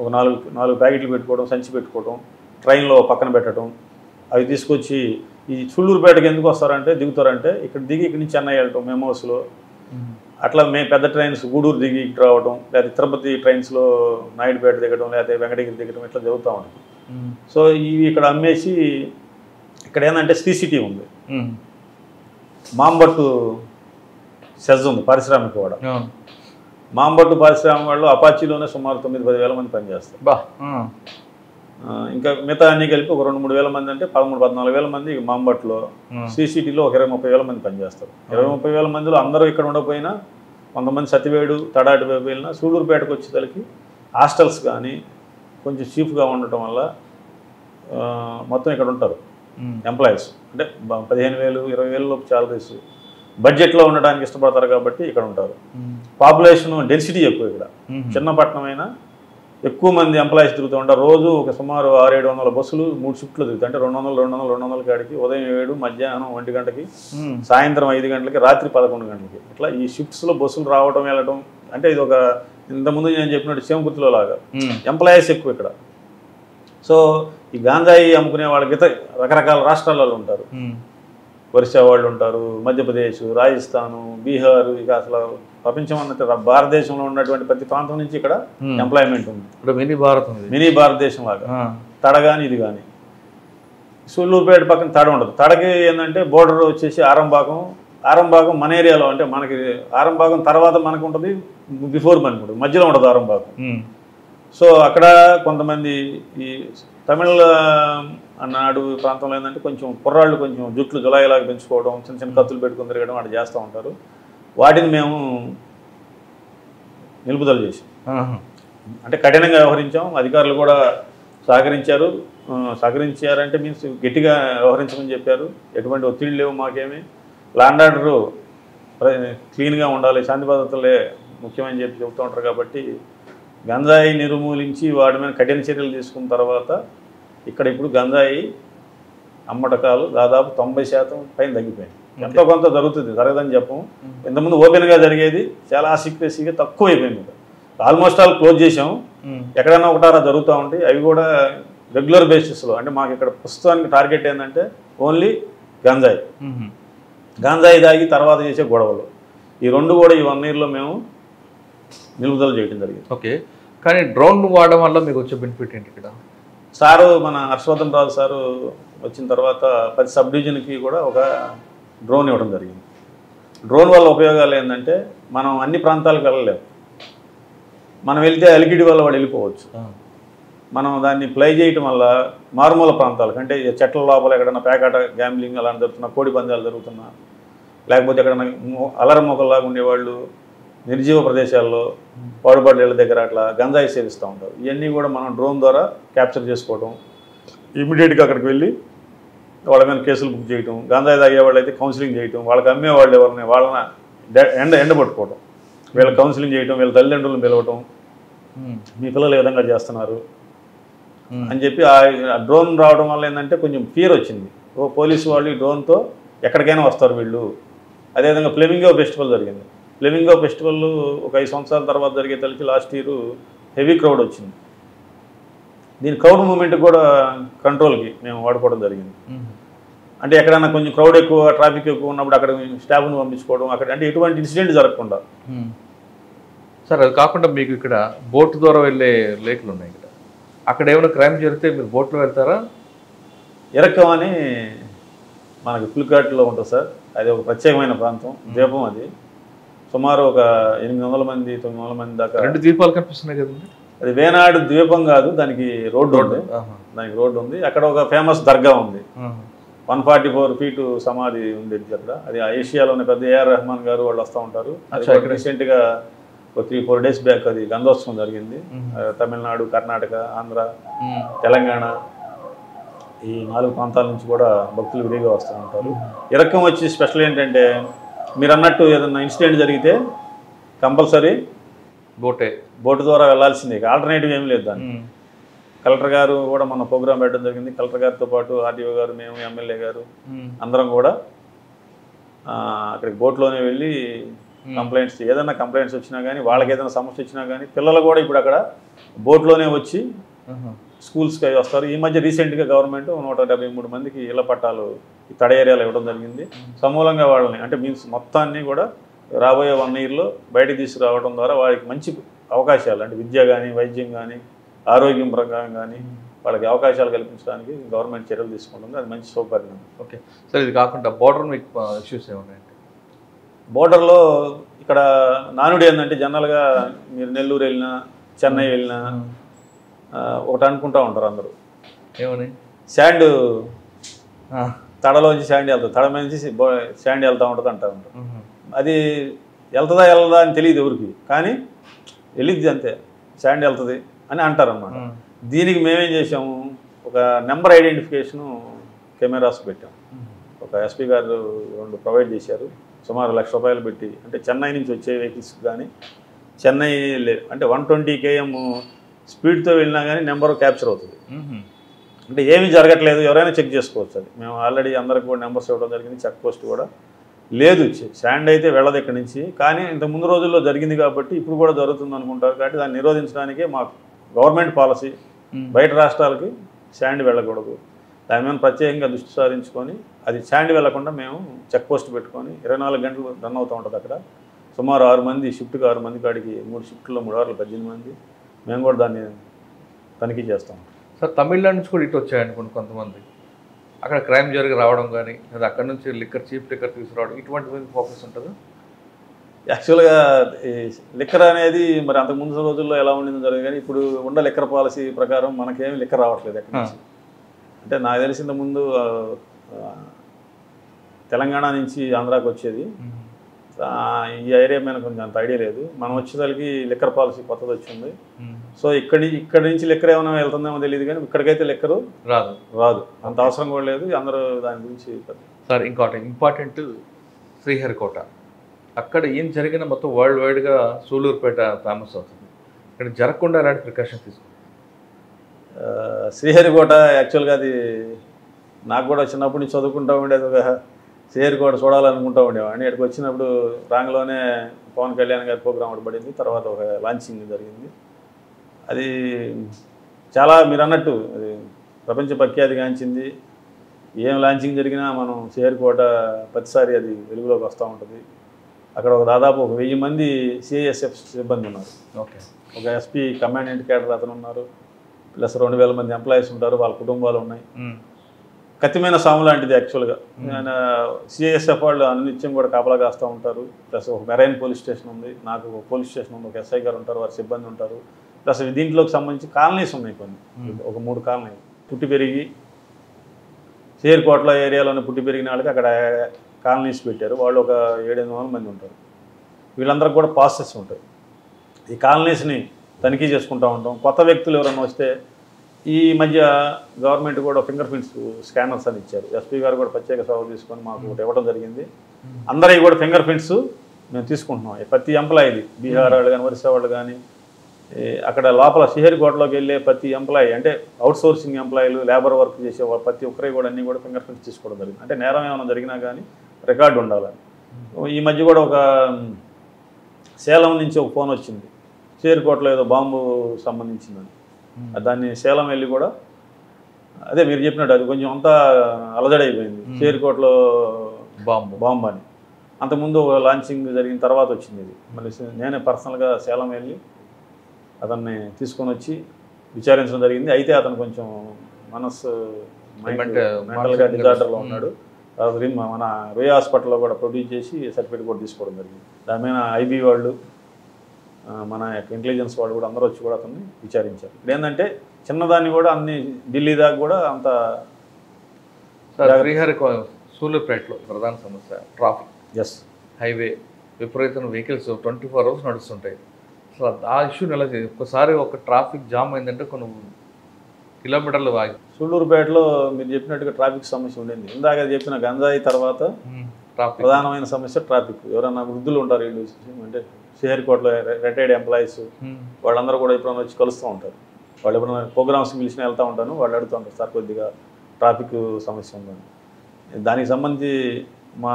ఒక 4 ప్యాకెట్లు పెట్టుకోవడం, సంచి పెట్టుకోవడం, ట్రైన్లో పక్కన పెట్టడం, అవి తీసుకొచ్చి ఈ సూళ్ళూరుపేటకి ఎందుకు వస్తారంటే దిగుతారంటే ఇక్కడ దిగి ఇక్కడి నుంచి చెన్నై వెళ్ళటం మెమోస్లో, అట్లా పెద్ద ట్రైన్స్ గూడూరు దిగి ఇక్కడ రావడం, లేకపోతే తిరుపతి ట్రైన్స్లో నాయుడుపేట దిగడం, లేకపోతే వెంకటగిరి దిగడం ఇట్లా జరుగుతూ ఉంటుంది. సో ఇవి ఇక్కడ అమ్మేసి ఇక్కడ ఏంటంటే CCTV ఉంది, మాంబట్టు సెజ్ ఉంది పారిశ్రామిక వాడ. మాంబట్టు పారిశ్రామిక వాళ్ళు అపాచీలోనే సుమారు 9-10 వేల మంది పనిచేస్తారు. ఇంకా మిగతా అన్ని కలిపి ఒక 2-3 వేల మంది అంటే 13-14 వేల మంది మాంబట్లో. CCTVలో ఒక 20-30 వేల మంది పనిచేస్తారు. 20-30 వేల మందిలో అందరూ ఇక్కడ ఉండకపోయినా కొంతమంది సతివేడు తడాటి వైపు వెళ్ళినా సూళ్ళూరుపేటకు వచ్చేసరికి హాస్టల్స్ కానీ కొంచెం చీఫ్గా ఉండటం వల్ల మొత్తం ఇక్కడ ఉంటారు ఎంప్లాయీస్. అంటే 15,000, 20,000 లోపు శాలరీస్ బడ్జెట్లో ఉండడానికి ఇష్టపడతారు కాబట్టి ఇక్కడ ఉంటారు. పాపులేషన్ డెన్సిటీ ఎక్కువ ఇక్కడ, చిన్న పట్టణం అయినా ఎక్కువ మంది ఎంప్లాయీస్ తిరుగుతూ ఉంటారు. రోజు ఒక సుమారు 600-700 బస్సులు 3 షిఫ్ట్లు తిరుగుతాయి. అంటే 200 కాడికి ఉదయం 7, మధ్యాహ్నం 1 గంటకి, సాయంత్రం 5 గంటలకి, రాత్రి 11 గంటలకి ఇట్లా ఈ షిఫ్ట్స్లో బస్సులు రావడం వెళ్ళడం. అంటే ఇది ఒక ఇంతకుముందు నేను చెప్పినట్టు సేమకుర్తిలో లాగా ఎంప్లాయీస్ ఎక్కువ ఇక్కడ. సో ఈ గాంజాయి అమ్ముకునే వాళ్ళకి రకరకాల రాష్ట్రాలలో ఉంటారు. ఒరిస్సా వాళ్ళు ఉంటారు, మధ్యప్రదేశ్, రాజస్థాను, బీహార్, ఇక అసలు ప్రపంచం అన్నట్టు భారతదేశంలో ఉన్నటువంటి ప్రతి ప్రాంతం నుంచి ఇక్కడ ఎంప్లాయ్మెంట్ ఉంది. మినీ భారతదేశం లాగా. తడ కానీ ఇది కానీ. సూళ్ళూరుపేట పక్కన తడ ఉండదు. తడకి ఏంటంటే బోర్డర్ వచ్చేసి ఆరంభాగం మన ఏరియాలో, అంటే మనకి ఆరంభాగం తర్వాత మనకు ఉంటుంది, బిఫోర్ మనకు ఉంటుంది, మధ్యలో ఉండదు ఆరంభాగం. సో అక్కడ కొంతమంది ఈ తమిళ అన్నాడు ప్రాంతంలో ఏంటంటే కొంచెం కుర్రాళ్ళు కొంచెం జుట్లు జులాయిలాగా పెంచుకోవడం, చిన్న చిన్న కత్తులు పెట్టుకుని తిరగడం అట్లా చేస్తూ ఉంటారు. వాటిని మేము నిలుపుదల చేసాం. అంటే కఠినంగా వ్యవహరించాం. అధికారులు కూడా సహకరించారంటే మీన్స్ గట్టిగా వ్యవహరించమని చెప్పారు. ఎటువంటి ఒత్తిడి లేవు మాకేమీ. ల్యాండ్ ఆర్డరు క్లీన్గా ఉండాలి, శాంతి భద్రతలే ముఖ్యమని చెప్తూ ఉంటారు. కాబట్టి గంజాయి నిర్మూలించి వాటి మీద కఠిన చర్యలు తీసుకున్న తర్వాత ఇక్కడ ఇప్పుడు గంజాయి అమ్మటకాలు దాదాపు 90% పైన తగ్గిపోయింది. ఎంతో కొంత జరుగుతుంది, జరగదని చెప్పము. ఇంతకుముందు ఓపెన్గా జరిగేది, చాలా సీక్రెసీగా తక్కువ అయిపోయింది. ఆల్మోస్ట్ ఆల్ క్లోజ్ చేసాము. ఎక్కడైనా ఒకటారా జరుగుతూ ఉంటాయి. అవి కూడా రెగ్యులర్ బేసిస్లో. అంటే మాకు ఇక్కడ ప్రస్తుతానికి టార్గెట్ ఏంటంటే ఓన్లీ గంజాయి. గాంజాయి తాగి తర్వాత చేసే గొడవలు, ఈ రెండు కూడా ఈ 1 yearలో మేము నిలుపుదల చేయడం జరిగింది. ఓకే, కానీ డ్రోన్ వాడడం వల్ల మీకు వచ్చే బెనిఫిట్ ఏంటి? ఇక్కడ సారు మన హర్షవర్ధన్ రాజు సారు వచ్చిన తర్వాత ప్రతి సబ్ డివిజన్కి కూడా ఒక డ్రోన్ ఇవ్వడం జరిగింది. డ్రోన్ వల్ల ఉపయోగాలు ఏంటంటే మనం అన్ని ప్రాంతాలకు వెళ్ళలేము. మనం వెళ్తే అలికిడి వల్ల వాడు వెళ్ళిపోవచ్చు. మనం దాన్ని ప్లై చేయటం వల్ల మారుమూల ప్రాంతాలకు, అంటే చెట్ల లోపల ఎక్కడన్నా పేకాట గ్యాంబ్లింగ్ అలాంటి జరుగుతున్నా, కోడి పందాలు జరుగుతున్నా, లేకపోతే ఎక్కడన్నా అలర మొక్కల్లాగా ఉండేవాళ్ళు నిర్జీవ ప్రదేశాల్లో పాడుబడి ఇళ్ళ దగ్గర అట్లా గంజాయి సేవిస్తూ ఉంటారు. ఇవన్నీ కూడా మనం డ్రోన్ ద్వారా క్యాప్చర్ చేసుకోవడం, ఇమీడియట్గా అక్కడికి వెళ్ళి వాళ్ళ మీద కేసులు బుక్ చేయటం, గంజాయి తాగే వాళ్ళు అయితే కౌన్సిలింగ్ చేయటం, వాళ్ళకి అమ్మేవాళ్ళు ఎవరిని వాళ్ళని ఎండబట్టుకోవడం, వీళ్ళ కౌన్సిలింగ్ చేయటం, వీళ్ళ తల్లిదండ్రులను పిలవటం, మీ పిల్లలు ఏ విధంగా చేస్తున్నారు అని చెప్పి ఆ డ్రోన్ రావడం వల్ల ఏంటంటే కొంచెం ఫియర్ వచ్చింది. పోలీసు వాళ్ళు ఈ డ్రోన్తో ఎక్కడికైనా వస్తారు వీళ్ళు. అదేవిధంగా ఫ్లెమింగో ఫెస్టివల్ జరిగింది. ఫ్లెమింగో ఫెస్టివల్ ఒక 5 సంవత్సరాల తర్వాత జరిగే తలకి లాస్ట్ ఇయర్ హెవీ క్రౌడ్ వచ్చింది. దీని క్రౌడ్ మూమెంట్కి కూడా కంట్రోల్కి మేము వాడుకోవడం జరిగింది. అంటే ఎక్కడైనా కొంచెం క్రౌడ్ ఎక్కువ, ట్రాఫిక్ ఎక్కువ ఉన్నప్పుడు అక్కడ స్టాఫ్ను పంపించుకోవడం, అక్కడ అంటే ఎటువంటి ఇన్సిడెంట్ జరగకుండా. సార్ అది కాకుండా మీకు ఇక్కడ బోట్ ద్వారా వెళ్ళే లేకులు ఉన్నాయి. ఇక్కడ అక్కడ ఏమైనా క్రైమ్ జరిగితే మీరు బోట్లో వెళ్తారా? ఇరక్కం అని మనకి పులికాట్లో ఉంటుంది సార్. అది ఒక ప్రత్యేకమైన ప్రాంతం, ద్వీపం. అది సుమారు ఒక 800 మంది 900 మంది దాకా. 2 ద్వీపాలు కనిపిస్తున్నాయి కదండి. అది వేనాడు ద్వీపం కాదు, దానికి రోడ్డు ఉంది. దానికి రోడ్డు ఉంది. అక్కడ ఒక ఫేమస్ దర్గా ఉంది, 144 feet సమాధి ఉండేది అక్కడ. అది ఏషియాలోనే పెద్ద ఏఆర్ రెహమాన్ గారు వాళ్ళు వస్తూ ఉంటారు. అది రీసెంట్గా ఒక 3-4 days బ్యాక్ అది గంధోత్సవం జరిగింది. తమిళనాడు, కర్ణాటక, ఆంధ్ర, తెలంగాణ ఈ 4 ప్రాంతాల నుంచి కూడా భక్తులు విడిగా వస్తూ ఉంటారు. ఇరక్కం వచ్చి స్పెషల్ ఏంటంటే మీరు అన్నట్టు ఏదన్నా ఇన్సిడెంట్ జరిగితే కంపల్సరీ బోటు ద్వారా వెళ్ళాల్సిందే, ఆల్టర్నేటివ్ ఏమీ లేదు. దాన్ని కలెక్టర్ గారు కూడా మన ప్రోగ్రామ్ పెట్టడం జరిగింది. కలెక్టర్ గారితో పాటు ఆర్టీఓ గారు, మేము, ఎమ్మెల్యే గారు అందరం కూడా అక్కడికి బోట్లోనే వెళ్ళి కంప్లైంట్స్, ఏదైనా కంప్లైంట్స్ వచ్చినా కానీ, వాళ్ళకి ఏదైనా సమస్య వచ్చినా కానీ, పిల్లలు కూడా ఇప్పుడు అక్కడ బోట్లోనే వచ్చి స్కూల్స్కి వస్తారు. ఈ మధ్య రీసెంట్గా గవర్నమెంట్ 173 మందికి ఇళ్ల పట్టాలు ఈ తడ ఏరియాలో ఇవ్వడం జరిగింది. సమూలంగా వాళ్ళని అంటే మీన్స్ మొత్తాన్ని కూడా రాబోయే 1 yearలో బయటకు తీసుకురావడం ద్వారా వారికి మంచి అవకాశాలు, అంటే విద్య కానీ, వైద్యం కానీ, ఆరోగ్యం ప్రకారం కానీ వాళ్ళకి అవకాశాలు కల్పించడానికి గవర్నమెంట్ చర్యలు తీసుకుంటుంది. అది మంచి సౌకర్యం. ఓకే సార్, ఇది కాకుండా బోర్డర్ మీకు ఇష్యూస్ ఏమున్నాయండి? బోర్డర్లో ఇక్కడ నానుడి ఏంటంటే జనరల్గా మీరు నెల్లూరు వెళ్ళినా, చెన్నై వెళ్ళినా ఒకటి అనుకుంటూ ఉంటారు అందరూ, ఏమని శాండ్ తడలోంచి శాండ్ వెళ్తుంది, తడ నుంచి శాండ్ వెళ్తూ ఉంటుంది అంటూ ఉంటారు. అది వెళ్తుందా వెళ్ళదా అని తెలియదు ఎవరికి, కానీ వెళ్ళిద్ది అంతే, శాండ్ వెళ్తుంది అని అంటారు అన్నమాట. దీనికి మేమేం చేసాము, ఒక నెంబర్ ఐడెంటిఫికేషను కెమెరాస్ పెట్టాము. ఒక ఎస్పీ గారు 2 ప్రొవైడ్ చేశారు, సుమారు ₹1,00,000 పెట్టి. అంటే చెన్నై నుంచి వచ్చే వెహికల్స్ కానీ, చెన్నై అంటే 120 km స్పీడ్తో వెళ్ళినా కానీ నెంబర్ క్యాప్చర్ అవుతుంది. అంటే ఏమీ జరగట్లేదు, ఎవరైనా చెక్ చేసుకోవచ్చు. అది మేము ఆల్రెడీ అందరికి కూడా నెంబర్స్ ఇవ్వడం జరిగింది. చెక్ పోస్ట్ కూడా లేదు, శాండ్ అయితే వెళ్ళదు ఇక్కడి నుంచి. కానీ ఇంత ముందు రోజుల్లో జరిగింది కాబట్టి ఇప్పుడు కూడా జరుగుతుంది అనుకుంటారు. కాబట్టి దాన్ని నిరోధించడానికే మా గవర్నమెంట్ పాలసీ, బయట రాష్ట్రాలకి శాండ్ వెళ్ళకూడదు. దాని మీద ప్రత్యేకంగా దృష్టి సారించుకొని అది శాండ్ వెళ్లకుండా మేము చెక్ పోస్ట్ పెట్టుకొని 24 గంటలు రన్ అవుతూ ఉంటుంది. అక్కడ సుమారు 6 మంది, షిఫ్ట్కి 6 మంది కాడికి 3 షిఫ్ట్లో 3 hours 18 మంది మేము కూడా దాన్ని తనిఖీ చేస్తాం. సార్ తమిళనాడు నుంచి కూడా ఇటు వచ్చాయనుకోండి కొంతమంది, అక్కడ క్రైమ్ జరిగి రావడం కానీ, లేదా అక్కడ నుంచి చీప్ లిక్కర్ తీసుకురావడం, ఇటువంటి మీద ఫోకస్ ఉంటుంది. యాక్చువల్గా ఈ లిక్కర్ అనేది మరి అంతకుముందు రోజుల్లో ఎలా ఉండిందో జరిగింది, కానీ ఇప్పుడు ఉన్న లిక్కర్ పాలసీ ప్రకారం మనకేమి లిక్కర్ రావట్లేదు ఎక్కడి నుంచి. అంటే నాకు తెలిసిన ముందు తెలంగాణ నుంచి ఆంధ్రాకి వచ్చేది. ఈ ఏరియా మీద కొంచెం అంత ఐడియా లేదు. మనం వచ్చేసరికి లిక్కర్ పాలసీ కొత్తది వచ్చింది. సో ఇక్కడి నుంచి లిక్కర్ ఏమైనా వెళ్తుందేమో తెలియదు, కానీ ఇక్కడికైతే లిక్కరు రాదు, అంత అవసరం కూడా లేదు. అందరూ దాని గురించి. సార్ ఇంకోటి ఇంపార్టెంట్, శ్రీహరికోట, అక్కడ ఏం జరిగిన మొత్తం వరల్డ్ వైడ్గా సూలూరుపేట ఫేమస్ అవుతుంది. ఇక్కడ జరగకుండా ఎలాంటి ప్రికాషన్ తీసుకుంటారు? శ్రీహరికోట యాక్చువల్గా అది నాకు కూడా చిన్నప్పటి నుంచి చదువుకుంటూ ఉండేది. ఒక శ్రీహరికోట చూడాలనుకుంటూ ఉండేవాడిని. ఇక్కడికి వచ్చినప్పుడు రాంగ్లోనే పవన్ కళ్యాణ్ గారి ప్రోగ్రాం ఒకటి పడింది, తర్వాత ఒక లాంచింగ్ జరిగింది. అది చాలా మీరు అన్నట్టు అది ప్రపంచ ప్రఖ్యాతిగాంచింది. ఏం లాంచింగ్ జరిగినా మనం షేర్కోట ప్రతిసారి అది వెలుగులోకి వస్తూ ఉంటుంది. అక్కడ దాదాపు 1000 మంది సిఐఎస్ఎఫ్ సిబ్బంది ఉన్నారు. ఓకే. ఒక ఎస్పీ కమాండెంట్ క్యాడర్ అతను ఉన్నారు, ప్లస్ 2000 మంది ఎంప్లాయీస్ ఉంటారు, వాళ్ళ కుటుంబాలు ఉన్నాయి. కత్తిమైన సాము లాంటిది యాక్చువల్గా. సిఐఎస్ఎఫ్ వాళ్ళు అనిత్యం కూడా కాపలా కాస్తూ ఉంటారు. ప్లస్ ఒక మెరైన్ పోలీస్ స్టేషన్ ఉంది, నాకు ఒక పోలీస్ స్టేషన్ ఉంది, ఒక ఎస్ఐ గారు ఉంటారు, వారి సిబ్బంది ఉంటారు. ప్లస్ దీంట్లోకి సంబంధించి కాలనీస్ ఉన్నాయి కొన్ని, ఒక 3 కాలనీలు. పుట్టి పెరిగి షేర్కోట్ల ఏరియాలోనే పుట్టి పెరిగిన వాళ్ళకి అక్కడ కాలనీస్ పెట్టారు. వాళ్ళు ఒక 700-800 మంది ఉంటారు. వీళ్ళందరికీ కూడా పాసెస్ ఉంటాయి. ఈ కాలనీస్ని తనిఖీ చేసుకుంటూ ఉంటాం. కొత్త వ్యక్తులు ఎవరైనా వస్తే ఈ మధ్య గవర్నమెంట్ కూడా ఫింగర్ ప్రింట్స్ స్కానర్స్ అని ఇచ్చారు. ఎస్పీ గారు కూడా ప్రత్యేక సేవ తీసుకొని మాకు ఒకటి ఇవ్వడం జరిగింది. అందరికీ కూడా ఫింగర్ ప్రింట్స్ మేము తీసుకుంటున్నాం. ప్రతి ఎంప్లాయీది, బీహార్ వాళ్ళు కానీ ఒరిస్సా వాళ్ళు కానీ అక్కడ లోపల షేర్కోటలోకి వెళ్ళే ప్రతి ఎంప్లాయీ, అంటే అవుట్ సోర్సింగ్ ఎంప్లాయీలు, లేబర్ వర్క్ చేసే ప్రతి ఒక్కరికి కూడా అన్నీ కూడా ఫింగర్ ప్రింట్స్ తీసుకోవడం జరిగింది. అంటే నేరం ఏమైనా జరిగినా కానీ రికార్డు ఉండాలని. ఈ మధ్య కూడా ఒక సేలం నుంచి ఒక ఫోన్ వచ్చింది, షేర్కోటలో ఏదో బాంబు సంబంధించిందని. దాన్ని సేలం వెళ్ళి కూడా అదే మీరు చెప్పినట్టు అది కొంచెం అంతా అలజడైపోయింది. షేర్కోటలో బాంబు అని. అంతకుముందు లాంచింగ్ జరిగిన తర్వాత వచ్చింది ఇది. మళ్ళీ నేనే పర్సనల్గా సేలం వెళ్ళి అతన్ని తీసుకొని వచ్చి విచారించడం జరిగింది. అయితే అతను కొంచెం మెంటల్గా డిజార్డర్లో ఉన్నాడు. మన రుయ్ హాస్పిటల్లో కూడా ప్రొడ్యూస్ చేసి సర్టిఫికేట్ కూడా తీసుకోవడం జరిగింది. దాని మీద ఐబీ వాళ్ళు, మన ఇంటెలిజెన్స్ వాళ్ళు కూడా అందరూ వచ్చి కూడా అతన్ని విచారించారు. ఇప్పుడు ఏంటంటే చిన్నదాన్ని కూడా అన్ని ఢిల్లీ దాకా కూడా అంత. సూళ్ళూరుపేటలో ప్రధాన సమస్య ట్రాఫిక్. ఎస్, హైవే విపరీతమైన వెహికల్స్ 24 hours నడుస్తుంటాయి. అసలు ఆ ఇష్యూని ఎలా చేయాలి? ఒక్కసారి ఒక ట్రాఫిక్ జామ్ అయిందంటే కొన్ని కిలోమీటర్లు ఆగి. సూళ్ళూరుపేటలో మీరు చెప్పినట్టుగా ట్రాఫిక్ సమస్య ఉండింది. ఇందాక చెప్పిన గంజాయి తర్వాత ప్రధానమైన సమస్య ట్రాఫిక్. ఎవరైనా వృద్ధులు ఉంటారు వీళ్ళు, అంటే షేర్కోటలో రిటైర్డ్ ఎంప్లాయీస్, వాళ్ళందరూ కూడా ఎప్పుడైనా వచ్చి కలుస్తూ ఉంటారు. వాళ్ళు ఎప్పుడైనా ప్రోగ్రామ్స్ పిలిచిన వెళ్తూ ఉంటాను, వాళ్ళు అడుగుతూ ఉంటారు, సార్ కొద్దిగా ట్రాఫిక్ సమస్య ఉందని. దానికి సంబంధించి మా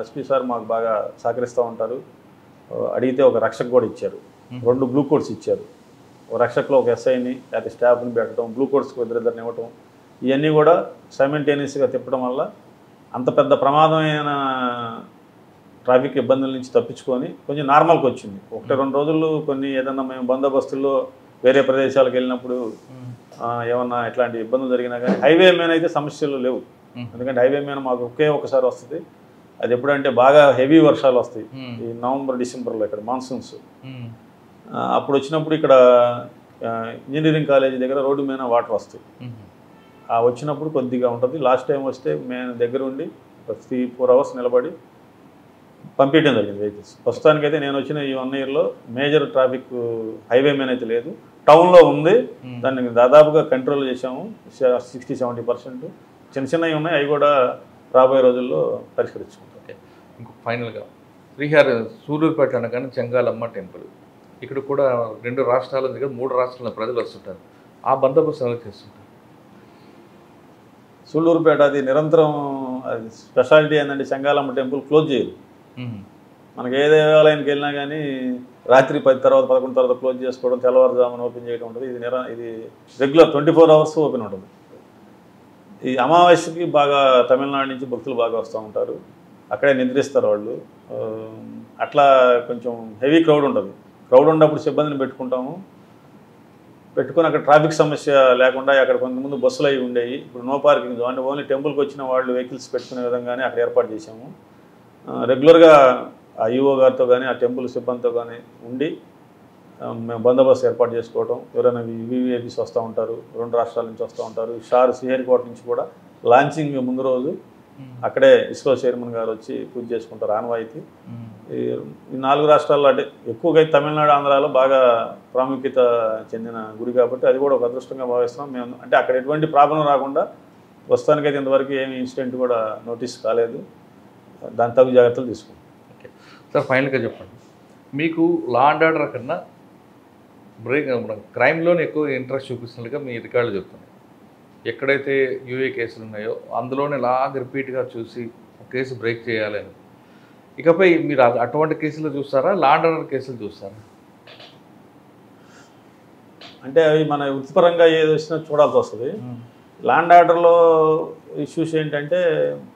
ఎస్పీ సార్ మాకు బాగా సహకరిస్తూ ఉంటారు. అడిగితే ఒక రక్షక్ కూడా ఇచ్చారు, 2 బ్లూ కోడ్స్ ఇచ్చారు. ఒక రక్షక్లో ఒక ఎస్ఐని లేకపోతే స్టాఫ్ని పెట్టడం, బ్లూ కోడ్స్కి ఇద్దరిద్దరిని ఇవ్వటం, ఇవన్నీ కూడా సైమల్టేనియస్గా తిప్పడం వల్ల అంత పెద్ద ప్రమాదమైన ట్రాఫిక్ ఇబ్బందుల నుంచి తప్పించుకొని కొంచెం నార్మల్కి వచ్చింది. 1-2 రోజులు కొన్ని ఏదన్నా మేము బందోబస్తుల్లో వేరే ప్రదేశాలకు వెళ్ళినప్పుడు ఏమన్నా ఇట్లాంటి ఇబ్బందులు జరిగినా కానీ హైవే మీద అయితే సమస్యలు లేవు. ఎందుకంటే హైవే మీద మాకు ఒకసారి వస్తుంది. అది ఎప్పుడంటే బాగా హెవీ వర్షాలు వస్తాయి, ఈ నవంబర్ డిసెంబర్లో ఇక్కడ మాన్సూన్స్. అప్పుడు వచ్చినప్పుడు ఇక్కడ ఇంజనీరింగ్ కాలేజీ దగ్గర రోడ్డు మీద వాటర్ వస్తాయి. వచ్చినప్పుడు కొద్దిగా ఉంటుంది. లాస్ట్ టైం వస్తే మేము దగ్గర ఉండి 3-4 hours నిలబడి పంపించడం జరిగింది వెహికల్స్. ప్రస్తుతానికైతే నేను వచ్చిన ఈ 1 yearలో మేజర్ ట్రాఫిక్ హైవే మీద అయితే లేదు. టౌన్లో ఉంది, దాన్ని దాదాపుగా కంట్రోల్ చేసాము 60-70%. చిన్న చిన్నవి ఉన్నాయి, అవి కూడా రాబోయే రోజుల్లో పరిష్కరించుకుంటాం. ఇంకో ఫైనల్గా సూళ్ళూరుపేట అనగానే చెంగాలమ్మ టెంపుల్, ఇక్కడ కూడా 2 రాష్ట్రాల దగ్గర 3 రాష్ట్రాల ప్రజలు వస్తుంటారు. ఆ బందోబస్తు ఎలా చేస్తుంటారు? సూళ్ళూరుపేట అది నిరంతరం అది స్పెషాలిటీ ఏంటంటే చెంగాలమ్మ టెంపుల్ క్లోజ్ చేయదు. మనకి ఏ దేవాలయానికి వెళ్ళినా కానీ రాత్రి 10 తర్వాత 11 తర్వాత క్లోజ్ చేసుకోవడం, తెల్లవారుజామున ఓపెన్ చేయడం ఉంటుంది. ఇది రెగ్యులర్ 24 hours ఓపెన్ ఉంటుంది. ఈ అమావాస్యకి బాగా తమిళనాడు నుంచి భక్తులు బాగా వస్తూ ఉంటారు, అక్కడే నిద్రిస్తారు వాళ్ళు. అట్లా కొంచెం హెవీ క్రౌడ్ ఉంటుంది. క్రౌడ్ ఉన్నప్పుడు సిబ్బందిని పెట్టుకొని అక్కడ ట్రాఫిక్ సమస్య లేకుండా అక్కడ కొంతమంది బస్సులు అవి ఉండేవి. ఇప్పుడు నో పార్కింగ్ జోన్, ఓన్లీ టెంపుల్కి వచ్చిన వాళ్ళు వెహికల్స్ పెట్టుకునే విధంగానే అక్కడ ఏర్పాటు చేశాము. రెగ్యులర్గా ఆ ఈఓ గారితో కానీ ఆ టెంపుల్ సిబ్బందితో కానీ ఉండి మేము బందోబస్తు ఏర్పాటు చేసుకోవడం. ఎవరైనా వివిఐపీస్ వస్తూ ఉంటారు, 2 రాష్ట్రాల నుంచి వస్తూ ఉంటారు. శ్రీహరికోట నుంచి కూడా లాంచింగ్ ముందు రోజు అక్కడే ఇస్రో చైర్మన్ గారు వచ్చి పూజ చేసుకుంటారు ఆనవాయితీ. ఈ 4 రాష్ట్రాల్లో అంటే ఎక్కువగా తమిళనాడు, ఆంధ్రాలో బాగా ప్రాముఖ్యత చెందిన గుడి కాబట్టి అది కూడా ఒక అదృష్టంగా భావిస్తున్నాం మేము. అంటే అక్కడ ఎటువంటి ప్రాబ్లం రాకుండా ప్రస్తుతానికైతే ఇంతవరకు ఏమి ఇన్సిడెంట్ కూడా నోటీస్ కాలేదు. దాని తగు జాగ్రత్తలు తీసుకుంటాం. ఓకే సార్, ఫైనల్గా చెప్పండి, మీకు లా అండ్ ఆర్డర్ కన్నా క్రైమ్లోనే ఎక్కువ ఇంట్రెస్ట్ చూపిస్తున్నట్టుగా మీ రికార్డులు చెప్తున్నాయి. ఎక్కడైతే యూఏ కేసులు ఉన్నాయో అందులోనే లాగా రిపీట్గా చూసి కేసు బ్రేక్ చేయాలని. ఇకపై మీరు అటువంటి కేసులు చూస్తారా, లా అండ్ ఆర్డర్ కేసులు చూస్తారా? అంటే అవి మన వృత్తిపరంగా ఏది వచ్చినా చూడాల్సి వస్తుంది. ల్యాండ్ ఆర్డర్లో ఇష్యూస్ ఏంటంటే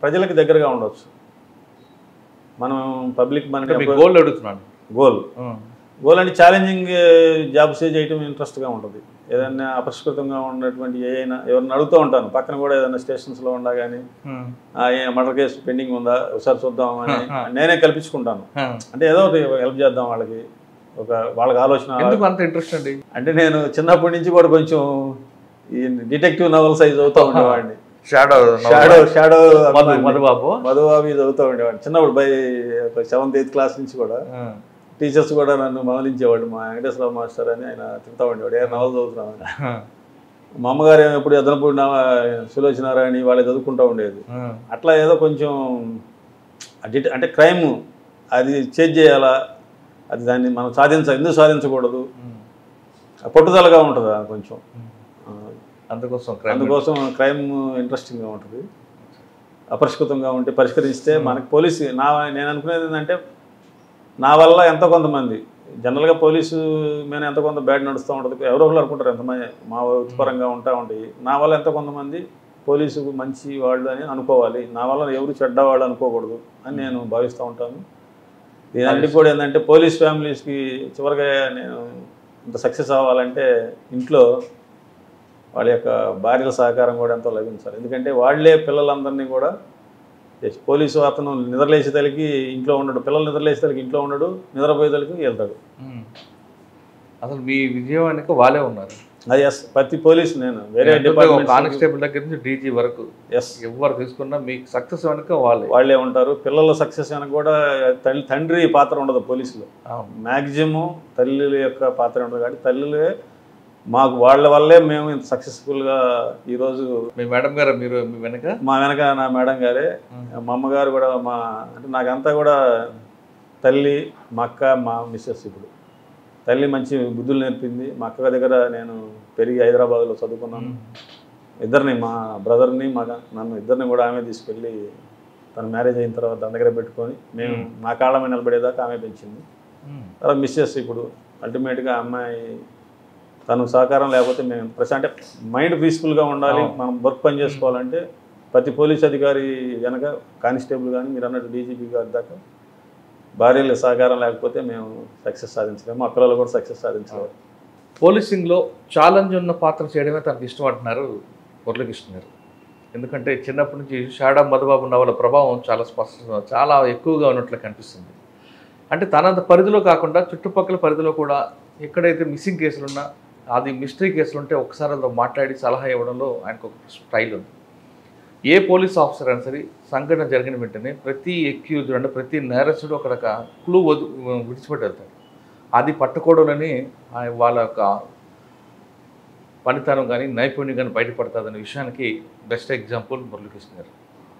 ప్రజలకు దగ్గరగా ఉండవచ్చు. మనం పబ్లిక్ మనకి గోల్ అడుగుతున్నాను. గోల్ అంటే ఛాలెంజింగ్ జాబ్స్ చేయటం ఇంట్రెస్ట్గా ఉంటుంది. ఏదైనా అపరిష్కృతంగా ఉన్నటువంటి ఎవరిని అడుగుతూ ఉంటాను. పక్కన కూడా ఏదైనా స్టేషన్స్లో ఉండా కానీ మర్డర్ కేసు పెండింగ్ ఉందా ఒకసారి చూద్దాం అని నేనే కల్పించుకుంటాను. అంటే ఏదో ఒకటి హెల్ప్ చేద్దాం వాళ్ళకి, వాళ్ళకి ఆలోచన. ఎందుకు అంత ఇంట్రెస్ట్ అండి? అంటే నేను చిన్నప్పటి నుంచి కూడా కొంచెం ఈ డిటెక్టివ్ నవల్స్ అవి చదువుతూ ఉండేవాడిని. షాడో మధుబాబు చదువుతూ ఉండేవాడిని చిన్నప్పుడు. 7th 8th క్లాస్ నుంచి కూడా టీచర్స్ కూడా నన్ను మౌలించేవాడు. మా వెంకటేశ్వరరావు మాస్టర్ అని ఆయన తింటా ఉండేవాడు, ఏ నవలు చదువుతున్నామని. మా అమ్మగారు ఎప్పుడు ఎదనపూడి సులోచనారాయణ వాళ్ళే చదువుకుంటూ ఉండేది. అట్లా ఏదో కొంచెం అంటే క్రైమ్ అది చేజ్ చేయాలా, అది దాన్ని మనం ఎందుకు సాధించకూడదు, పట్టుదలగా ఉంటుంది అది కొంచెం. అందుకోసం క్రైమ్ ఇంట్రెస్టింగ్గా ఉంటుంది. అపరిష్కృతంగా ఉంటే పరిష్కరిస్తే మనకి పోలీసు నేను అనుకునేది ఏంటంటే నా వల్ల ఎంతో కొంతమంది జనరల్గా పోలీసు మీద ఎంతో కొంత బ్యాడ్ నడుస్తూ ఉంటుంది. ఎవరో ఒకరు అనుకుంటారు ఎంతమంది మా వృత్తిపరంగా ఉంటాయి. నా వల్ల ఎంతో కొంతమంది పోలీసు మంచి వాళ్ళు అని అనుకోవాలి, నా వల్ల ఎవరు చెడ్డవాళ్ళు అనుకోకూడదు అని నేను భావిస్తూ ఉంటాను. దీనికి కూడా ఏంటంటే పోలీస్ ఫ్యామిలీస్కి చివరిగా నేను ఇంత సక్సెస్ అవ్వాలంటే ఇంట్లో వాళ్ళ యొక్క భార్యల సహకారం కూడా ఎంతో లభించాలి. ఎందుకంటే వాళ్ళే పిల్లలందరినీ కూడా పోలీసు అతను నిద్రలేసే తల్లికి ఇంట్లో ఉండడు, పిల్లలు నిద్రలేసే తల్లికి ఇంట్లో ఉండడు, నిద్రపోయే తల్లికి వెళ్తాడు. అసలు మీ విజయవానికి వాళ్ళే ఉన్నారు. అది ప్రతి పోలీసు నేను వేరే డిపార్ట్మెంట్ కానిస్టేబుల్ దగ్గర నుంచి డీజీ వరకు ఎవరు తీసుకున్నా మీకు సక్సెస్ వెనక వాళ్ళే ఉంటారు. పిల్లల సక్సెస్ వెనక కూడా తండ్రి పాత్ర ఉండదు పోలీసులో. మ్యాక్సిమం తల్లి యొక్క పాత్ర ఉండదు. కాబట్టి తల్లులే మాకు వాళ్ళ వల్లే మేము ఇంత సక్సెస్ఫుల్గా ఈరోజు. మీ మేడం గారు మీరు మీ వెనక? మా వెనక నా మేడం గారే. మా అమ్మగారు కూడా అంటే నాకంతా కూడా తల్లి, మా అక్క, మా మిస్సెస్. ఇప్పుడు తల్లి మంచి బుద్ధులు నేర్పింది. మా అక్క దగ్గర నేను పెరిగి హైదరాబాద్లో చదువుకున్నాను. ఇద్దరిని, మా బ్రదర్ని నన్ను ఇద్దరిని కూడా ఆమె తీసుకెళ్ళి తన మ్యారేజ్ అయిన తర్వాత దాని దగ్గర పెట్టుకొని మేము మా కాళ్ళ మీద నిలబడేదాకా ఆమె పెంచింది. తర్వాత మిస్సెస్ ఇప్పుడు అల్టిమేట్గా అమ్మాయి తను సహకారం లేకపోతే మేము అంటే మైండ్ పీస్ఫుల్గా ఉండాలి, మనం వర్క్ పని చేసుకోవాలంటే ప్రతి పోలీస్ అధికారి వెనక కానిస్టేబుల్ కానీ మీరు అన్నట్టు డీజీపీ గారి దాకా భార్యల సహకారం లేకపోతే మేము సక్సెస్ సాధించలేము, మా పిల్లలు కూడా సక్సెస్ సాధించలేము. పోలీసింగ్లో ఛాలెంజ్ ఉన్న పాత్ర చేయడమే తనకు ఇష్టం అంటున్నారు మురళీకృష్ణ గారు. ఎందుకంటే చిన్నప్పటి నుంచి షాడా మధుబాబు నవల ప్రభావం చాలా ఎక్కువగా ఉన్నట్లు కనిపిస్తుంది. అంటే తన పరిధిలో కాకుండా చుట్టుపక్కల పరిధిలో కూడా ఎక్కడైతే మిస్సింగ్ కేసులున్నా, అది మిస్టరీ కేసులు ఉంటే ఒకసారి అలా మాట్లాడి సలహా ఇవ్వడంలో ఆయనకు ఒక స్టైల్ ఉంది. ఏ పోలీస్ ఆఫీసర్ అయినా సరే సంఘటన జరిగిన వెంటనే ప్రతి ఎక్యూజ్డ్ అంటే ప్రతి నేరస్తుడు అక్కడ క్లూ విడిచిపెట్టి వెళ్తాడు. అది పట్టుకోవడంలోనే వాళ్ళ యొక్క పనితనం కానీ నైపుణ్యం కానీ బయటపడుతుందనే విషయానికి బెస్ట్ ఎగ్జాంపుల్ మురళీకృష్ణ గారు.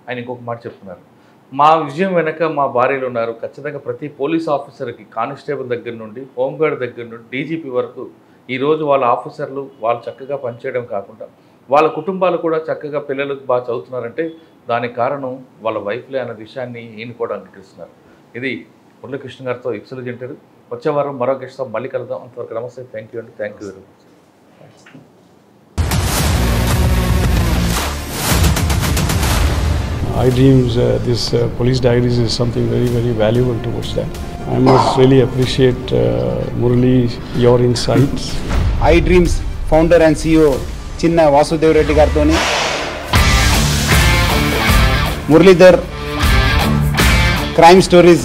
ఆయన ఇంకొక మాట చెప్తున్నారు, మా విజయం వెనక మా భార్యలు ఉన్నారు. ఖచ్చితంగా ప్రతి పోలీస్ ఆఫీసర్కి కానిస్టేబుల్ దగ్గర నుండి హోంగార్డ్ దగ్గర నుండి డీజీపీ వరకు ఈరోజు వాళ్ళ ఆఫీసర్లు వాళ్ళు చక్కగా పనిచేయడం కాకుండా వాళ్ళ కుటుంబాలు కూడా చక్కగా పిల్లలకు బాగా చదువుతున్నారంటే దానికి కారణం వాళ్ళ వైఫ్లే అన్న విషయాన్ని ఈయన కూడా అంగీకరిస్తున్నారు. ఇది మురళీకృష్ణ గారితో ఎక్సలెంట్ ఇంటర్వ్యూ. వచ్చే వారం మరో గెస్ట్తో మళ్ళీ కలుద్దాం. అంతవరకు నమస్తే. థ్యాంక్ యూ అండి. Thank you very much. iDreams, this police diaries is something very, very valuable towards that. I must really appreciate Murali, your insights. iDreams founder and CEO Chinna Vasudev Reddy gartoni Muralidhar crime stories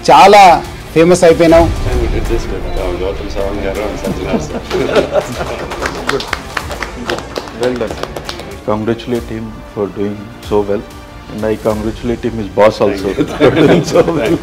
chaala famous అయిపోయినాం. Well done. Congratulate him for doing so well. And I congratulate him, his boss also, for doing so well.